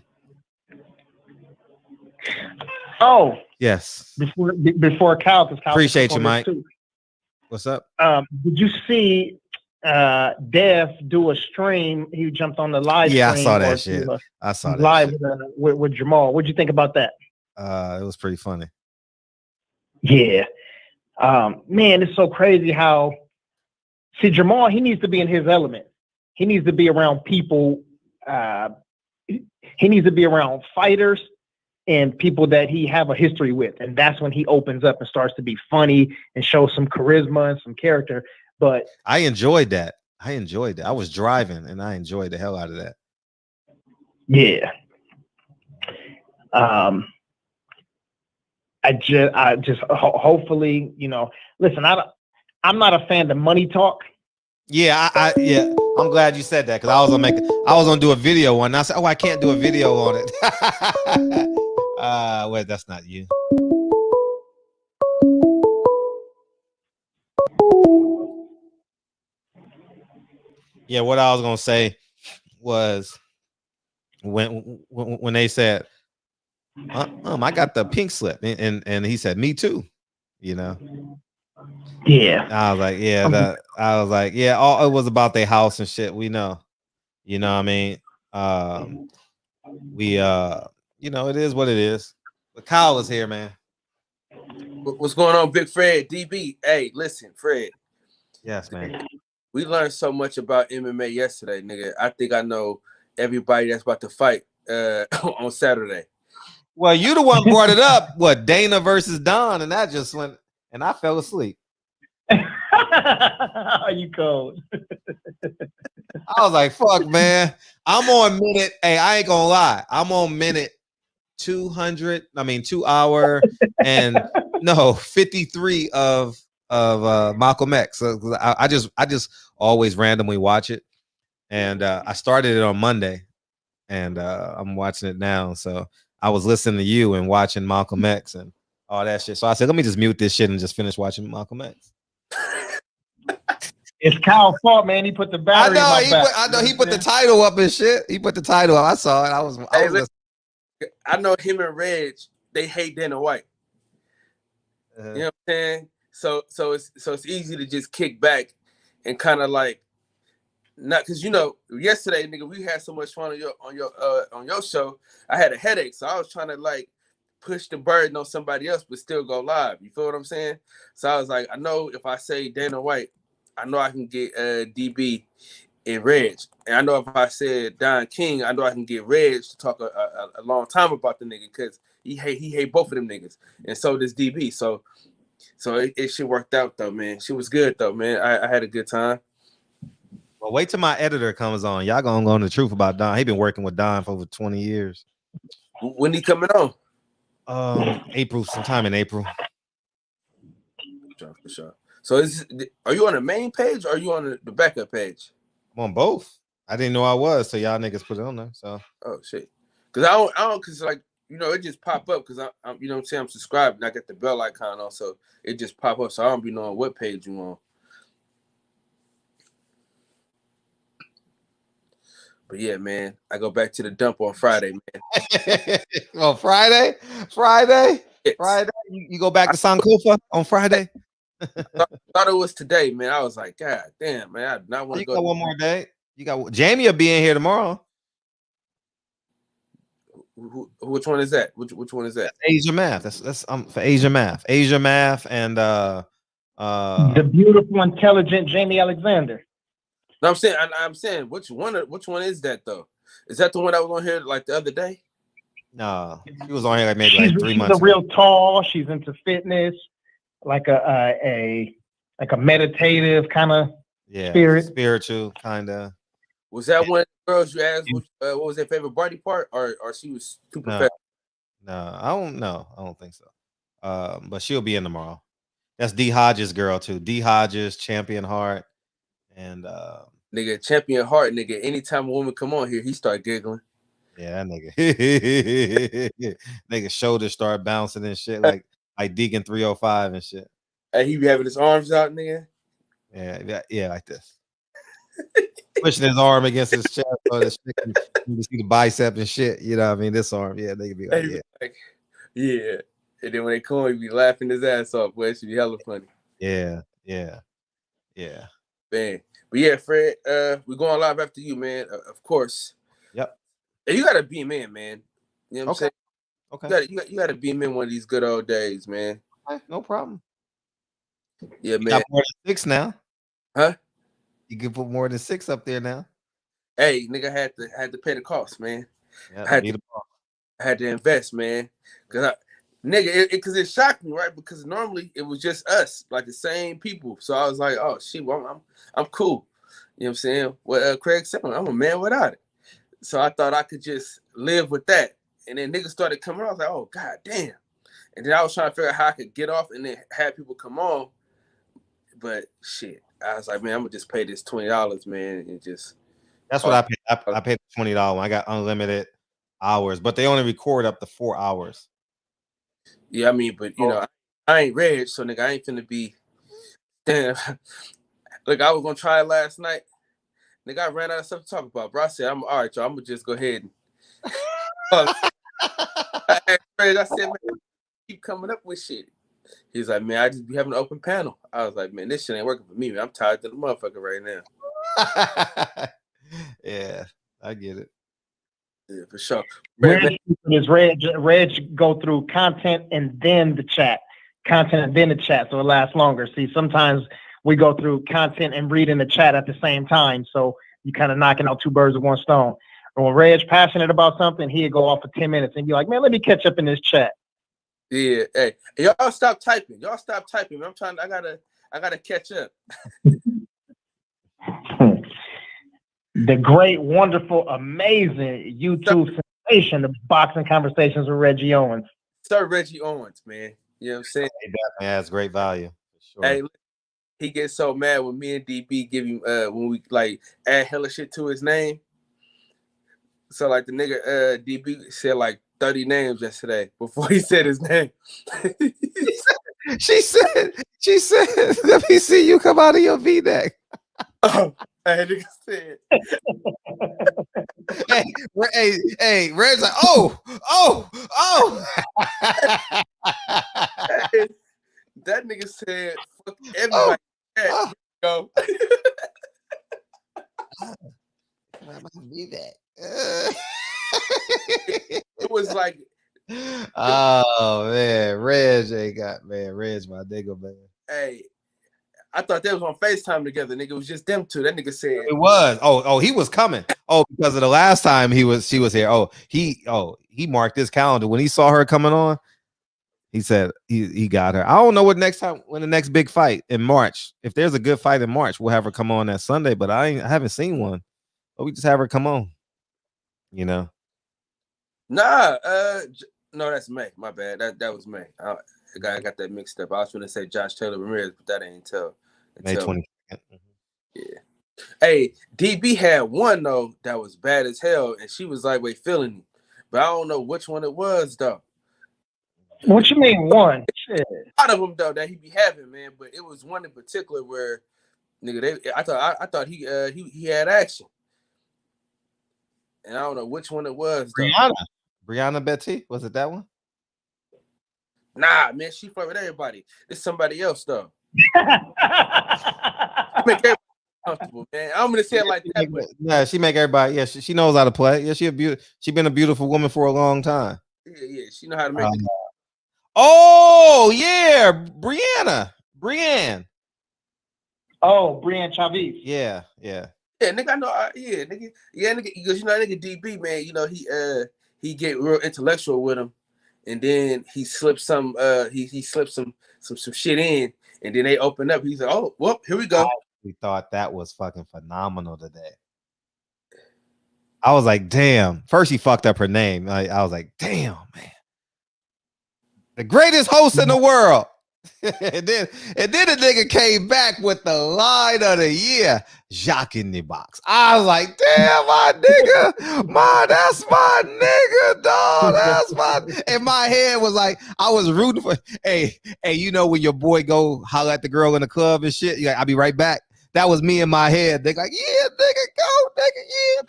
Oh. Yes. Before Kyle, because Kyle appreciate you, Mike. Too. What's up? Did you see Dev do a stream? He jumped on the live. Yeah, I saw that shit. I saw that live with Jamal. What'd you think about that? It was pretty funny. Yeah. Man, it's so crazy how Jamal, he needs to be in his element. He needs to be around people. He needs to be around fighters and people that he have a history with. And that's when he opens up and starts to be funny and show some charisma and some character. But I enjoyed that. I was driving and I enjoyed the hell out of that. Yeah. I just hopefully, listen, I'm not a fan of money talk. Yeah, I'm glad you said that because I was gonna do a video on. I said, I can't do a video on it. Wait, that's not you. Yeah, what I was gonna say was when they said, I got the pink slip, and he said, me too, Yeah. I was like, it was about their house and shit. We know, what I mean? It is what it is. But Kyle was here, man. What's going on, Big Fred? DB. Hey, listen, Fred. Yes, man. We learned so much about MMA yesterday, nigga. I think I know everybody that's about to fight on Saturday. Well, you the one brought it up. What, Dana versus Don, and that just went, and I fell asleep. You cold. I was like, fuck, man. I'm on minute. Hey, I ain't gonna lie. I'm on minute 2 hour and No, 53 of Malcolm X. So I just always randomly watch it, and I started it on Monday, and I'm watching it now. So I was listening to you and watching Malcolm X and all that shit. So I said, let me just mute this shit and just finish watching Malcolm X. It's Kyle's fault, man. He put the battery. I know he put the title up and shit. He put the title up. I saw it. I was I know him and Reg, they hate Dana White. You know what I'm saying? So it's easy to just kick back and kind of like not because yesterday, nigga, we had so much fun on your show. I had a headache, so I was trying to like push the burden on somebody else, but still go live. You feel what I'm saying? So I was like, I know if I say Dana White, I know I can get DB and Reg. And I know if I said Don King, I know I can get Reg to talk a long time about the nigga because he hate both of them niggas. And so does DB. So it shit worked out though, man. She was good though, man. I had a good time. Well, wait till my editor comes on. Y'all gonna go on the truth about Don. He been working with Don for over 20 years. When he coming on? April, sometime in April. For sure. So are you on the main page or are you on the backup page? I'm on both. I didn't know I was, so y'all niggas put it on there. So shit. Cause I don't cause like it just pop up because I'm you know what I'm saying, I'm subscribed and I got the bell icon on, so it just pop up. So I don't be knowing what page you on. But yeah, man, I go back to the dump on Friday, man. Oh, Friday? Yes. Friday? You go back to Sankofa on Friday? Thought it was today, man. I was like, God damn, man, I do not want to go. You got one more day. You got Jamie will be in here tomorrow. Which one is that? Which one is that? That's Asia Math. That's for Asia Math. Asia Math and the beautiful, intelligent Jamie Alexander. No, I'm saying which one is that though? Is that the one that was on here like the other day? No, she was on here like maybe like 3 months. She's real tall. She's into fitness, like a meditative kind of spiritual kind of. Was that one of the girls you asked what was their favorite body part, or she was too professional? No, I don't know. I don't think so. But she'll be in tomorrow. That's D Hodges' girl too. D Hodges, Champion Heart, and nigga, Champion Heart, nigga. Anytime a woman come on here, he start giggling. Yeah, that nigga. Nigga shoulders start bouncing and shit like Deacon 305 and shit. And he be having his arms out, nigga. Yeah, like this. Pushing his arm against his chest so that shit you can see the bicep and shit. You know what I mean? This arm, yeah, they could be like, yeah. And then when they come, he be laughing his ass off, boy. It should be hella funny. Yeah. Man. But yeah, Fred, we're going live after you, man. Of course. Yep. And you gotta beam in, man. You know what I'm saying? Okay. You gotta beam in one of these good old days, man. No problem. Yeah, man. You got more than 6 now. Huh? You can put more than 6 up there now. Hey, nigga, had to pay the cost, man. Yeah, I had to invest, man. Cause it shocked me, right? Because normally it was just us, like the same people. So I was like, oh shit, well, I'm cool. You know what I'm saying? Well, Craig said, I'm a man without it. So I thought I could just live with that. And then niggas started coming on. I was like, oh god damn. And then I was trying to figure out how I could get off and then have people come on. But shit. I was like, man, I'm gonna just pay this $20, man, and just. That's what I paid. I paid $20. I got unlimited hours, but they only record up to 4 hours. Yeah, I mean, but I ain't Reg, so nigga, I ain't finna be. Damn. Look, I was gonna try it last night. Nigga, I ran out of stuff to talk about, bro. I said, all right, y'all, I'm gonna just go ahead and. I asked Reg, I said, man, keep coming up with shit. He's like, man, I just be having an open panel. I was like, man, this shit ain't working for me, man. I'm tired of the motherfucker right now. Yeah, I get it. Yeah, for sure. Reg go through content and then the chat. Content and then the chat, so it lasts longer. See, sometimes we go through content and reading the chat at the same time, so you kind of knocking out 2 birds with 1 stone. And when Reg's passionate about something, he'd go off for 10 minutes and be like, man, let me catch up in this chat. Yeah, hey, y'all stop typing. Man. I gotta catch up. The great, wonderful, amazing YouTube sensation of Boxing Conversations with Reggie Owens. Sir Reggie Owens, man. You know what I'm saying? He definitely has great value. For sure. Hey, he gets so mad when me and DB give him when we like add hella shit to his name. So like the nigga DB said like 30 names yesterday before he said his name. She said, let me see you come out of your V-neck. Oh, that nigga said. hey, Red's like, oh. Hey, that nigga said, fuck everybody. Go. It was like, oh man, Reg my nigga, man. Hey, I thought they was on FaceTime together, nigga. It was just them two. That nigga said it was. Oh, he was coming. Oh, because of the last time she was here. He marked his calendar when he saw her coming on. He said he got her. I don't know when the next big fight in March. If there's a good fight in March, we'll have her come on that Sunday. But I haven't seen one. But we just have her come on. You know. Nah, no, that's May. My bad. That was May. I got that mixed up. I was gonna say Josh Taylor Ramirez, but that ain't until May 22nd. Yeah. Hey, DB had one though that was bad as hell, and she was like, "Wait, feeling me," but I don't know which one it was though. What you mean one? Shit. A lot of them though that he be having, man, but it was one in particular where, nigga, I thought he had action, and I don't know which one it was. Though. Brianna Betty, was it that one? Nah, man, she flirt with everybody. It's somebody else though. Make everybody comfortable, man. I'm gonna say it like that. But yeah, she make everybody. Yeah, she knows how to play. Yeah, she been a beautiful woman for a long time. Yeah, she know how to make it. Oh yeah, Brianne. Oh, Brianne Chavez. Yeah. Yeah, nigga, I know. Nigga, because nigga DB, man, he get real intellectual with him, and then he slips some he slips some shit in, and then they open up. He's like, oh, well, here we go. We thought that was fucking phenomenal today. I was like, damn. First he fucked up her name. I was like, damn, man. The greatest host in the world. and then the nigga came back with the line of the year, Jacques in the box. I was like, damn, my nigga, that's my nigga, dog. That's my. And my head was like, I was rooting for. Hey, you know when your boy go holler at the girl in the club and shit, you're like, I'll be right back. That was me in my head. They like, yeah, nigga, go, nigga, yeah,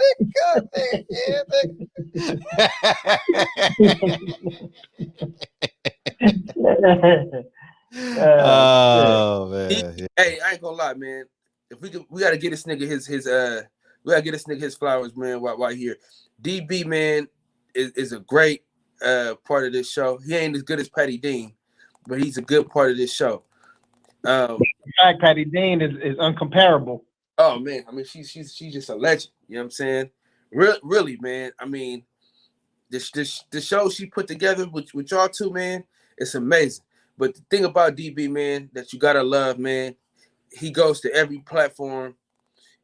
nigga, oh man. Hey, I ain't gonna lie, man. If we gotta get this nigga his flowers, man, while here. DB, man, is a great part of this show. He ain't as good as Patty Dean, but he's a good part of this show. In fact, Patty Dean is uncomparable. Oh man, I mean she's just a legend. You know what I'm saying? Really, man. I mean, the show she put together with y'all two, man, it's amazing. But the thing about DB, man, that you gotta love, man, he goes to every platform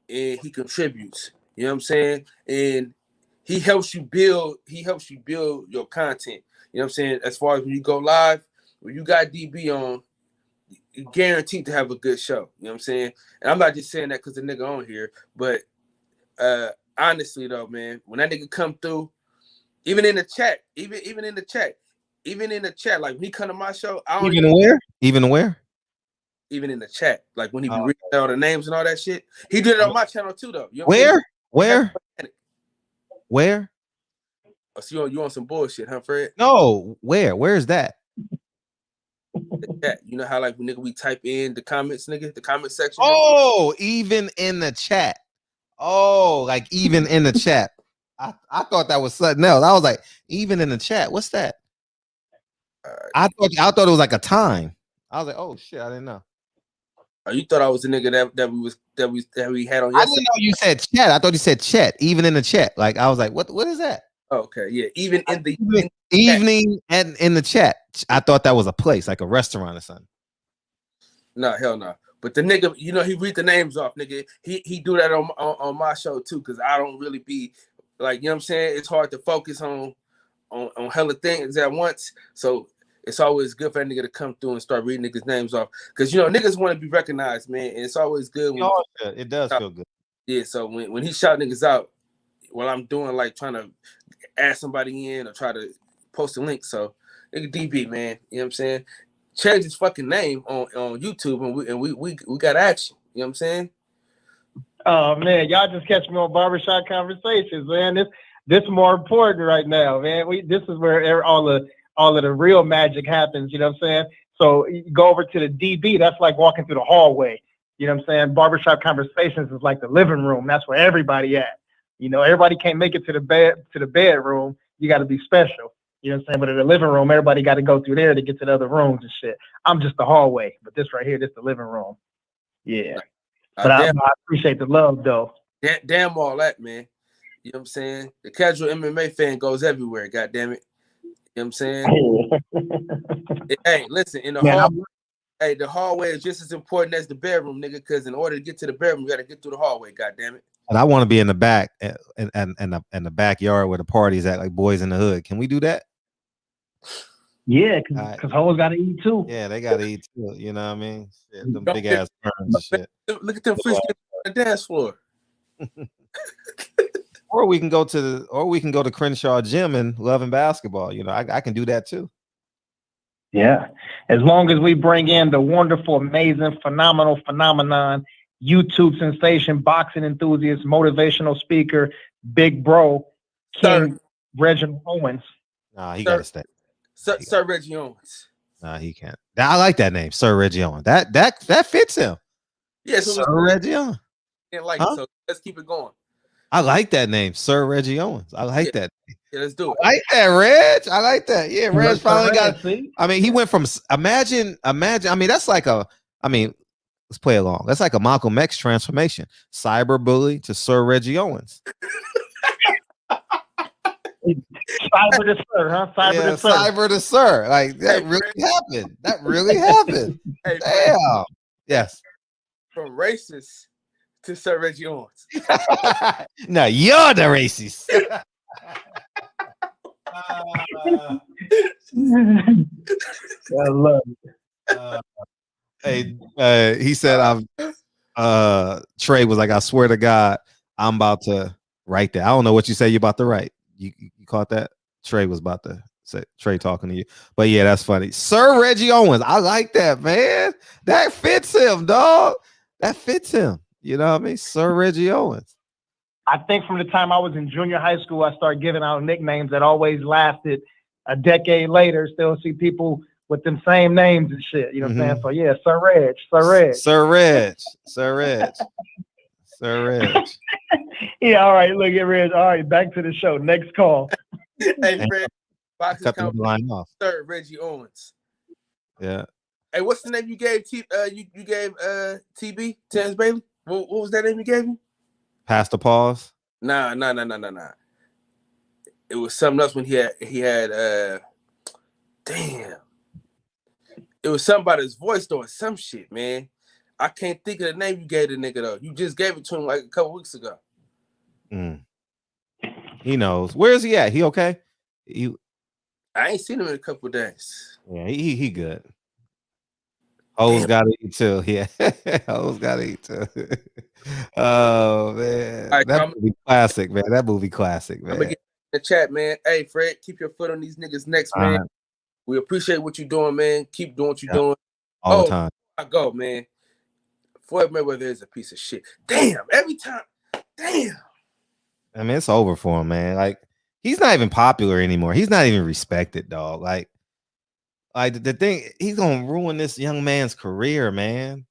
and he contributes. You know what I'm saying? And he helps you build your content. You know what I'm saying? As far as when you go live, when you got DB on, you're guaranteed to have a good show. You know what I'm saying? And I'm not just saying that because the nigga on here, but honestly though, man, when that nigga come through, even in the chat, like when he come to my show, Even where? Even in the chat, like when he be reading all the names and all that shit, he did it on my channel too, though. You know Where? Oh, so you on some bullshit, huh, Fred? No, where? Where is that? The chat. You know how like when nigga we type in the comments, nigga, the comment section. Oh, even in the chat. Oh, like even in the chat. I thought that was something else. I was like, even in the chat, what's that? I thought it was like a time. I was like, oh shit, I didn't know. Oh, you thought I was the nigga that we had on? I didn't know you said chat. I thought you said chat. Even in the chat, like I was like, what is that? Oh, okay, yeah. Even in the evening and in the chat, I thought that was a place, like a restaurant or something. No, hell no. But the nigga, you know, he read the names off, nigga. He do that on my show too, because I don't really be like, you know what I'm saying? It's hard to focus on hella things at once. So it's always good for that nigga to come through and start reading niggas' names off. Because, you know, niggas want to be recognized, man. And it's always good. When it does feel good. Yeah, so when he shout niggas out, while I'm doing, like, trying to add somebody in or try to post a link. So, nigga DB, man, you know what I'm saying? Change his fucking name on YouTube, and we got action. You know what I'm saying? Oh man, y'all just catch me on Barbershop Conversations, man. This is more important right now, man. This is where all of the real magic happens. You know what I'm saying? So you go over to the DB. That's like walking through the hallway. You know what I'm saying? Barbershop Conversations is like the living room. That's where everybody at. You know, everybody can't make it to the bedroom. You got to be special. You know what I'm saying? But in the living room, everybody got to go through there to get to the other rooms and shit. I'm just the hallway, but this right here, this the living room. Yeah. But I appreciate the love, though. Damn all that, man. You know what I'm saying? The casual MMA fan goes everywhere, goddamn it. You know what I'm saying? Hey, listen, in the hallway, the hallway is just as important as the bedroom, nigga, because in order to get to the bedroom, you got to get through the hallway, goddamn it. And I want to be in the back and the backyard where the party's at, like Boys in the Hood. Can we do that? Yeah, because hoes got to eat too. Yeah, they got to eat too. You know what I mean? Shit, them big ass perms and shit. Look at them fish on the dance floor. Or we can go to Crenshaw Gym and Love and Basketball. You know, I can do that too. Yeah, as long as we bring in the wonderful, amazing, phenomenal phenomenon, YouTube sensation, boxing enthusiast, motivational speaker, big bro, King Reginald Owens. Nah, he got to stay. Sir Reggie Owens. Nah, he can't. I like that name, Sir Reggie Owens. That fits him. Yeah, Sir Reggie Owens. Can't like it, so let's keep it going. I like that name, Sir Reggie Owens. I like that. Yeah, let's do it. I like that, Reg. I like that. Yeah, Reg finally got. I mean, he went from imagine. I mean, that's like let's play along. That's like a Malcolm X transformation. Cyberbully to Sir Reggie Owens. Cyber to Sir, huh? Cyber to Sir. Like that really happened. That really happened. Hey, damn. Yes. From racist to Sir Reggie Owens. No, you're the racist. I love it. Hey, he said, Trey was like, I swear to God, I'm about to write that. I don't know what you say you're about to write. You caught that? Trey was about to say, Trey talking to you. But yeah, that's funny. Sir Reggie Owens. I like that, man. That fits him, dog. That fits him. You know what I mean? Sir Reggie Owens. I think from the time I was in junior high school, I started giving out nicknames that always lasted a decade later. Still see people with them same names and shit. You know what I'm saying? So yeah, Sir Reg. Yeah, all right. Look at Reg. All right, back to the show. Next call. Hey, Reg. Cut the line off. Sir Reggie Owens. Yeah. Hey, what's the name you gave? You gave TB Terrence Bailey. What was that name you gave him? Pastor Pause. Nah. It was something else when he had damn. It was something about his voice though, or some shit, man. I can't think of the name you gave the nigga though. You just gave it to him like a couple weeks ago. He knows. Where is he at? He okay? I ain't seen him in a couple of days. Yeah, he good. Hoes gotta eat too. Yeah. Hoes gotta eat too. Oh man. Right, that movie classic, man. That movie classic, man. I'm gonna get in the chat, man. Hey, Fred, keep your foot on these niggas' necks, man. Right. We appreciate what you're doing, man. Keep doing what you're doing. All the time. I go, man. Floyd Mayweather is a piece of shit. Damn, every time. Damn. I mean, it's over for him, man. Like, he's not even popular anymore. He's not even respected, dog. Like the thing, he's gonna ruin this young man's career, man.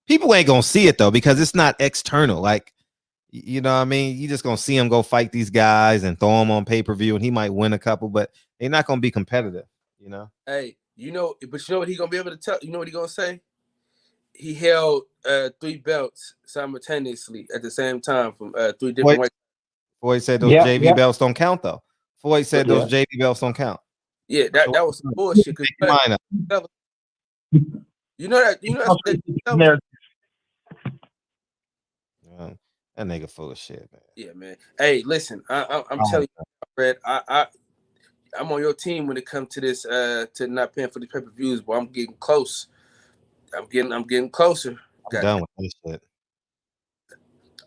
People ain't gonna see it though, because it's not external. Like, you know what I mean? You just gonna see him go fight these guys and throw them on pay-per-view, and he might win a couple, but they're not gonna be competitive, you know. Hey, but you know what he gonna be able to tell? You know what he gonna say? He held 3 belts simultaneously at the same time from 3 different weight. Floyd said those JV belts don't count though. Floyd said those JV belts don't count. Yeah, that was some bullshit. You know that. That nigga full of shit, man. Yeah, man. Hey, listen, I'm telling you, Fred. I'm on your team when it comes to this, to not paying for the pay-per-views, but I'm getting close. I'm getting closer. I'm done with this shit.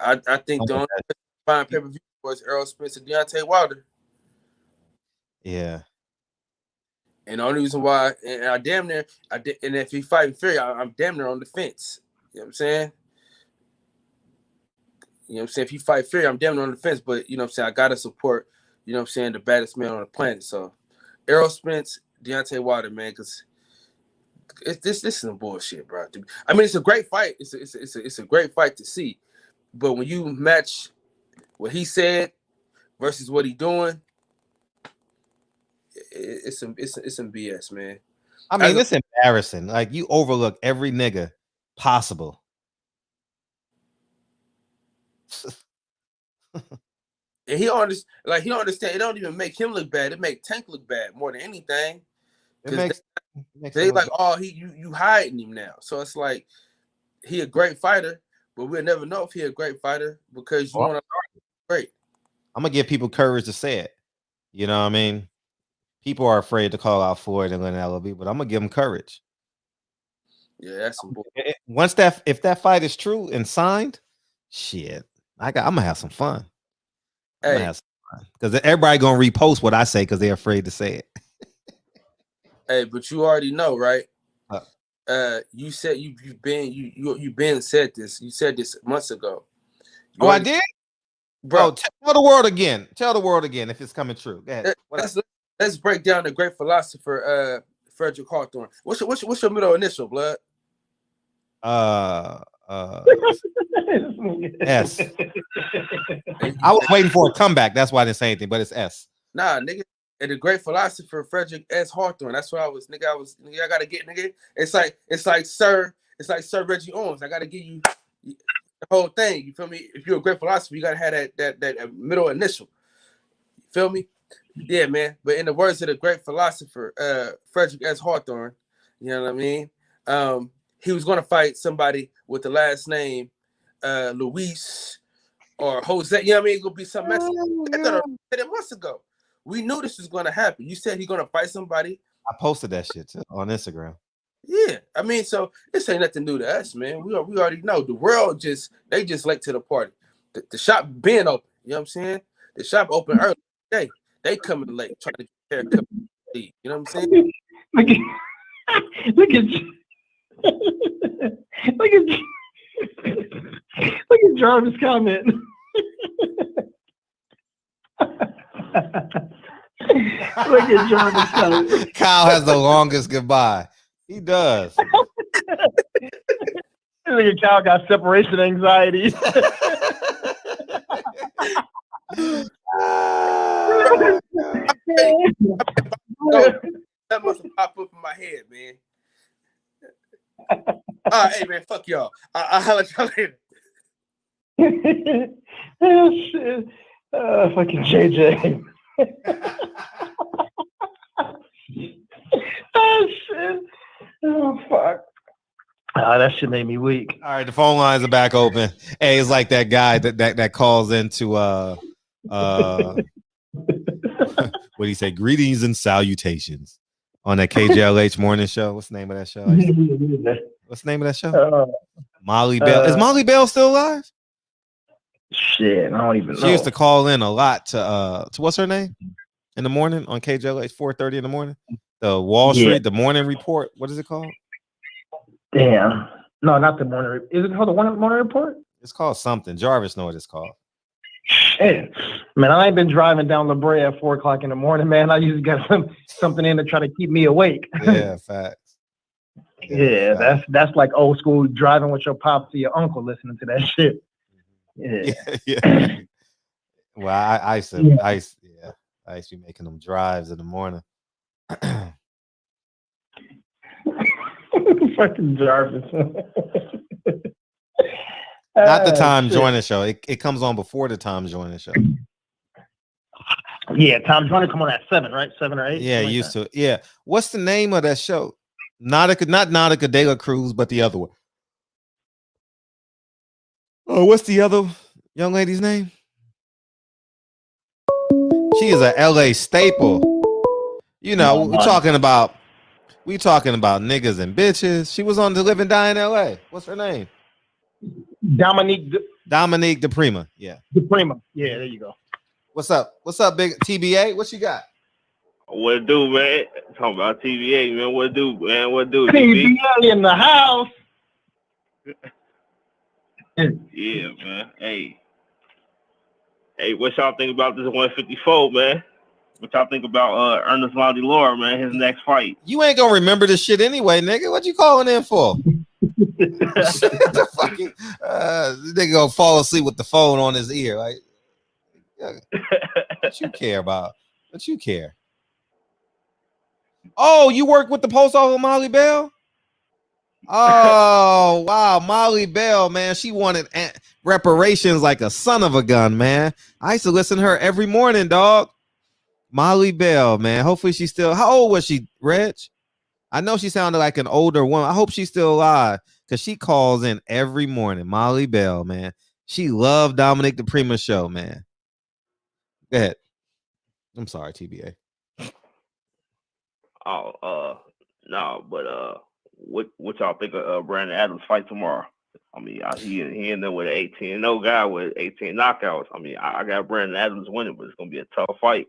I think the only fine pay-per-view was Errol Spence and Deontay Wilder. Yeah. And the only reason why, and I damn near, and if he fighting Fury, I'm damn near on the fence. You know what I'm saying? You know what I'm saying? If you fight Fury, I'm damn near on the fence, but you know what I'm saying? I gotta support, you know what I'm saying, the baddest man on the planet. So Errol Spence, Deontay Wilder, man, because this is some bullshit, bro. I mean, it's a great fight. It's a great fight to see. But when you match what he said versus what he doing, it's some BS, man. I mean, it's embarrassing. Like, you overlook every nigga possible. And he understand. It don't even make him look bad. It make Tank look bad more than anything. Because they like, oh, you hiding him now. So it's like, he a great fighter, but we'll never know if he a great fighter because you want to great. I'm gonna give people courage to say it. You know what I mean? People are afraid to call out Floyd and Leonard Ellerbe, but I'm gonna give them courage. Yeah, that's some bullshit. If that fight is true and signed, shit, I'm gonna have some fun. Because everybody gonna repost what I say because they're afraid to say it. Hey, but you already know, right? You said you've been said this. You said this months ago. I did, bro. Tell the world again. Tell the world again if it's coming true. Go ahead. Let's break down the great philosopher Frederick Hawthorne. What's your middle initial, blood? S. I was waiting for a comeback. That's why I didn't say anything, but it's S. Nah, nigga. And the great philosopher Frederick S. Hawthorne. That's what I was, nigga. I gotta get, nigga. It's like Sir Reggie Owens. I gotta give you the whole thing. You feel me? If you're a great philosopher, you gotta have that middle initial. You feel me? Yeah, man. But in the words of the great philosopher Frederick S. Hawthorne, you know what I mean? He was gonna fight somebody with the last name Luis or Jose. You know what I mean? It's gonna be some mess. I thought I said it months ago. We knew this was gonna happen. You said he's gonna fight somebody. I posted that shit too on Instagram. Yeah, I mean, so this ain't nothing new to us, man. We already know the world they just late to the party. The shop been open. You know what I'm saying? The shop open early. They coming late trying to get haircut. You know what I'm saying? Look at Jarvis' comment. Look at Jarvis' comment. Kyle has the longest goodbye. He does. Look at Kyle got separation anxiety. That must have popped up in my head, man. All right, hey man, fuck y'all. I'll holler at y'all later. Oh shit. Fucking JJ. Oh shit. Oh fuck. That shit made me weak. All right, the phone lines are back open. Hey, it's like that guy that calls into what do you say? Greetings and salutations on that KJLH morning show. What's the name of that show? What's the name of that show? Molly Bell. Is Molly Bell still alive? Shit, I don't even know. She used to call in a lot to what's her name in the morning on KJLH 4:30 in the morning. The Wall Street, the morning report. What is it called? Damn. No, not the morning. Is it called the morning report? It's called something. Jarvis know what it's called. Shit. Man, I ain't been driving down La Brea at 4 o'clock in the morning, man. I usually got something in to try to keep me awake. Yeah, facts. Yeah, that's like old school driving with your pops or your uncle listening to that shit. Yeah. Well, I used to be making them drives in the morning. Fucking Jarvis. Not the Tom Joyner show. It comes on before the Tom Joyner show. Yeah, Tom Joyner come on at 7, right? 7 or 8. Yeah, used to. Yeah. What's the name of that show? Not Nautica De La Cruz, but the other one. Oh, what's the other young lady's name? She is a LA staple. You know, we're talking about niggas and bitches. She was on The Live and Die in L.A. What's her name? Dominique DePrima. Yeah. DePrima. Yeah, there you go. What's up? What's up, big TBA? What you got? What it do, man? Talking about TVA, man. What it do, man? What it do? TVA in the house. Yeah, man. Hey, what y'all think about this 154, man? What y'all think about Ernest Lonnie Laura, man? His next fight. You ain't gonna remember this shit anyway, nigga. What you calling in for? The fucking nigga gonna fall asleep with the phone on his ear. Like, what you care about? What you care? Oh, you work with the post office, Molly Bell? Oh, wow. Molly Bell, man. She wanted reparations like a son of a gun, man. I used to listen to her every morning, dog. Molly Bell, man. Hopefully she's still. How old was she, Reg? I know she sounded like an older woman. I hope she's still alive because she calls in every morning. Molly Bell, man. She loved Dominic DePrima show, man. Go ahead. I'm sorry, TBA. No, but what y'all think of Brandon Adams' fight tomorrow? I mean, he in there with an 18-0 guy with 18 knockouts. I mean, I got Brandon Adams winning, but it's gonna be a tough fight.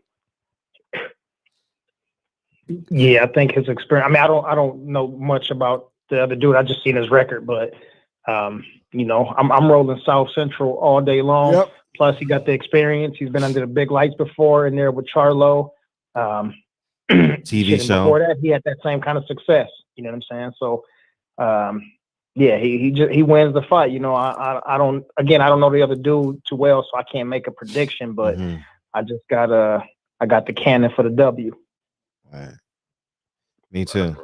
Yeah, I think his experience. I mean, I don't know much about the other dude. I just seen his record, but you know, I'm rolling South Central all day long. Yep. Plus, he got the experience. He's been under the big lights before, in there with Charlo. TV show. Before that, he had that same kind of success. You know what I'm saying? So, yeah, he wins the fight. You know, I don't know the other dude too well, so I can't make a prediction. But I just got the cannon for the W. Right. Me too.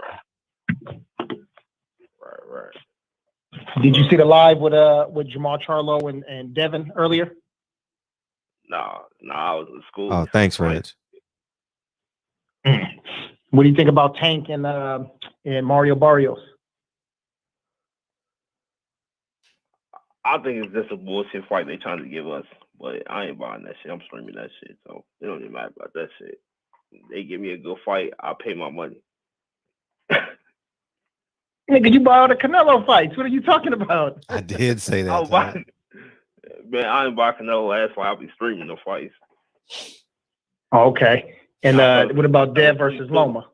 Right. Did you see the live with Jamal Charlo and Devin earlier? No, I was in school. Oh, thanks, Reg. What do you think about Tank and Mario Barrios? I think it's just a bullshit fight they trying to give us, but I ain't buying that shit. I'm streaming that shit, so it don't even matter about that shit. They give me a good fight, I'll pay my money. Nigga, you buy all the Canelo fights. What are you talking about? I did say that. Man, I ain't buy Canelo last fight. I'll be streaming the fights. Oh, okay. And what about Dev versus Loma?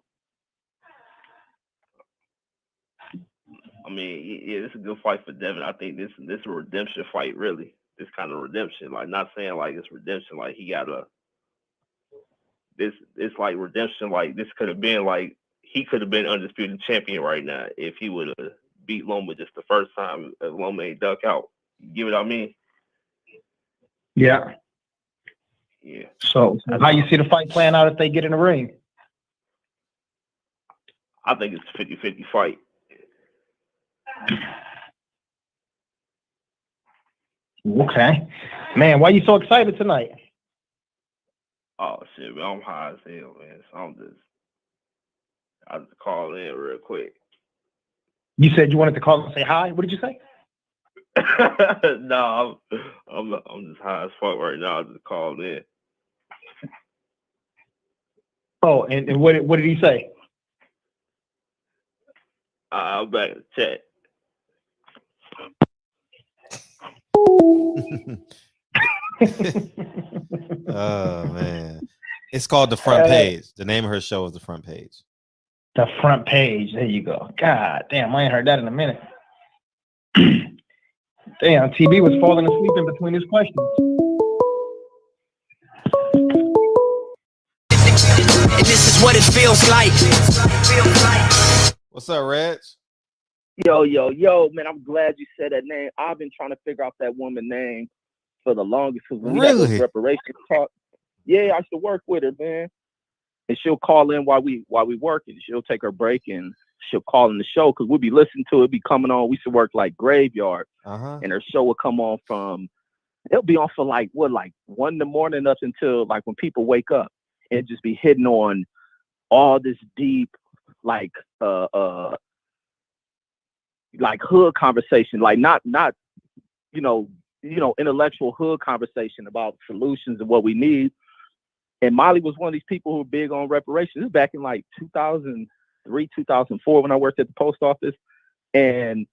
I mean, yeah, this is a good fight for Devin. I think this is a redemption fight, really. This kind of redemption. Like, not saying like it's redemption, like he got it's like redemption, like this could have been like he could have been undisputed champion right now if he would have beat Loma just the first time if Loma ain't duck out. You get what I mean? Yeah. Yeah. So how you see the fight playing out if they get in the ring? I think it's a 50-50 fight. Okay. Man, why you so excited tonight? Oh shit, man, I'm high as hell, man. So I just call in real quick. You said you wanted to call and say hi. What did you say? No, I'm just high as fuck right now. I just called in. Oh, and what did he say? I'm back in the chat. Oh man, it's called The Front Page. The name of her show is The Front Page. The Front Page. There you go. God damn, I ain't heard that in a minute. Damn, TB was falling asleep in between his questions. And this is what it feels like. What's up, Reg? Yo, man, I'm glad you said that name. I've been trying to figure out that woman's name for the longest. Because when we had those reparations talk, yeah, I used to work with her, man. And she'll call in while we working. She'll take her break and she'll call in the show because we'll be listening to it, be coming on. We used to work like graveyard. And her show would come on it'll be on for like 1 in the morning up until like when people wake up, and just be hitting on all this deep, like hood conversation, like not intellectual hood conversation about solutions and what we need, And Molly was one of these people who were big on reparations. This is back in like 2003, 2004 when I worked at the post office. And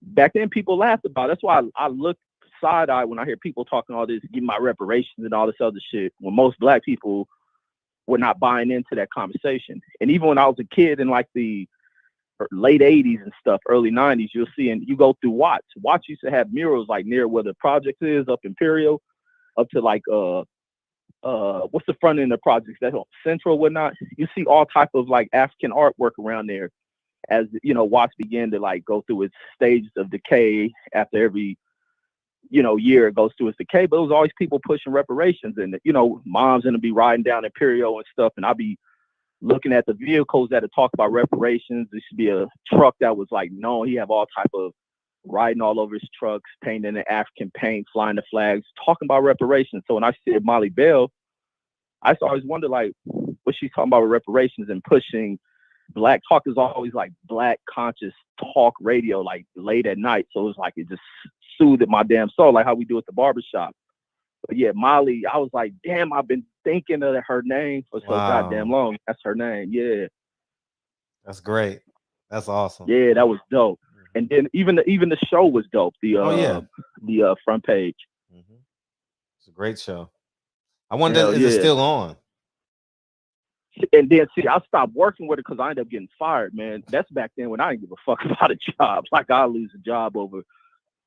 back then people laughed about it. That's why I look side-eye when I hear people talking all this, give my reparations and all this other shit, when most black people were not buying into that conversation. And even when I was a kid in like the late 80s and stuff, early 90s, you'll see, and you go through Watts. Watts used to have murals like near where the project is, up Imperial, up to like what's the front end of the projects, that Central, whatnot. You see all type of like African artwork around there, as you know, Watts began to like go through its stages of decay. After every year it goes through its decay, but it was always people pushing reparations, and moms gonna be riding down Imperial and stuff, and I'll be looking at the vehicles that talk about reparations. There should be a truck that was like known. He have all type of riding all over his trucks, painting in African paint, flying the flags, talking about reparations. So when I see Molly Bell, I always wonder like what she's talking about with reparations and pushing black talk. Is always like black conscious talk radio, like late at night. So it was like it just soothed my damn soul, like how we do at the Barber Shop. But yeah, Molly, I was like, damn, I've been thinking of her name for so goddamn long. That's her name. Yeah. That's great. That's awesome. Yeah, that was dope. And then even the show was dope. The front page. It's a great show. I wonder is it still on? And then see, I stopped working with it because I ended up getting fired, man. That's back then when I didn't give a fuck about a job. Like I lose a job over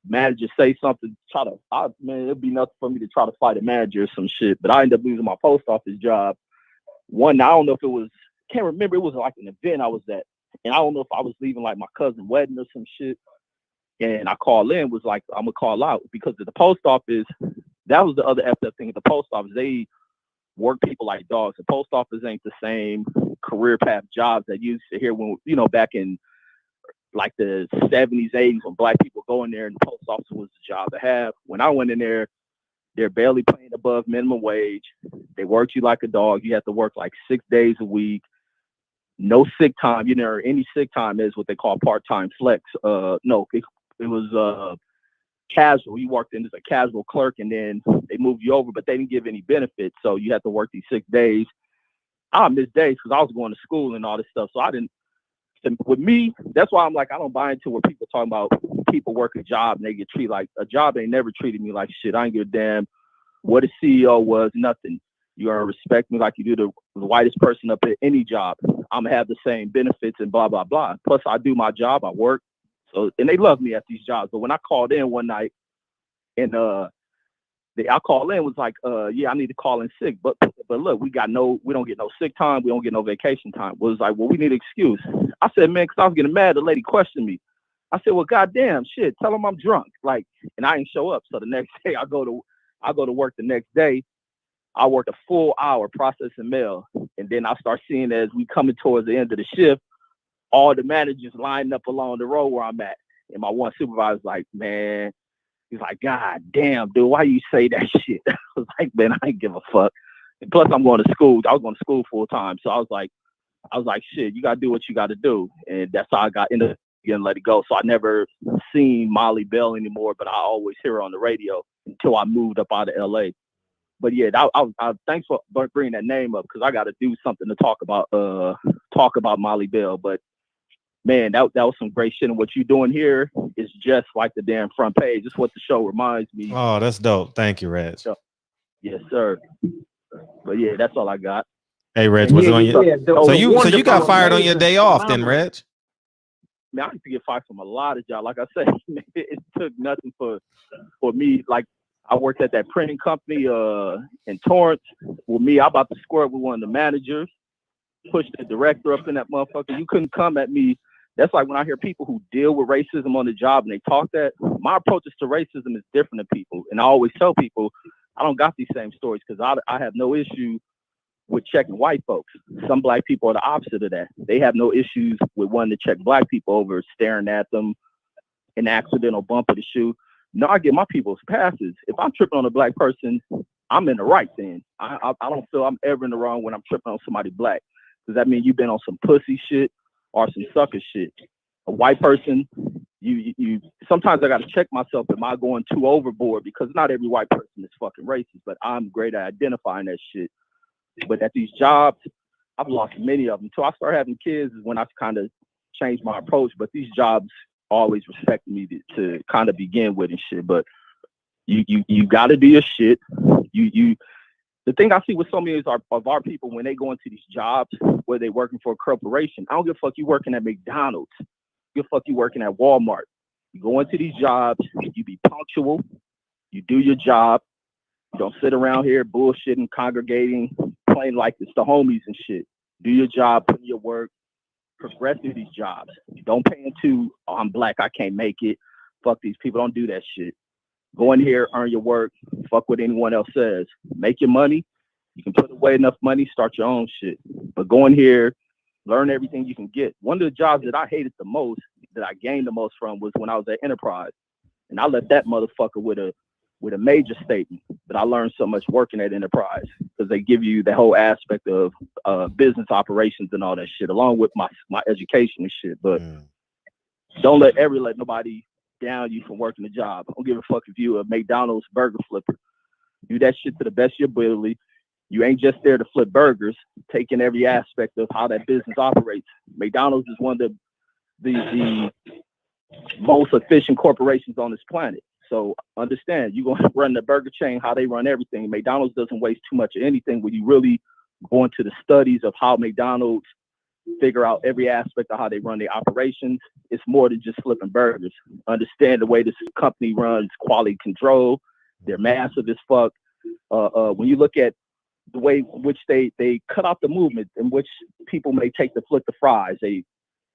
manager say something, it'd be nothing for me to try to fight a manager or some shit. But I ended up losing my post office job. I don't know if it was, can't remember, it was like an event I was at. And I don't know if I was leaving like my cousin's wedding or some shit. And I called in, was like, I'm gonna call out because at the post office, that was the other effed up thing at the post office. They work people like dogs. The post office ain't the same career path jobs that you used to hear when, back in like the 70s, 80s, when black people go in there and the post office was the job to have. When I went in there, they're barely paying above minimum wage. They worked you like a dog. You have to work like 6 days a week. No sick time. Any sick time is what they call part-time flex. No, it was casual. You worked in as a casual clerk and then they moved you over, but they didn't give any benefits. So you had to work these 6 days. I missed days because I was going to school and all this stuff. So I didn't. With me, that's why I'm like, I don't buy into where people talking about people work a job and they get treated like a job. They never treated me like shit. I ain't give a damn what a CEO was, nothing. You gotta respect me like you do the whitest person up at any job. I'm gonna have the same benefits and blah, blah, blah. Plus I do my job, I work. So, and they love me at these jobs. But when I called in one night and I called in was like, I need to call in sick. But look, we don't get no sick time. We don't get no vacation time. Was like, well, we need an excuse. I said, man, because I was getting mad. The lady questioned me. I said, well, goddamn shit, tell them I'm drunk. Like, and I didn't show up. So the next day I go to work the next day. I work a full hour processing mail. And then I start seeing as we coming towards the end of the shift, all the managers lined up along the road where I'm at. And my one supervisor's like, man, he's like, God damn, dude, why you say that shit? I was like, man, I ain't give a fuck. And plus I'm going to school. I was going to school full time. So I was like, shit, you got to do what you got to do. And that's how I ended up getting let it go. So I never seen Molly Bell anymore, but I always hear her on the radio until I moved up out of LA. But yeah, I thanks for bringing that name up because I got to do something to talk about Molly Bell. But man, that was some great shit. And what you're doing here is just like the damn front page. It's what the show reminds me. Oh, that's dope. Thank you, Reg. Yes, sir. But yeah, that's all I got. Hey, Reg, what's on your? So you got fired on your day off, then, Reg? Man, I used to get fired from a lot of jobs. Like I said, it took nothing for me. Like I worked at that printing company in Torrance. With me, I about to score up with one of the managers, pushed the director up in that motherfucker. You couldn't come at me. That's like when I hear people who deal with racism on the job and they talk that. My approaches to racism is different than people. And I always tell people, I don't got these same stories because I have no issue with checking white folks. Some black people are the opposite of that. They have no issues with wanting to check black people over staring at them, an accidental bump of the shoe. No, I get my people's passes. If I'm tripping on a black person, I'm in the right then. I don't feel I'm ever in the wrong when I'm tripping on somebody black. Does that mean you've been on some pussy shit or some sucker shit? A white person, you sometimes I got to check myself. Am I going too overboard? Because not every white person is fucking racist, but I'm great at identifying that shit. But at these jobs, I've lost many of them. Until I started having kids is when I kind of changed my approach. But these jobs always respected me to kind of begin with and shit. But you got to do your shit. The thing I see with so many of our people when they go into these jobs where they working for a corporation, I don't give a fuck you working at McDonald's. I don't give a fuck you working at Walmart. You go into these jobs, you be punctual, you do your job. You don't sit around here bullshitting, congregating, playing like it's the homies and shit. Do your job, put in your work, progress through these jobs. Don't pay into, oh, I'm black, I can't make it. Fuck these people, don't do that shit. Go in here, earn your work, fuck what anyone else says. Make your money. You can put away enough money, start your own shit. But go in here, learn everything you can get. One of the jobs that I hated the most, that I gained the most from, was when I was at Enterprise. And I left that motherfucker with a major statement. But I learned so much working at Enterprise because they give you the whole aspect of business operations and all that shit, along with my education and shit. But don't let nobody down you from working the job. I don't give a fuck if you a McDonald's burger flipper. Do that shit to the best of your ability. You ain't just there to flip burgers, taking every aspect of how that business operates. McDonald's is one of the most efficient corporations on this planet. So understand, you're going to run the burger chain, how they run everything. McDonald's doesn't waste too much of anything when you really go into the studies of how McDonald's figure out every aspect of how they run their operations. It's more than just flipping burgers. Understand the way this company runs, quality control. They're massive as fuck. When you look at the way in which they cut out the movement in which people may take to flip the fries.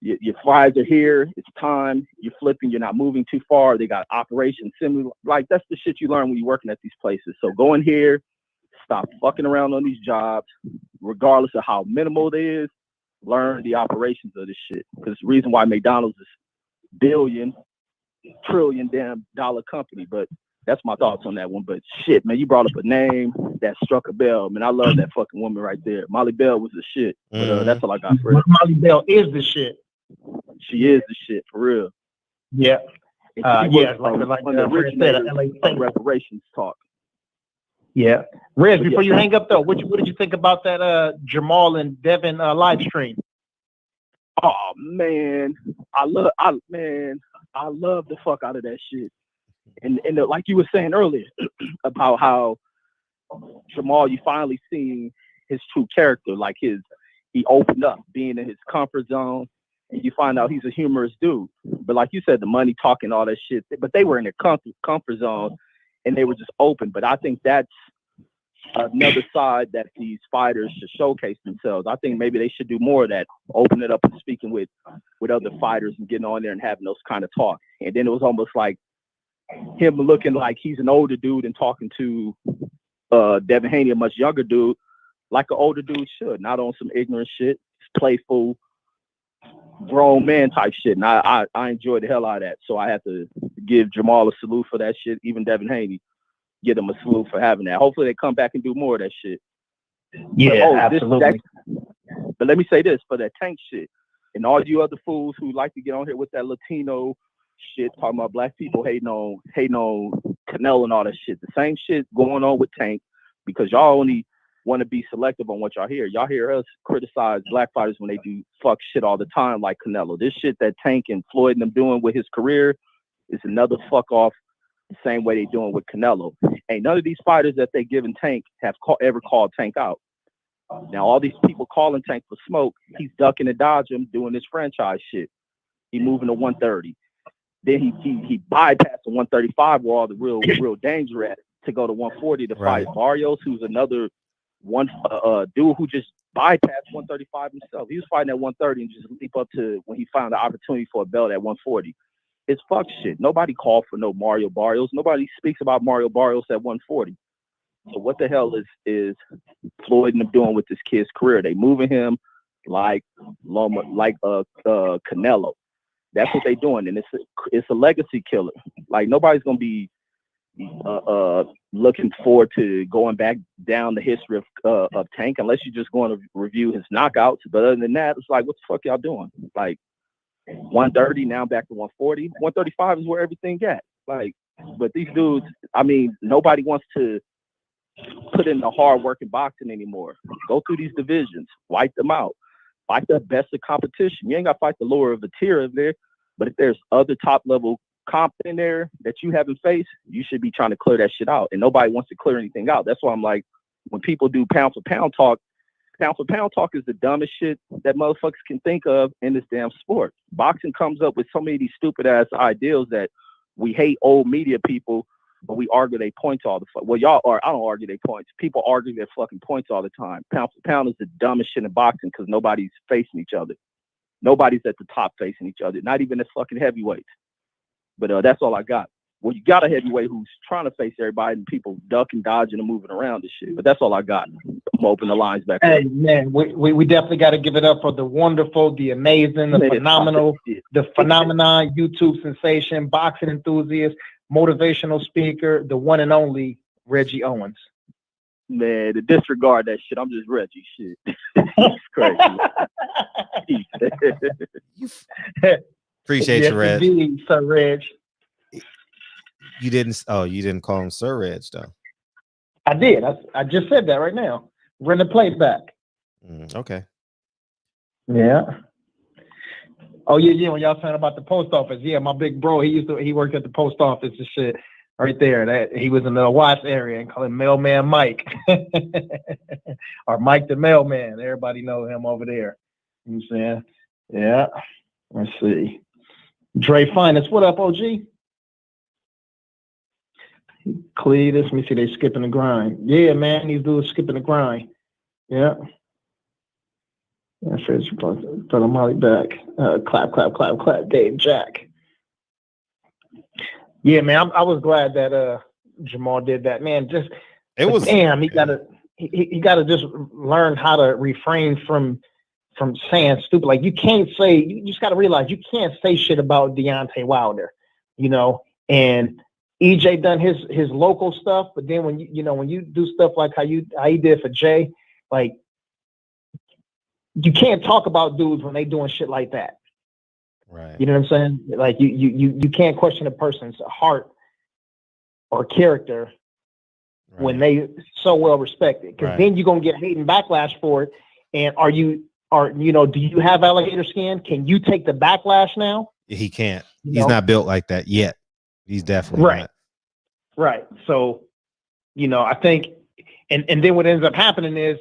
Your fries are here, it's time, you're flipping, you're not moving too far. They got operations similar. Like, that's the shit you learn when you're working at these places. So go in here, stop fucking around on these jobs, regardless of how minimal it is. Learn the operations of this shit. Because the reason why McDonald's is billion, trillion damn dollar company. But that's my thoughts on that one. But shit, man, you brought up a name that struck a bell. Man, I love that fucking woman right there. Molly Bell was the shit. But that's all I got for it. Molly Bell is the shit. She is the shit, for real. Yeah. Like the originator of reparations talk. Yeah. Rez, before you hang up though, what did you think about that Jamal and Devin live stream? Oh man, I love the fuck out of that shit. And like you were saying earlier about how Jamal, you finally seen his true character, like he opened up, being in his comfort zone, and you find out he's a humorous dude. But like you said, the money talking, all that shit, but they were in their comfort zone and they were just open. But I think that's another side that these fighters should showcase themselves. I think maybe they should do more of that, open it up and speaking with other fighters and getting on there and having those kind of talk. And then it was almost like him looking like he's an older dude and talking to Devin Haney, a much younger dude, like an older dude should, not on some ignorant shit, playful, grown man type shit. And I enjoyed the hell out of that. So I have to give Jamal a salute for that shit. Even Devin Haney, give them a salute for having that. Hopefully they come back and do more of that shit. Yeah, absolutely. But let me say this for that Tank shit, and all you other fools who like to get on here with that Latino shit, talking about black people hating on Canelo and all that shit. The same shit going on with Tank, because y'all only want to be selective on what y'all hear. Y'all hear us criticize black fighters when they do fuck shit all the time, like Canelo. This shit that Tank and Floyd and them doing with his career is another fuck off, the same way they doing with Canelo. Ain't none of these fighters that they giving Tank have ever called Tank out. Now all these people calling Tank for smoke, he's ducking and dodging, doing this franchise shit. He moving to 130. Then he bypassed the 135 where all the real danger at, to go to 140 to fight Barrios, who's another dude who just bypassed 135 himself. He was fighting at 130 and just leap up to when he found the opportunity for a belt at 140. It's fuck shit. Nobody called for no Mario Barrios. Nobody speaks about Mario Barrios at 140. So what the hell is Floyd and them doing with this kid's career? They moving him like Canelo. That's what they doing, and it's a legacy killer. Like nobody's gonna be looking forward to going back down the history of Tank unless you're just going to review his knockouts. But other than that, it's like, what the fuck y'all doing? Like 130 now back to 140. 135 is where everything got. Like, but these dudes, I mean, nobody wants to put in the hard work in boxing anymore. Go through these divisions, wipe them out, fight the best of competition. You ain't got to fight the lower of the tier of there, but if there's other top level comp in there that you haven't faced, you should be trying to clear that shit out. And nobody wants to clear anything out. That's why I'm like, when people do pound for pound talk is the dumbest shit that motherfuckers can think of in this damn sport. Boxing comes up with so many of these stupid ass ideals that we hate old media people, but we argue their points all the fuck. Well, y'all are. I don't argue their points. People argue their fucking points all the time. Pound for pound is the dumbest shit in boxing because nobody's facing each other. Nobody's at the top facing each other. Not even the fucking heavyweights. But that's all I got. Well, you got a heavyweight who's trying to face everybody and people ducking, dodging, and moving around and shit. But that's all I got. I'm gonna open the lines back. Hey, man, we definitely got to give it up for the wonderful, the amazing, the phenomenal, the phenomenon, YouTube sensation, boxing enthusiast, motivational speaker, the one and only Reggie Owens. Man, to disregard that shit, I'm just Reggie. Shit. It's crazy. Appreciate you, Reg. Indeed, Sir Reg. You didn't call him Sir Reg, though. I did. I just said that right now. Run the plate back. Okay. Yeah. Oh yeah. When y'all talking about the post office, yeah, my big bro, he worked at the post office and shit right there. That he was in the Watts area and call him Mailman Mike. Or Mike the Mailman. Everybody know him over there. You know what I'm saying? Yeah. Let's see. Dre Finest, what up, OG? Cletus, let me see, they skipping the grind. Yeah, man, these dudes skipping the grind. Yeah. That's right. Put a Molly back. Clap, clap, clap, clap. Dave Jack. Yeah, man, I was glad that Jamal did that. Man, just he gotta just learn how to refrain from saying stupid. Like you just gotta realize you can't say shit about Deontay Wilder, you know, and EJ done his local stuff, but then when you do stuff like how he did for Jay, like you can't talk about dudes when they doing shit like that. Right. You know what I'm saying? Like you can't question a person's heart or character when they so well respected. Because then you're gonna get hate and backlash for it. And do you have alligator skin? Can you take the backlash now? He can't. He's not built like that yet. He's definitely not. Right. So, I think, and then what ends up happening is,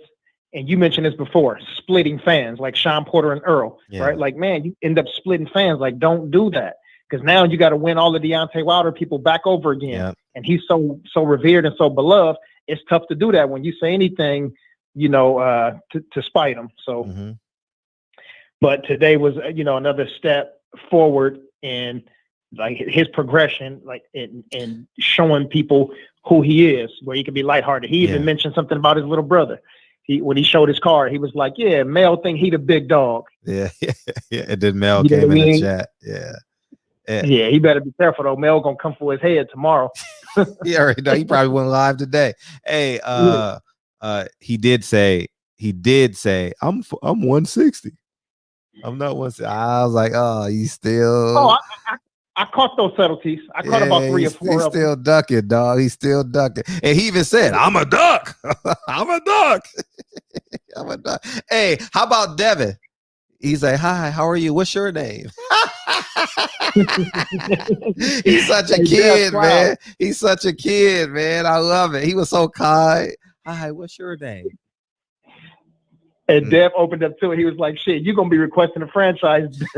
and you mentioned this before, splitting fans like Sean Porter and Earl, right? Like, man, you end up splitting fans. Like, don't do that. Because now you got to win all the Deontay Wilder people back over again. Yep. And he's so revered and so beloved. It's tough to do that when you say anything, to spite him. So, but today was, another step forward in like his progression, like in showing people who he is, where he can be lighthearted. He even mentioned something about his little brother. When he showed his card, he was like, "Yeah, Mel think he the big dog." Yeah. And then Mel came in the chat. Yeah, he better be careful though. Mel gonna come for his head tomorrow. He already know. He probably went live today. Hey, he did say, I'm 160. I'm not 160. I was like, oh, you still. Oh, I caught those subtleties. I caught about 3 or 4 He's still ducking, dog. He's still ducking. And he even said, I'm a duck. I'm a duck. I'm a duck. Hey, how about Devin? He's like, hi, how are you? What's your name? He's such a kid, man. He's such a kid, man. I love it. He was so kind. Hi, what's your name? And Dev opened up to it. He was like, shit, you're going to be requesting the franchise tag.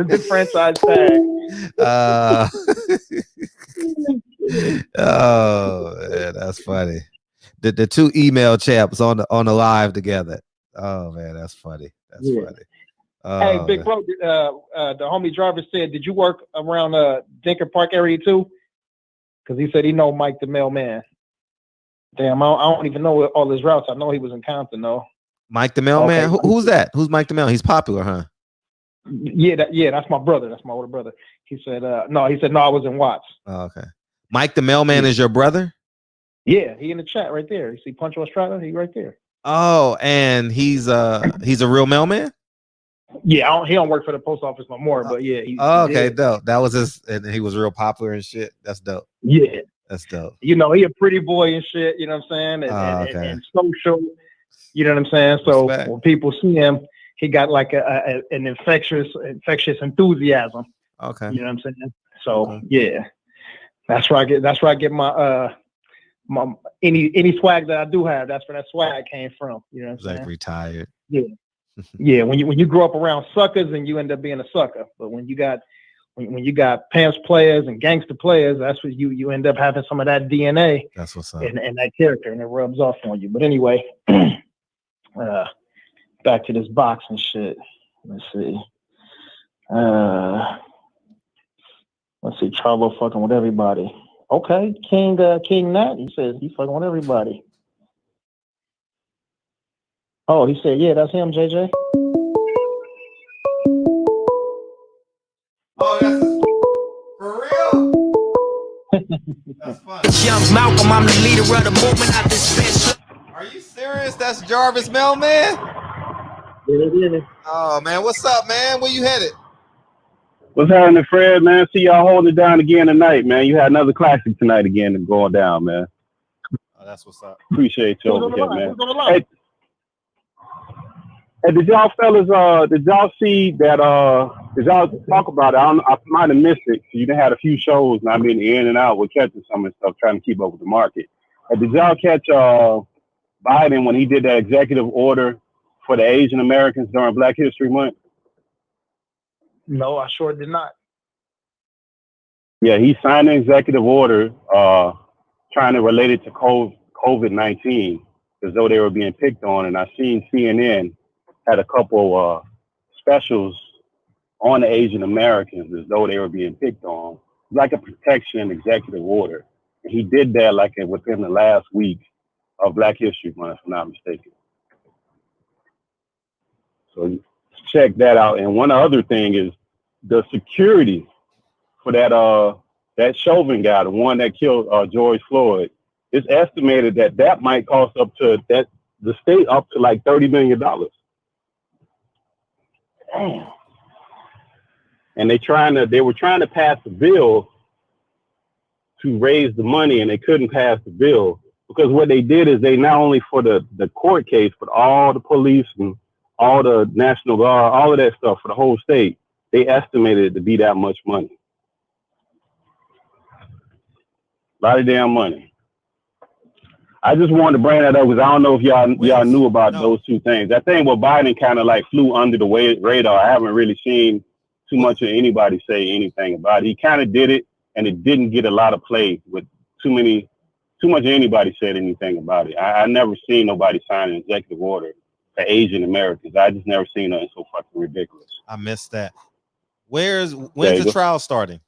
Oh, man, that's funny. The 2 email chaps on the live together. Oh, man, that's funny. That's funny. Hey, big bro, the homie driver said, did you work around Dinker Park area too? Because he said he know Mike the Mailman. Damn, I don't even know all his routes. I know he was in Compton though. Mike the Mailman? Okay. Who's that? Who's Mike the Mailman? He's popular, huh? Yeah, that's my brother. That's my older brother. He said, no, I was in Watts. Oh, okay. Mike the Mailman is your brother? Yeah, he in the chat right there. You see Puncho Estrada? He right there. Oh, and he's a real mailman? Yeah, he don't work for the post office no more, but yeah. Okay, dope. That was and he was real popular and shit. That's dope. Yeah, That's dope. You know, he a pretty boy and shit. You know what I'm saying? And social. You know what I'm saying? So when people see him, he got like an infectious enthusiasm. Okay. You know what I'm saying? So yeah, that's where I get my my any swag that I do have. That's where that swag came from. You know what I'm saying? Like retired. Yeah. Yeah. When you grow up around suckers and you end up being a sucker, but when you got pants players and gangster players, that's what you end up having some of that DNA. That's what's up. And that character, and it rubs off on you. But anyway, back to this boxing shit. Let's see. Charlo fucking with everybody. Okay, King Nat. He says he fucking with everybody. Oh, he said, yeah, that's him, JJ. Oh, that's for real? That's funny. Young Malcolm, I'm the leader of the movement. I dispense. Are you serious? That's Jarvis Mailman? Yeah. Oh man, what's up, man? Where you headed? What's happening, Fred, man? See y'all holding it down again tonight, man. You had another classic tonight again and going down, man. Oh, that's what's up. Appreciate you over here, man. Hey, did y'all fellas, did y'all see that, did y'all talk about it? I might have missed it. You done had a few shows, and I've been in and out with catching some of the stuff, trying to keep up with the market. Did y'all catch Biden when he did that executive order for the Asian Americans during Black History Month? No, I sure did not. Yeah, he signed an executive order trying to relate it to COVID-19 as though they were being picked on. And I seen CNN had a couple specials on the Asian Americans as though they were being picked on, like a protection executive order. And he did that like within the last week of Black History Month, if I'm not mistaken. So check that out. And one other thing is the security for that Chauvin guy, the one that killed George Floyd. It's estimated that might cost the state up to like $30 million. Damn. And they were trying to pass a bill to raise the money, and they couldn't pass the bill because what they did is they not only for the court case, but all the police and all the National Guard, all of that stuff for the whole state, they estimated it to be that much money. A lot of damn money. I just wanted to bring that up because I don't know if y'all knew about those two things. That thing with Biden kind of like flew under the radar. I haven't really seen too much of anybody say anything about it. He kind of did it, and it didn't get a lot of play with too much of anybody said anything about it. I never seen nobody sign an executive order for Asian Americans. I just never seen nothing so fucking ridiculous. I missed that. When's the trial starting?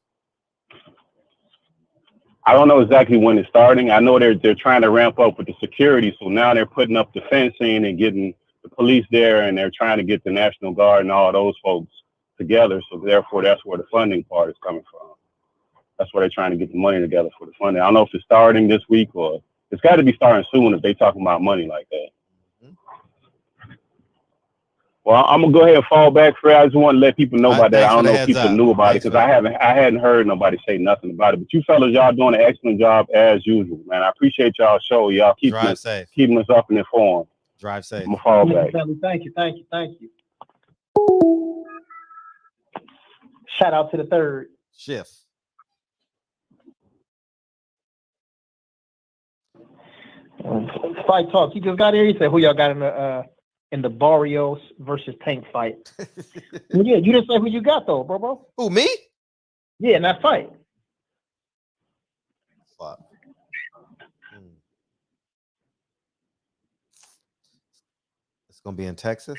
I don't know exactly when it's starting. I know they're trying to ramp up with the security, so now they're putting up the fencing and getting the police there, and they're trying to get the National Guard and all those folks together. So therefore, that's where the funding part is coming from. That's where they're trying to get the money together for the funding. I don't know if it's starting this week or it's got to be starting soon if they're talking about money like that. Well, I'm gonna go ahead and fall back, Fred. I just want to let people know about that. I don't know if people knew about it because I hadn't heard nobody say nothing about it. But you fellas, y'all doing an excellent job as usual, man. I appreciate y'all show. Y'all keeping us up and informed. Drive safe. I'm gonna fall back. Thank you. Shout out to the third shift. Fight talk. You just got here. You said who y'all got in the Barrios versus Tank fight. Yeah, you didn't say who you got though, bro. Who, me? Yeah, in that fight. Fuck. It's gonna be in Texas.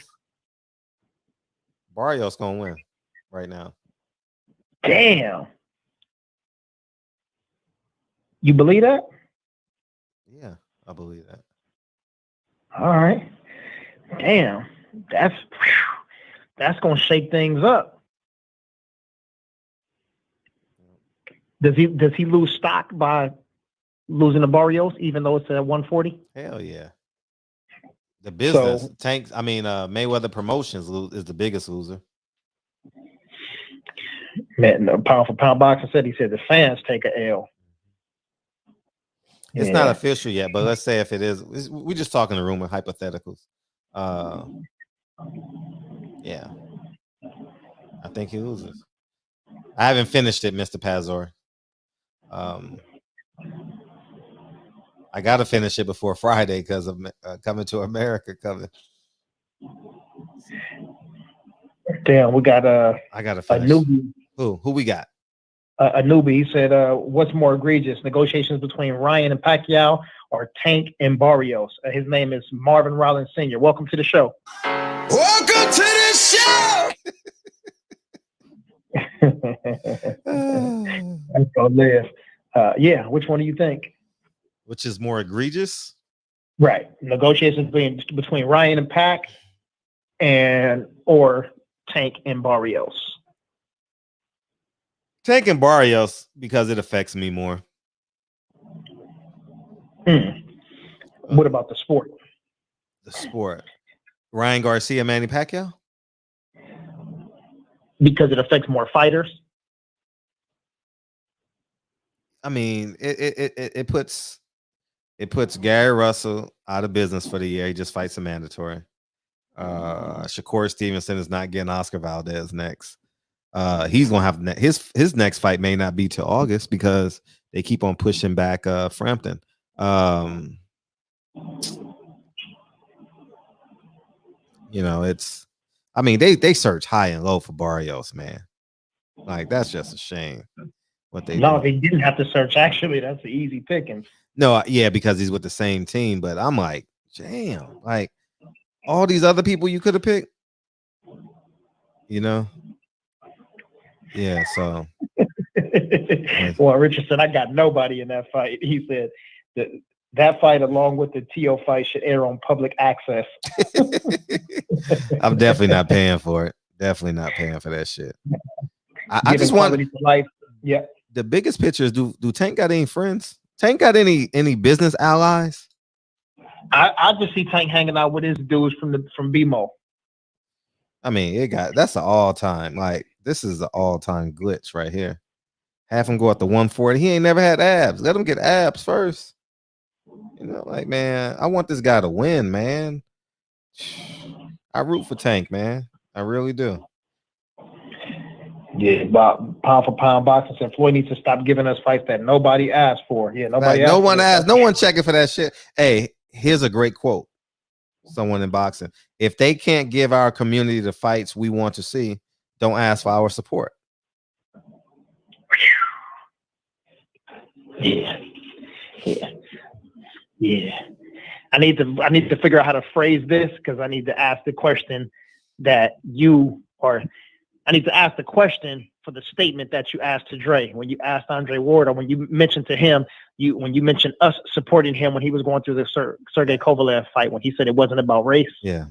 Barrios gonna win right now. Damn. You believe that? Yeah, I believe that. All right. Damn. That's gonna shake things up. Does he lose stock by losing to Barrios, even though it's at 140? Hell yeah. The business Mayweather Promotions is the biggest loser. Man, the pound for pound boxer said the fans take a L. It's not official yet, but let's say if it is, we're just talking a rumor, hypotheticals. Yeah, I think he loses. I haven't finished it, Mr. Pazor. I got to finish it before Friday because of Coming to America coming. Damn, we got I got to finish. A newbie. Who we got? A newbie. He said, "What's more egregious, negotiations between Ryan and Pacquiao or Tank and Barrios?" His name is Marvin Rollins Sr. Welcome to the show. Welcome to the show. That's gonna live. Yeah, which one do you think? Which is more egregious? Right, negotiations between Ryan and Pac, or Tank and Barrios. Tank and Barrios because it affects me more. What about the sport? The sport. Ryan Garcia, Manny Pacquiao? Because it affects more fighters. I mean, it puts Gary Russell out of business for the year. He just fights a mandatory. Shakur Stevenson is not getting Oscar Valdez next. He's gonna have his next fight may not be till August because they keep on pushing back Frampton. You know, it's. I mean, they search high and low for Barrios, man. Like that's just a shame. What they no, they didn't have to search. Actually, that's the easy pickings. No, yeah, because he's with the same team. But I'm like, damn, like all these other people you could have picked. You know. Yeah, so. Well, Richard said, I got nobody in that fight. He said that fight, along with the T.O. fight, should air on public access. I'm definitely not paying for it. Definitely not paying for that shit. I just want life. Yeah. The biggest picture is do Tank got any friends? Tank got any business allies? I just see Tank hanging out with his dudes from BMO. I mean, that's an all-time, like this is an all-time glitch right here. Have him go at the 140. He ain't never had abs. Let him get abs first. You know, like, man, I want this guy to win, man. I root for Tank, man. I really do. Yeah, but pound for pound boxing said Floyd needs to stop giving us fights that nobody asked for. Yeah, nobody. No one asked. No one checking for that shit. Hey, here's a great quote. Someone in boxing: if they can't give our community the fights we want to see, don't ask for our support. Yeah. I need to figure out how to phrase this because I need to ask the question that I need to ask the question for the statement that you asked to Dre. When you asked Andre Ward, or when you mentioned to him, when you mentioned us supporting him when he was going through the Sergey Kovalev fight, when he said it wasn't about race. Yeah.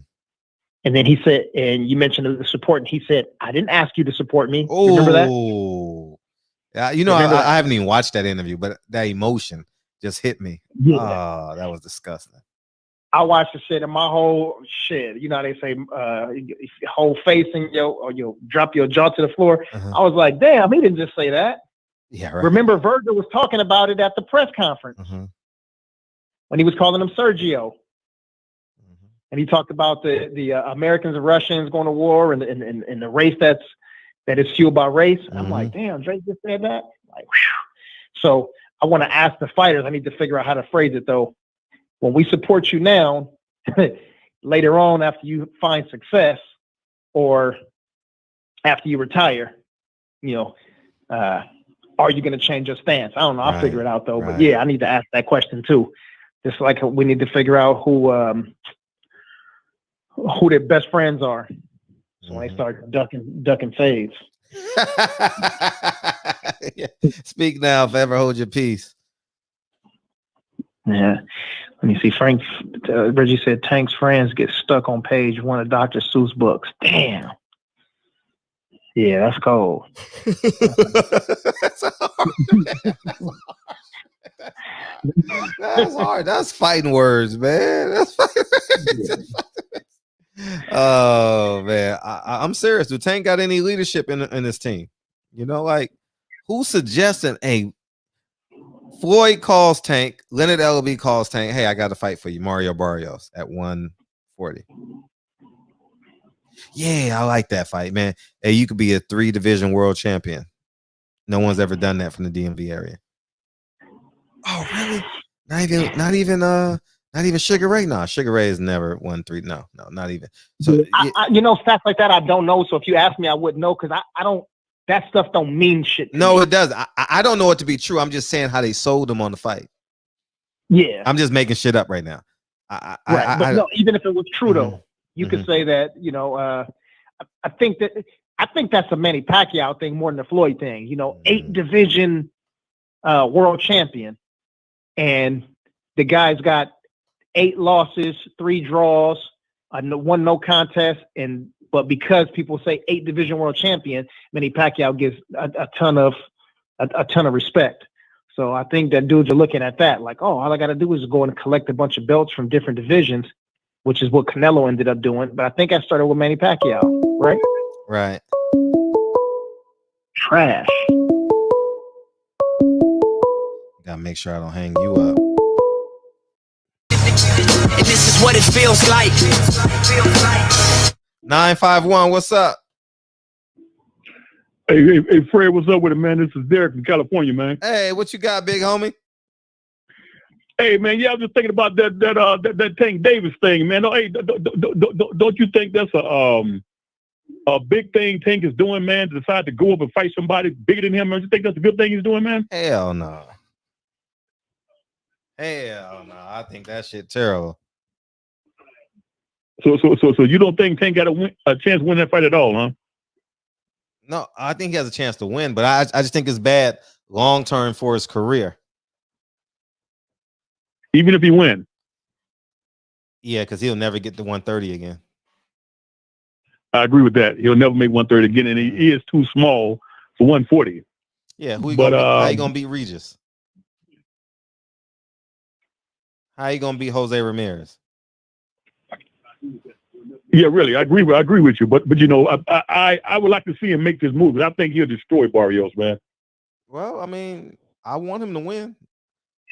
And then he said, and you mentioned the support, and he said, I didn't ask you to support me. Oh, remember that? Yeah, you know, I haven't even watched that interview, but that emotion just hit me. Yeah. Oh, that was disgusting. I watched the shit and my whole shit. You know how they say, whole face in you'll drop your jaw to the floor. Uh-huh. I was like, damn, he didn't just say that. Yeah, right. Remember, Virgil was talking about it at the press conference when he was calling him Sergio. And he talked about the Americans and Russians going to war and the race that is fueled by race. And I'm like, damn, Drake just said that. Like, whew. So I want to ask the fighters. I need to figure out how to phrase it though. When we support you now, later on after you find success or after you retire, are you going to change your stance? I don't know. I'll figure it out though. Right. But yeah, I need to ask that question too. Just like we need to figure out who their best friends are. So when they start ducking fades. Yeah. Speak now, if ever hold your peace. Yeah. Let me see. Frank Reggie said Tank's friends get stuck on page 1 of Dr. Seuss books. Damn. Yeah, that's cold. That's hard. That's fighting words, man. That's fighting. Oh man, I'm serious. Do Tank got any leadership in this team? You know, like who's suggesting, hey, Floyd calls Tank. Leonard Ellaby calls Tank. Hey, I got a fight for you, Mario Barrios at 140. Yeah, I like that fight, man. Hey, you could be a 3-division world champion. No one's ever done that from the DMV area. Oh, really? Not even Sugar Ray. No, Sugar Ray has never won 3. No, not even. So stats like that I don't know. So if you ask me, I wouldn't know because I don't. That stuff don't mean shit. No, it does. I don't know it to be true. I'm just saying how they sold them on the fight. Yeah, I'm just making shit up right now. No, even if it was true though, you could say that. I think that's a Manny Pacquiao thing more than the Floyd thing. 8-division world champion, and the guy's got 8 losses, 3 draws, 1 no contest, but because people say 8-division world champion, Manny Pacquiao gets a ton of respect. So I think that dudes are looking at that like, oh, all I got to do is go and collect a bunch of belts from different divisions, which is what Canelo ended up doing. But I think I started with Manny Pacquiao, right? Right. Trash. Gotta make sure I don't hang you up. And this is what it feels like. 951, what's up? Hey, Fred, what's up with it, man? This is Derek from California, man. Hey, what you got, big homie? Hey, man, I was just thinking about that Tank Davis thing, man. Oh, hey, don't you think that's a big thing Tank is doing, man, to decide to go up and fight somebody bigger than him? Don't you think that's a good thing he's doing, man? Hell no. Hell no. I think that shit terrible. So you don't think Tank got a chance to win that fight at all, huh? No, I think he has a chance to win, but I just think it's bad long term for his career. Even if he wins? Yeah, because he'll never get to 130 again. I agree with that. He'll never make 130 again, and he is too small for 140. Yeah, how you gonna beat Regis? How you gonna beat Jose Ramirez? Yeah, really, I agree with you. But I would like to see him make this move. I think he'll destroy Barrios, man. Well, I mean, I want him to win.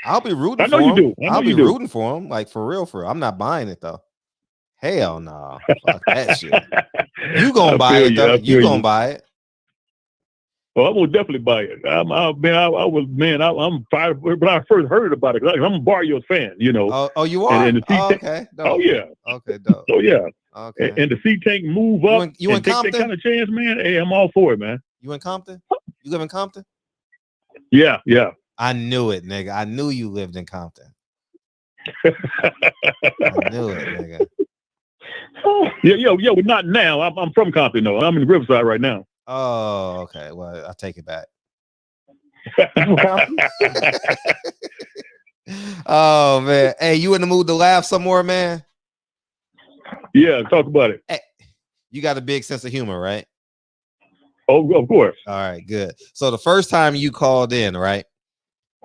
I'll be rooting I know for you him. do. I'll be rooting for him, like for real. I'm not buying it though. Hell no. Fuck that shit. You gonna buy it though. You gonna buy it. Well, I will definitely buy it. I'm fired when I first heard about it. I'm a Barrios fan, Oh, you are? And okay. Dope. Oh yeah. Okay, dope. Oh yeah. Okay. And to see Tank move up you in and take Compton? that kind of chance, man. Hey, I'm all for it, man. You in Compton? You live in Compton? Yeah. I knew it, nigga. I knew you lived in Compton. I knew it, nigga. Yeah, but not now. I'm from Compton, though. I'm in Riverside right now. Oh, okay. Well, I'll take it back. Oh, man. Hey, you in the mood to laugh some more, man? Yeah, talk about it. Hey, you got a big sense of humor, right? Oh, of course. All right, good. So the first time you called in, right?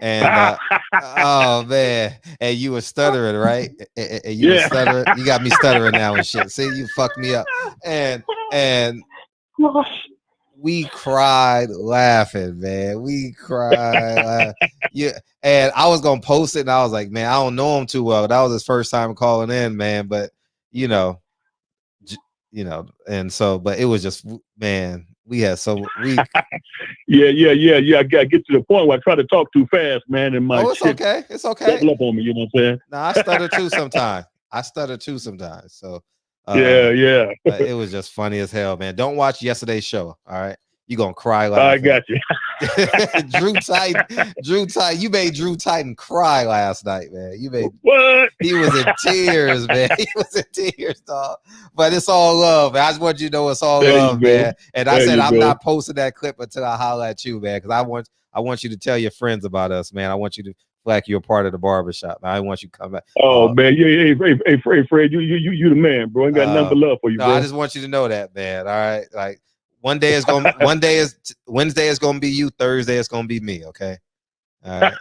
And oh man, and you were stuttering, right? And you were stuttering. You got me stuttering now and shit. See, you fucked me up. And we cried laughing, man. We cried. Yeah, and I was gonna post it, and I was like, man, I don't know him too well. That was his first time calling in, man. But and so, but it was just, man. We had Yeah. I gotta get to the point where I try to talk too fast, man. And my it's okay. It's okay. Double up on me, you know what I'm saying? Nah, I stutter too sometimes. So yeah. It was just funny as hell, man. Don't watch yesterday's show. All right. You're gonna cry laughing. I got you. Drew Titan, you made Drew Titan cry last night, man. What? He was in tears, man. He was in tears, dog. But it's all love, man. I just want you to know it's all love, man. And I said I'm not posting that clip until I holler at you, man, because I want you to tell your friends about us, man. I want you to feel like you're a part of the Barber Shop, man. I want you to come back. Oh man, hey, Fred, you the man, bro. I ain't got nothing but love for you, no, bro. I just want you to know that, man. All right, like. Wednesday is gonna be you. Thursday is gonna be me. Okay. All right.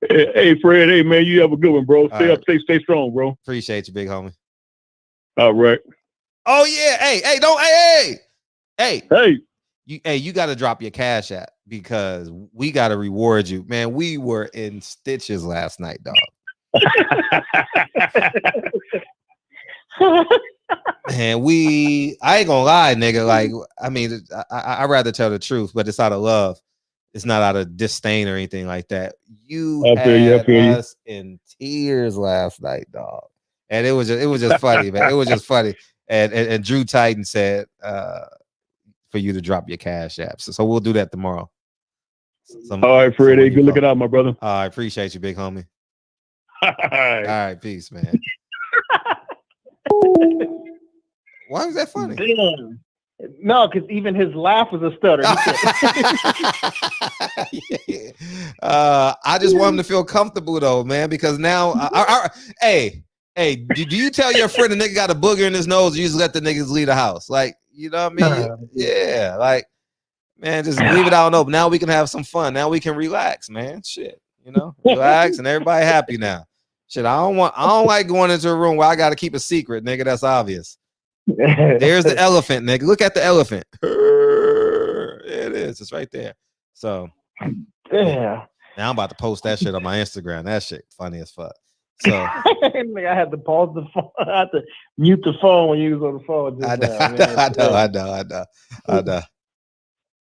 Hey, Fred. Hey, man. You have a good one, bro. Stay up. Stay strong, bro. Appreciate you, big homie. All right. Oh yeah. Hey. You got to drop your Cash App. because we got to reward you, man. We were in stitches last night, dog. And I ain't gonna lie, nigga. Like, I mean, I'd rather tell the truth, but it's out of love. It's not out of disdain or anything like that. You had us in tears last night, dog. And it was just funny, man. It was just funny. And Drew Titan said for you to drop your cash apps. So we'll do that tomorrow. All right, Freddie. Good looking out, my brother. I appreciate you, big homie. All right, peace, man. Why was that funny? Damn. No, because even his laugh was a stutter. I just want him to feel comfortable though, man, because now hey, do you tell your friend a nigga got a booger in his nose, you just let the niggas leave the house? Like, you know what I mean? Yeah, like, man, just leave it out open. Now we can have some fun. Now we can relax, man. Shit, you know, relax and everybody happy now. Shit, I don't like going into a room where I got to keep a secret, nigga. That's obvious. There's the elephant, nigga. Look at the elephant. There it is. It's right there. So, yeah. Now I'm about to post that shit on my Instagram. That shit funny as fuck. So I had to pause the phone. I had to mute the phone when you was on the phone. I know.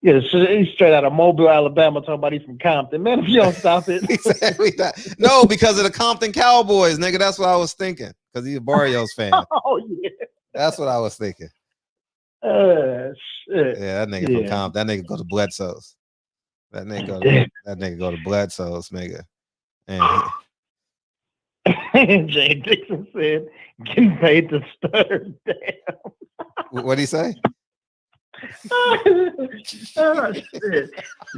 Yeah, he's straight out of Mobile, Alabama, talking about he's from Compton. Man, if you don't stop it. Exactly that. No, because of the Compton Cowboys, nigga. That's what I was thinking. Because he's a Barrios fan. Oh, yeah. That's what I was thinking. Shit. Yeah, that nigga from Compton. That nigga go to Bledsoe's. That nigga go to Bledsoe's, nigga. And Jay Dixon said, getting paid to stutter. Damn. What'd he say? Oh, shit.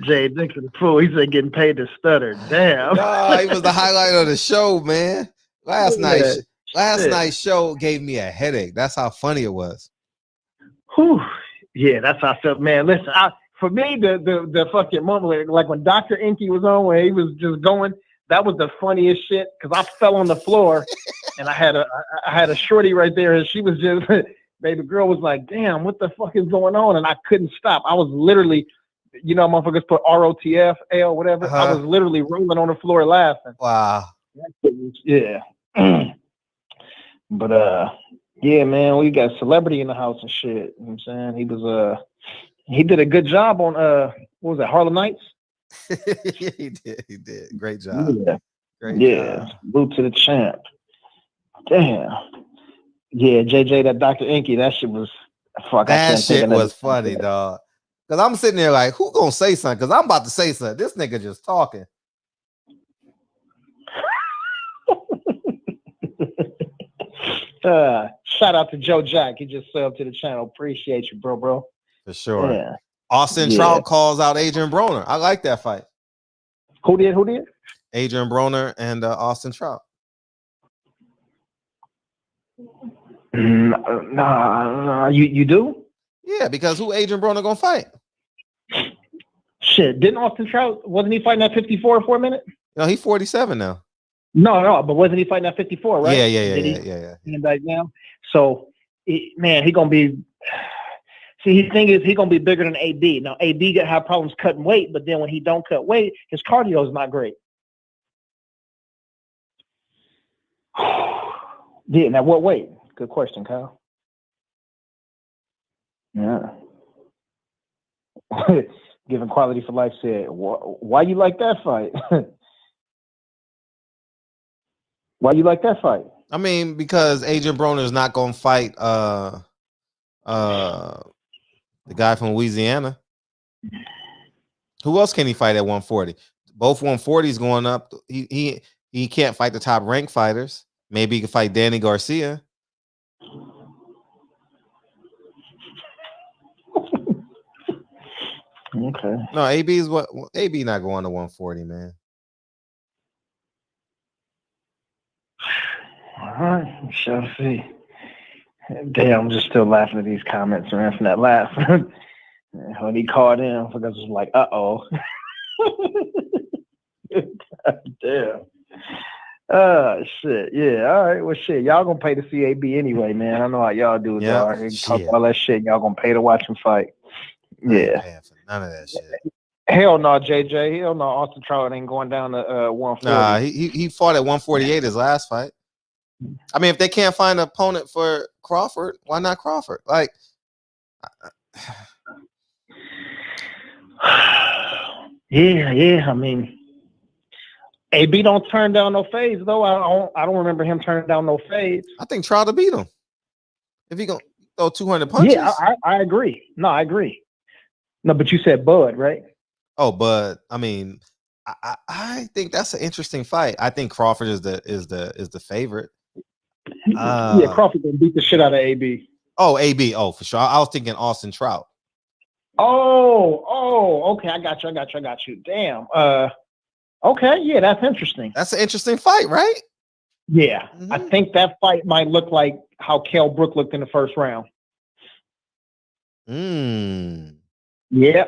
Jay Dixon, fool. He said getting paid to stutter. Damn. No, he was the highlight of the show, man. Last night's show gave me a headache. That's how funny it was. Whew. Yeah, that's how I felt, man. Listen, for me, the fucking moment, like when Dr. Inky was on, where he was just going, that was the funniest shit because I fell on the floor and I had a shorty right there and she was just baby girl was like, damn, what the fuck is going on? And I couldn't stop. I was literally, you know, motherfuckers put ROTF, L, whatever. I was literally rolling on the floor laughing. Wow. Yeah. But yeah, man, we got celebrity in the house and shit. You know what I'm saying? He did a good job on what was that, Harlem Nights? He did. Great job. Yeah. Great job. Boot to the champ. Damn. Yeah, JJ, that Dr. Inky, that shit was fuck. That shit was funny, dog. Cause I'm sitting there like, who gonna say something? Cause I'm about to say something. This nigga just talking. Shout out to Joe Jack. He just subbed to the channel. Appreciate you, bro. For sure. Yeah. Austin Trout calls out Adrian Broner. I like that fight. Who did? Adrian Broner and Austin Trout. Nah, you do? Yeah, because who Adrian Broner gonna fight? Shit, didn't Austin Trout, wasn't he fighting at 54 for a minute? No, he's 47 now. No, but wasn't he fighting at 54, right? Yeah. Right now. So, man, he gonna be. See, his thing is he gonna be bigger than AB. Now, AB got have problems cutting weight, but then when he don't cut weight, his cardio is not great. Yeah. Now, what weight? Good question, Kyle. Yeah. Given Quality for Life said, "Why you like that fight?" Why you like that fight? I mean, because Adrian Broner is not gonna fight the guy from Louisiana. Who else can he fight at 140? Both 140s going up. He can't fight the top ranked fighters. Maybe he can fight Danny Garcia. Okay. No, AB not going to 140, man. All right, we shall see. Damn, I'm just still laughing at these comments, man, from that laugh. When he called in, I was like, uh-oh. Damn. Shit. Yeah, all right. Well, shit, y'all gonna pay to see AB anyway, man. I know how y'all do it, dog. Talk all that shit, y'all gonna pay to watch him fight. Yeah. None of that shit. Hell no, JJ. Hell no, Austin Trout ain't going down to 140. Nah, he fought at 148 his last fight. I mean, if they can't find an opponent for Crawford, why not Crawford? Like, yeah. I mean, AB don't turn down no fades though. I don't remember him turning down no fades. I think Trout to beat him if he gonna throw 200 punches. Yeah, I agree. No, I agree. No, but you said Bud, right? Oh, but I mean, I think that's an interesting fight. I think Crawford is the favorite. Yeah, Crawford gonna beat the shit out of AB. Oh, AB. Oh, for sure. I was thinking Austin Trout. Oh, okay. I got you. Damn. Okay, yeah, that's interesting. That's an interesting fight, right? Yeah. I think that fight might look like how Kell Brook looked in the first round. Yeah.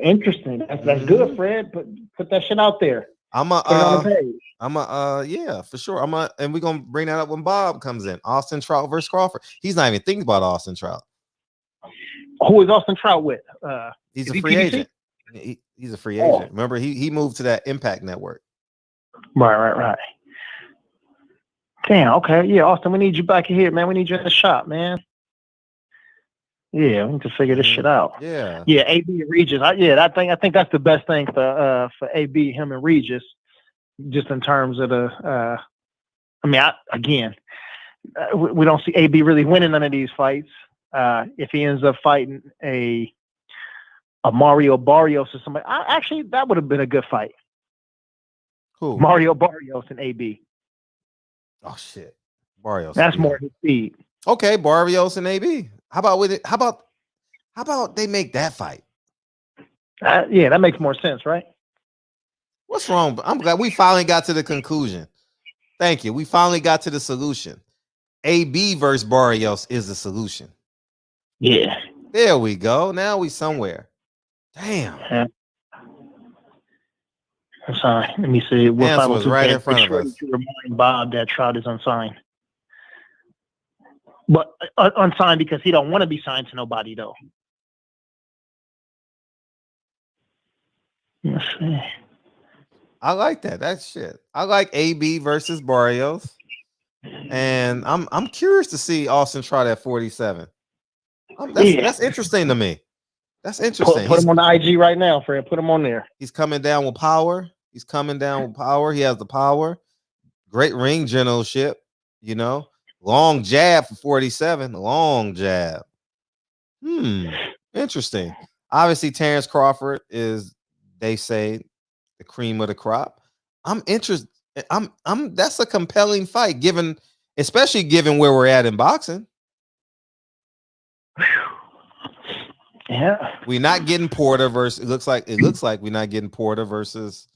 Interesting. That's good, Fred. Put that shit out there. Put it on the page. Yeah, for sure. And we're gonna bring that up when Bob comes in. Austin Trout versus Crawford. He's not even thinking about Austin Trout. Who is Austin Trout with? He's a free agent. He's a free agent. Remember, he moved to that Impact Network. Right. Damn. Okay. Yeah, Austin, we need you back in here, man. We need you in the shop, man. Yeah, we need to figure this shit out. Yeah. Yeah, AB and Regis. I think that's the best thing for AB, him and Regis, just in terms of the. We don't see AB really winning none of these fights. If he ends up fighting a Mario Barrios or somebody, actually that would have been a good fight. Who? Mario Barrios and AB. Oh shit, Barrios. That's more his speed. Okay, Barrios and AB. How about with it? How about they make that fight? Yeah, that makes more sense, right? What's wrong? I'm glad we finally got to the conclusion. Thank you. We finally got to the solution. AB versus Barrios is the solution. Yeah. There we go. Now we somewhere. Damn. Yeah. I'm sorry. Let me see. Answer was right in front of us. To remind Bob that Trout is unsigned. But unsigned because he don't want to be signed to nobody, though. Let's see. I like that. That's shit. I like AB versus Barrios. And I'm curious to see Austin Trout at 47. That's interesting to me. That's interesting. Put him on the IG right now, Fred. Put him on there. He's coming down with power. He has the power. Great ring generalship, Long jab for 47. Long jab. Interesting. Obviously, Terrence Crawford is, they say, the cream of the crop. I'm interested. That's a compelling fight, especially given where we're at in boxing. Yeah. We're not getting Porter versus. It looks like we're not getting Porter versus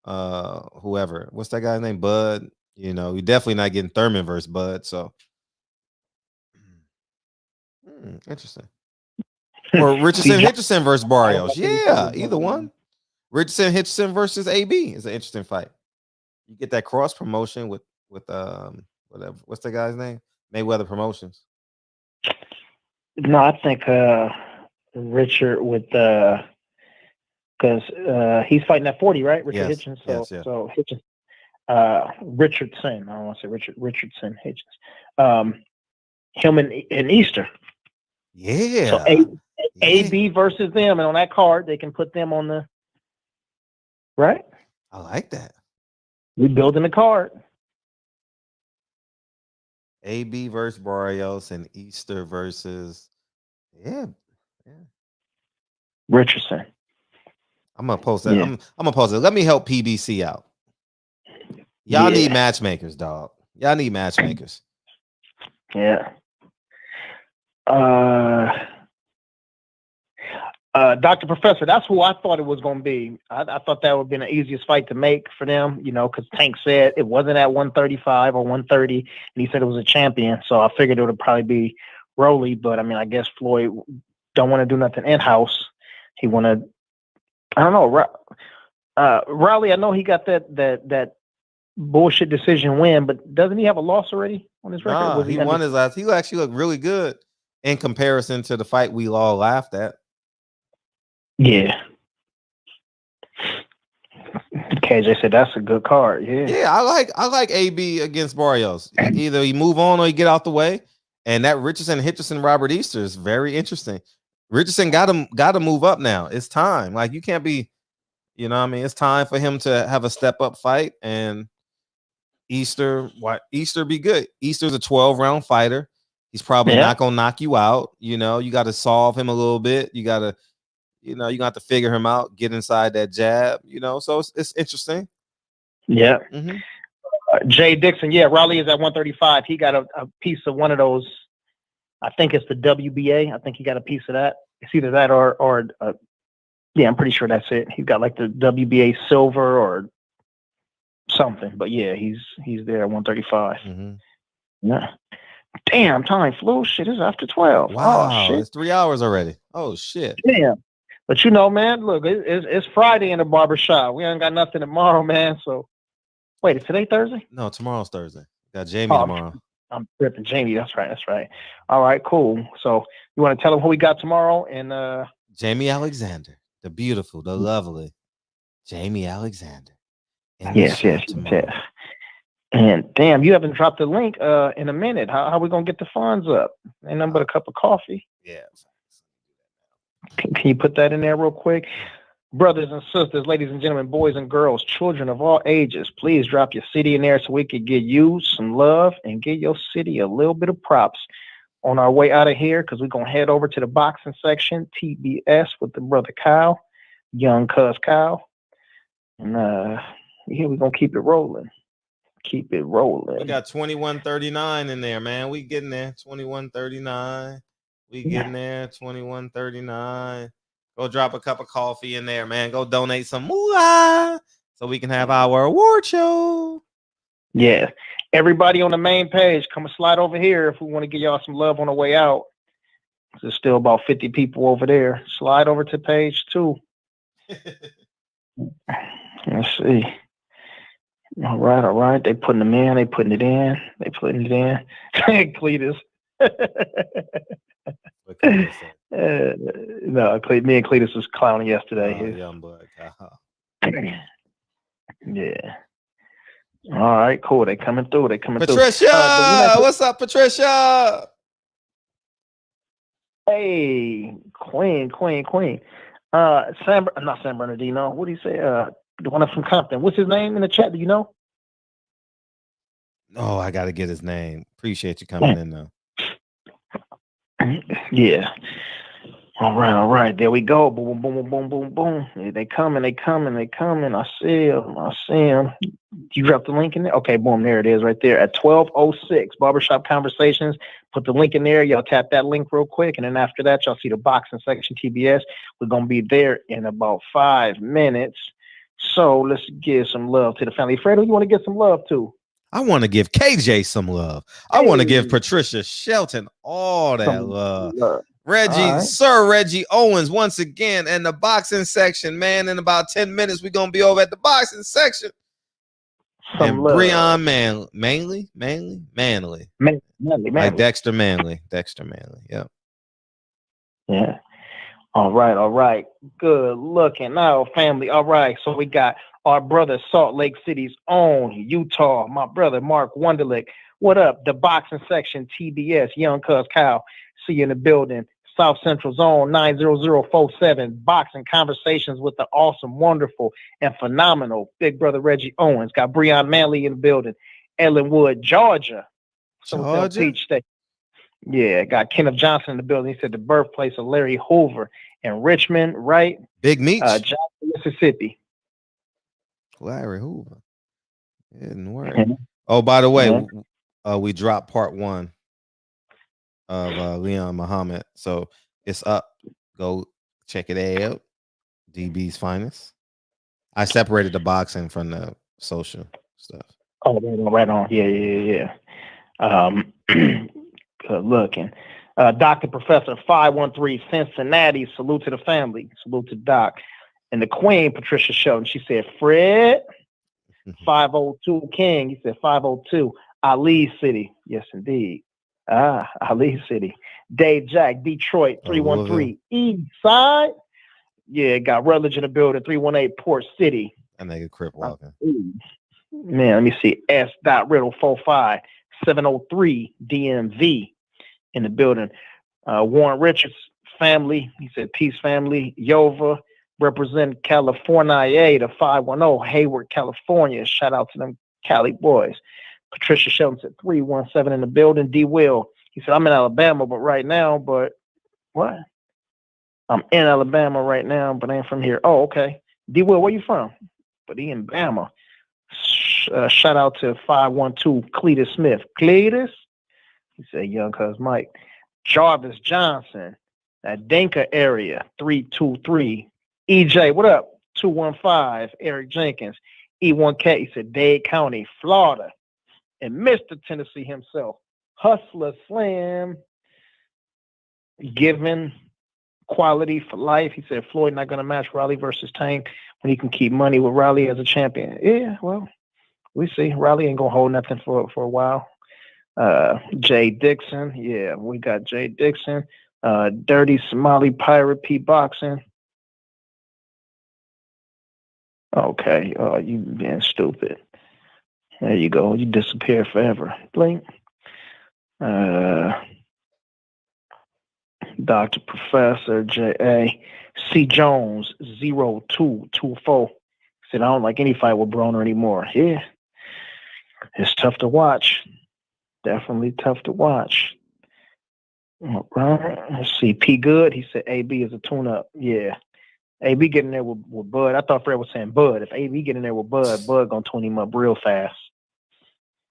whoever. What's that guy's name? Bud. We're definitely not getting Thurman versus Bud. So interesting. Or Richardson versus Barrios. Yeah, either one. Richardson versus AB is an interesting fight. You get that cross promotion with whatever. What's the guy's name? Mayweather Promotions. No, I think Richard with because he's fighting at 40, right? Richard Hitchens. So Hitchens. Richardson. I don't want to say Richardson Hitchens. Him and Easter. Yeah. So AB versus them, and on that card they can put them on the right. I like that. We building the card. AB versus Barrios and Easter versus Richardson. I'm gonna post that. I'm gonna post it. Let me help PBC out. Y'all need matchmakers, dog. Y'all need matchmakers. Yeah. Dr. Professor, that's who I thought it was going to be. I thought that would have been the easiest fight to make for them, because Tank said it wasn't at 135 or 130, and he said it was a champion. So I figured it would probably be Rolly, but I guess Floyd don't want to do nothing in-house. He want to, I don't know. Raleigh, I know he got that bullshit decision win, but doesn't he have a loss already on his record? Nah, he won his last. He actually looked really good in comparison to the fight we all laughed at. Yeah. KJ said that's a good card. Yeah. Yeah, I like AB against Barrios. Either he move on or he get out the way. And that Hitcherson, Robert Easter is very interesting. Richardson got to move up now. It's time. Like, you can't be, you know what I mean? It's time for him to have a step up fight. And Easter be good. Easter's a 12-round fighter. He's probably not gonna knock you out. You know, you got to solve him a little bit. You got to, you know, you got to figure him out, get inside that jab, you know. So it's interesting. Yeah. Mm-hmm. Jay Dixon, yeah, Raleigh is at 135. He got a piece of one of those. I think it's the WBA. I think he got a piece of that. It's either that or yeah, I'm pretty sure that's it. He's got like the WBA silver or something. But yeah, he's there at 135. Mm-hmm. Yeah. Damn, time flew. Shit, it's after 12. Wow, oh, shit. It's 3 hours already. Oh shit. Damn. But you know, man, look, it's Friday in the barber shop. We ain't got nothing tomorrow, man. So wait, is today Thursday? No, tomorrow's Thursday. Got Jamie tomorrow. I'm tripping. Jamie, that's right. All right, cool. So you want to tell them who we got tomorrow? And Jamie Alexander, the beautiful, the lovely Jamie Alexander. Yes. And damn, you haven't dropped the link in a minute. How we gonna get the funds up? Ain't nothing but a cup of coffee. Yeah. Can you put that in there real quick? Brothers and sisters, ladies and gentlemen, boys and girls, children of all ages, please drop your city in there so we could get you some love and give your city a little bit of props on our way out of here, because we're going to head over to the boxing section, TBS, with the brother Kyle, young cuz Kyle. And yeah, we're going to keep it rolling. Keep it rolling. We got 2139 in there, man. We getting there. 2139. We getting there. 2139. Go drop a cup of coffee in there, man. Go donate some moolah so we can have our award show. Yeah. Everybody on the main page, come and slide over here if we want to give y'all some love on the way out. There's still about 50 people over there. Slide over to page 2. Let's see. All right. They putting them in. They putting it in. Cletus. No, me and Cletus was clowning yesterday. Young boy. Yeah. All right, cool. They coming through. Patricia, what's up, Patricia? Hey, Queen. Not San Bernardino. What do you say? The one from Compton. What's his name in the chat? Do you know? Oh, I got to get his name. Appreciate you coming in though. Yeah. All right. There we go. Boom. Yeah, they coming. I see them. You dropped the link in there? Okay, boom. There it is right there at 12:06. Barbershop Conversations. Put the link in there. Y'all tap that link real quick. And then after that, y'all see the boxing section TBS. We're going to be there in about 5 minutes. So let's give some love to the family. Fredo, you want to give some love to? I want to give KJ some love. I want to give Patricia Shelton all that love. Reggie, Sir Reggie Owens, once again, in the boxing section, man. In about 10 minutes, we're going to be over at the boxing section. And Breon Manley. Like Dexter Manley. Yep. Yeah. All right. Good looking now, family. All right. So we got our brother Salt Lake City's own Utah, my brother Mark Wunderlich. What up? The boxing section, TBS, young cuz Kyle. See you in the building. South Central Zone 90047. Boxing Conversations with the awesome, wonderful, and phenomenal big brother Reggie Owens. Got Breon Manley in the building. Ellenwood, Georgia. Peach State. Yeah, got Kenneth Johnson in the building. He said the birthplace of Larry Hoover in Richmond, right? Big Meat. Jackson, Mississippi. Larry Hoover. Didn't work. Oh, by the way, we dropped part 1 of Leon Muhammad. So it's up. Go check it out. DB's finest. I separated the boxing from the social stuff. Oh, right on. Yeah. Good looking. Dr. Professor 513 Cincinnati. Salute to the family. Salute to Doc. And the Queen, Patricia Shelton, she said, Fred, 502 King. He said 502. Ali City. Yes, indeed. Ali City. Dave Jack, Detroit, 313. East Side. Yeah, got Rutledge in the building. 318 Port City. That nigga Crip walking. Man, let me see. S. Riddle 45 703 DMV in the building. Warren Richards family. He said peace family. Yova represent California, the 510 Hayward, California. Shout out to them Cali boys. Patricia Shelton said 317 in the building. D. Will. He said I'm in Alabama, but right now, but what? I'm in Alabama right now, but I ain't from here. Oh, okay. D. Will, where you from? But he in Bama. Shout out to 512 Cletus Smith. Cletus? He said, young cuz Mike. Jarvis Johnson, that Dinka area, 323. EJ, what up? 215. Eric Jenkins. E1K, he said, Dade County, Florida. And Mr. Tennessee himself, Hustler Slam, given quality for life. He said, Floyd not going to match Raleigh versus Tank when he can keep money with Raleigh as a champion. Yeah, well, we see. Raleigh ain't going to hold nothing for a while. Jay Dixon. Yeah, we got Jay Dixon. Dirty Somali Pirate P Boxing. Okay. Oh, you being stupid. There you go. You disappear forever. Blink. Dr. Professor J.A. C. Jones 0224 said, I don't like any fight with Broner anymore. Yeah. It's tough to watch. Definitely tough to watch. All right. Let's see. P. Good. He said AB is a tune-up. Yeah. AB getting there with Bud. I thought Fred was saying Bud. If AB getting there with Bud gonna tune him up real fast.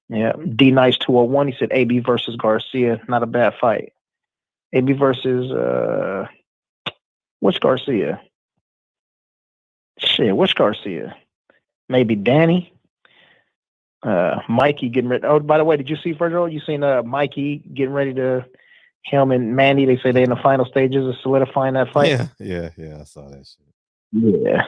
Yeah. D Nice 201. He said AB versus Garcia. Not a bad fight. AB versus which Garcia? Shit, which Garcia? Maybe Danny. Mikey getting ready. Oh, by the way, did you see Virgil? You seen Mikey getting ready to him and Manny? They say they're in the final stages of solidifying that fight. Yeah. I saw that shit. Yeah.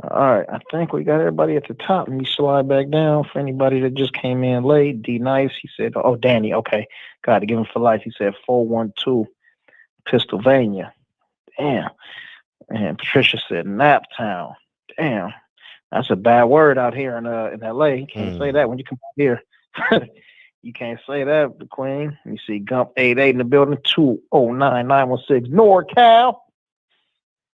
All right. I think we got everybody at the top. Let me slide back down for anybody that just came in late. D Nice. He said, oh, Danny. Okay. Got to give him for life. He said 412 Pennsylvania. Damn. And Patricia said Naptown. Damn. That's a bad word out here in LA. You can't say that when you come out here. You can't say that, the Queen. Let me see. Gump 88 in the building. 209916 NorCal.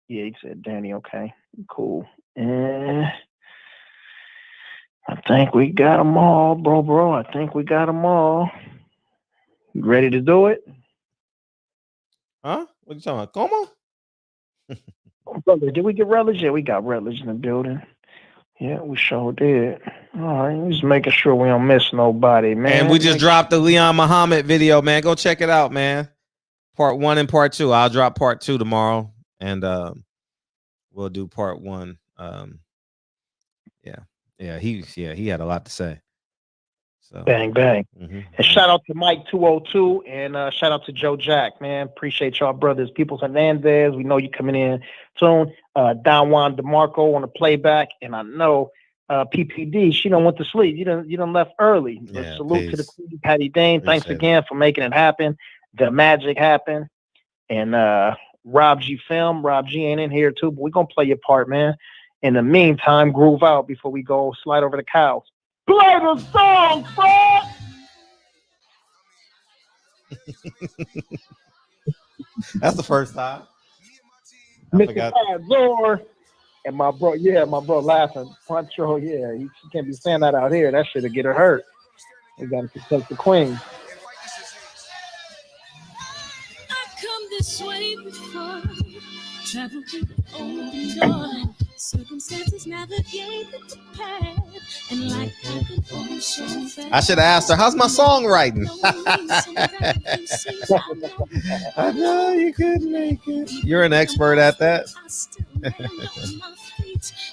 Yeah, he said Danny. Okay. Cool. And I think we got them all, bro. I think we got them all. You ready to do it? Huh? What you talking about? Como? Brother, did we get Rutledge? Yeah, we got Rutledge in the building. Yeah, we sure did. All right, just making sure we don't miss nobody, man. And we just dropped the Leon Muhammad video, man. Go check it out, man. Part 1 and part 2. I'll drop part 2 tomorrow, and we'll do part 1. He had a lot to say. So bang. And shout out to Mike 202 and shout out to Joe Jack, man. Appreciate y'all brothers. People Hernandez, we know you coming in soon. Don Juan DeMarco on the playback, and I know PPD, she done went to sleep. You done left early. But salute to the Queen Patty Dane. Thanks again for making it happen. The magic happened. And Rob G Film. Rob G ain't in here too, but we're gonna play your part, man. In the meantime, groove out before we go slide over the cows. Play the song, fuck! That's the first time. Mr. Zor and my bro laughing. Poncho, yeah, he can't be saying that out here. That shit'll get her hurt. We gotta protect the Queen. I come this way before, travel with open door. Circumstances navigate the path, and like an ocean fast. I should have asked her, how's my songwriting? I know you could make it. You're an expert at that.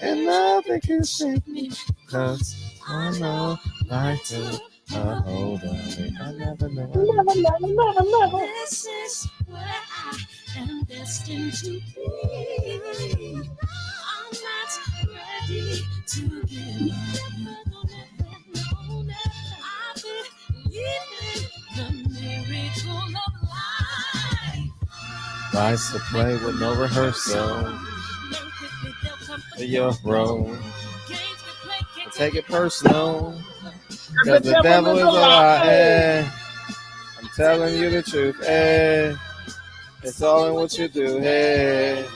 And nothing can shake me, cause I know I took a hold of it. I never know. This is where I am destined to be. I'm not ready to give up. I believe in the miracle of life. Life's a play with no rehearsal. Your role. Take it personal. Cause the devil is a lie. Hey. I'm telling you the truth. Hey. It's all in what you do. Hey.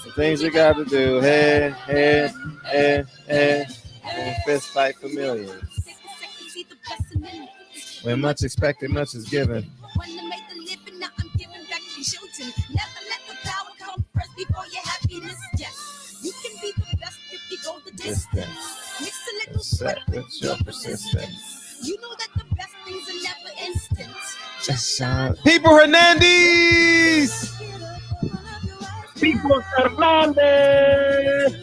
The things you gotta do. Hey, hey, hey, hey. And fist fight for millions. When much expected, much is given. Distance. Set with your persistence. You know that the best things are never instant. Just shine. People Hernandez. People Hernandez.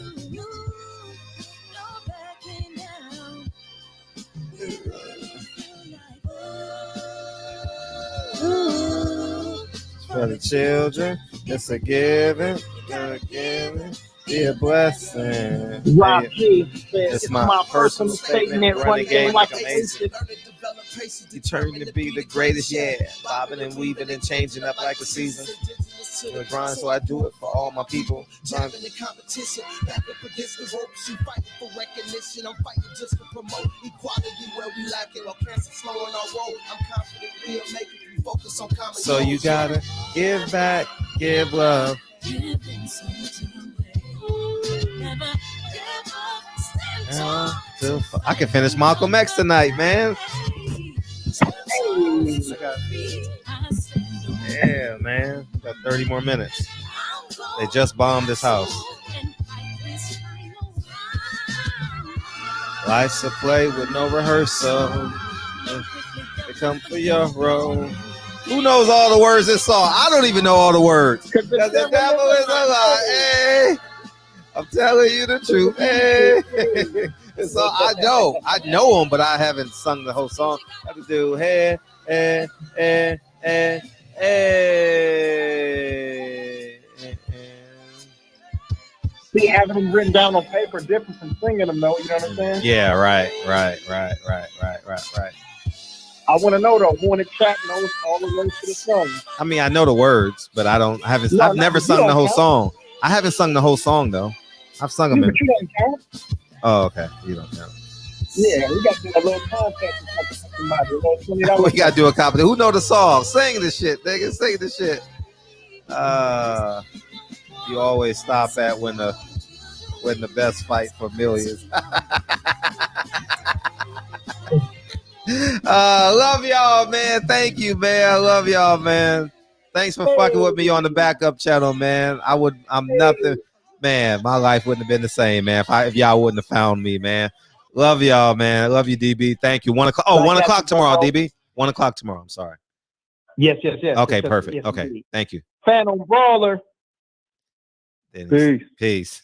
For the children, it's a giving, gonna give it, be a blessing. Rocky says, It's my personal statement. Running game like amazing. Determined to be the greatest, yeah. Bobbing and weaving and changing up like the season. The grind, so I do it for all my people. Driving the competition, back up against the ropes. You fighting for recognition. I'm fighting just to promote equality where we lacking. Or cancer slowing our road. I'm confident we'll make it. We focus on common. So you gotta give back, give love. I can finish Malcolm X tonight, man. Yeah, man. Got 30 more minutes. They just bombed this house. Life's a play with no rehearsal. They come for your role. Who knows all the words this song? I don't even know all the words. Because the devil is a lie. Hey, I'm telling you the truth. Hey. So I know them, but I haven't sung the whole song. I have to do hey, hey, hey, hey, hey. See, having them written down on paper different from singing them, though. You know what I'm saying? Yeah, right. I want to know though. Who in the chat knows all the words to the song? I mean, I know the words, but I've never sung the whole song. I haven't sung the whole song though. I've sung them. But you don't count. Oh, okay. You don't count. Yeah, we got to do a little contest with somebody. We got to do a competition. Who know the song? Sing the shit, nigga. Sing the shit. You always stop at when the best fight for millions. Love y'all, man. Thank you, man. I love y'all, man. Thanks for fucking with me on the backup channel, man. I'm nothing, man. My life wouldn't have been the same, man, if y'all wouldn't have found me, man. Love y'all, man. Love you, DB. Thank you. 1 o'clock. Oh, 1 o'clock tomorrow, DB. 1 o'clock tomorrow. I'm sorry. Yes. Okay, yes, perfect. yes, Okay, indeed. thank you. Phantom Brawler. Peace.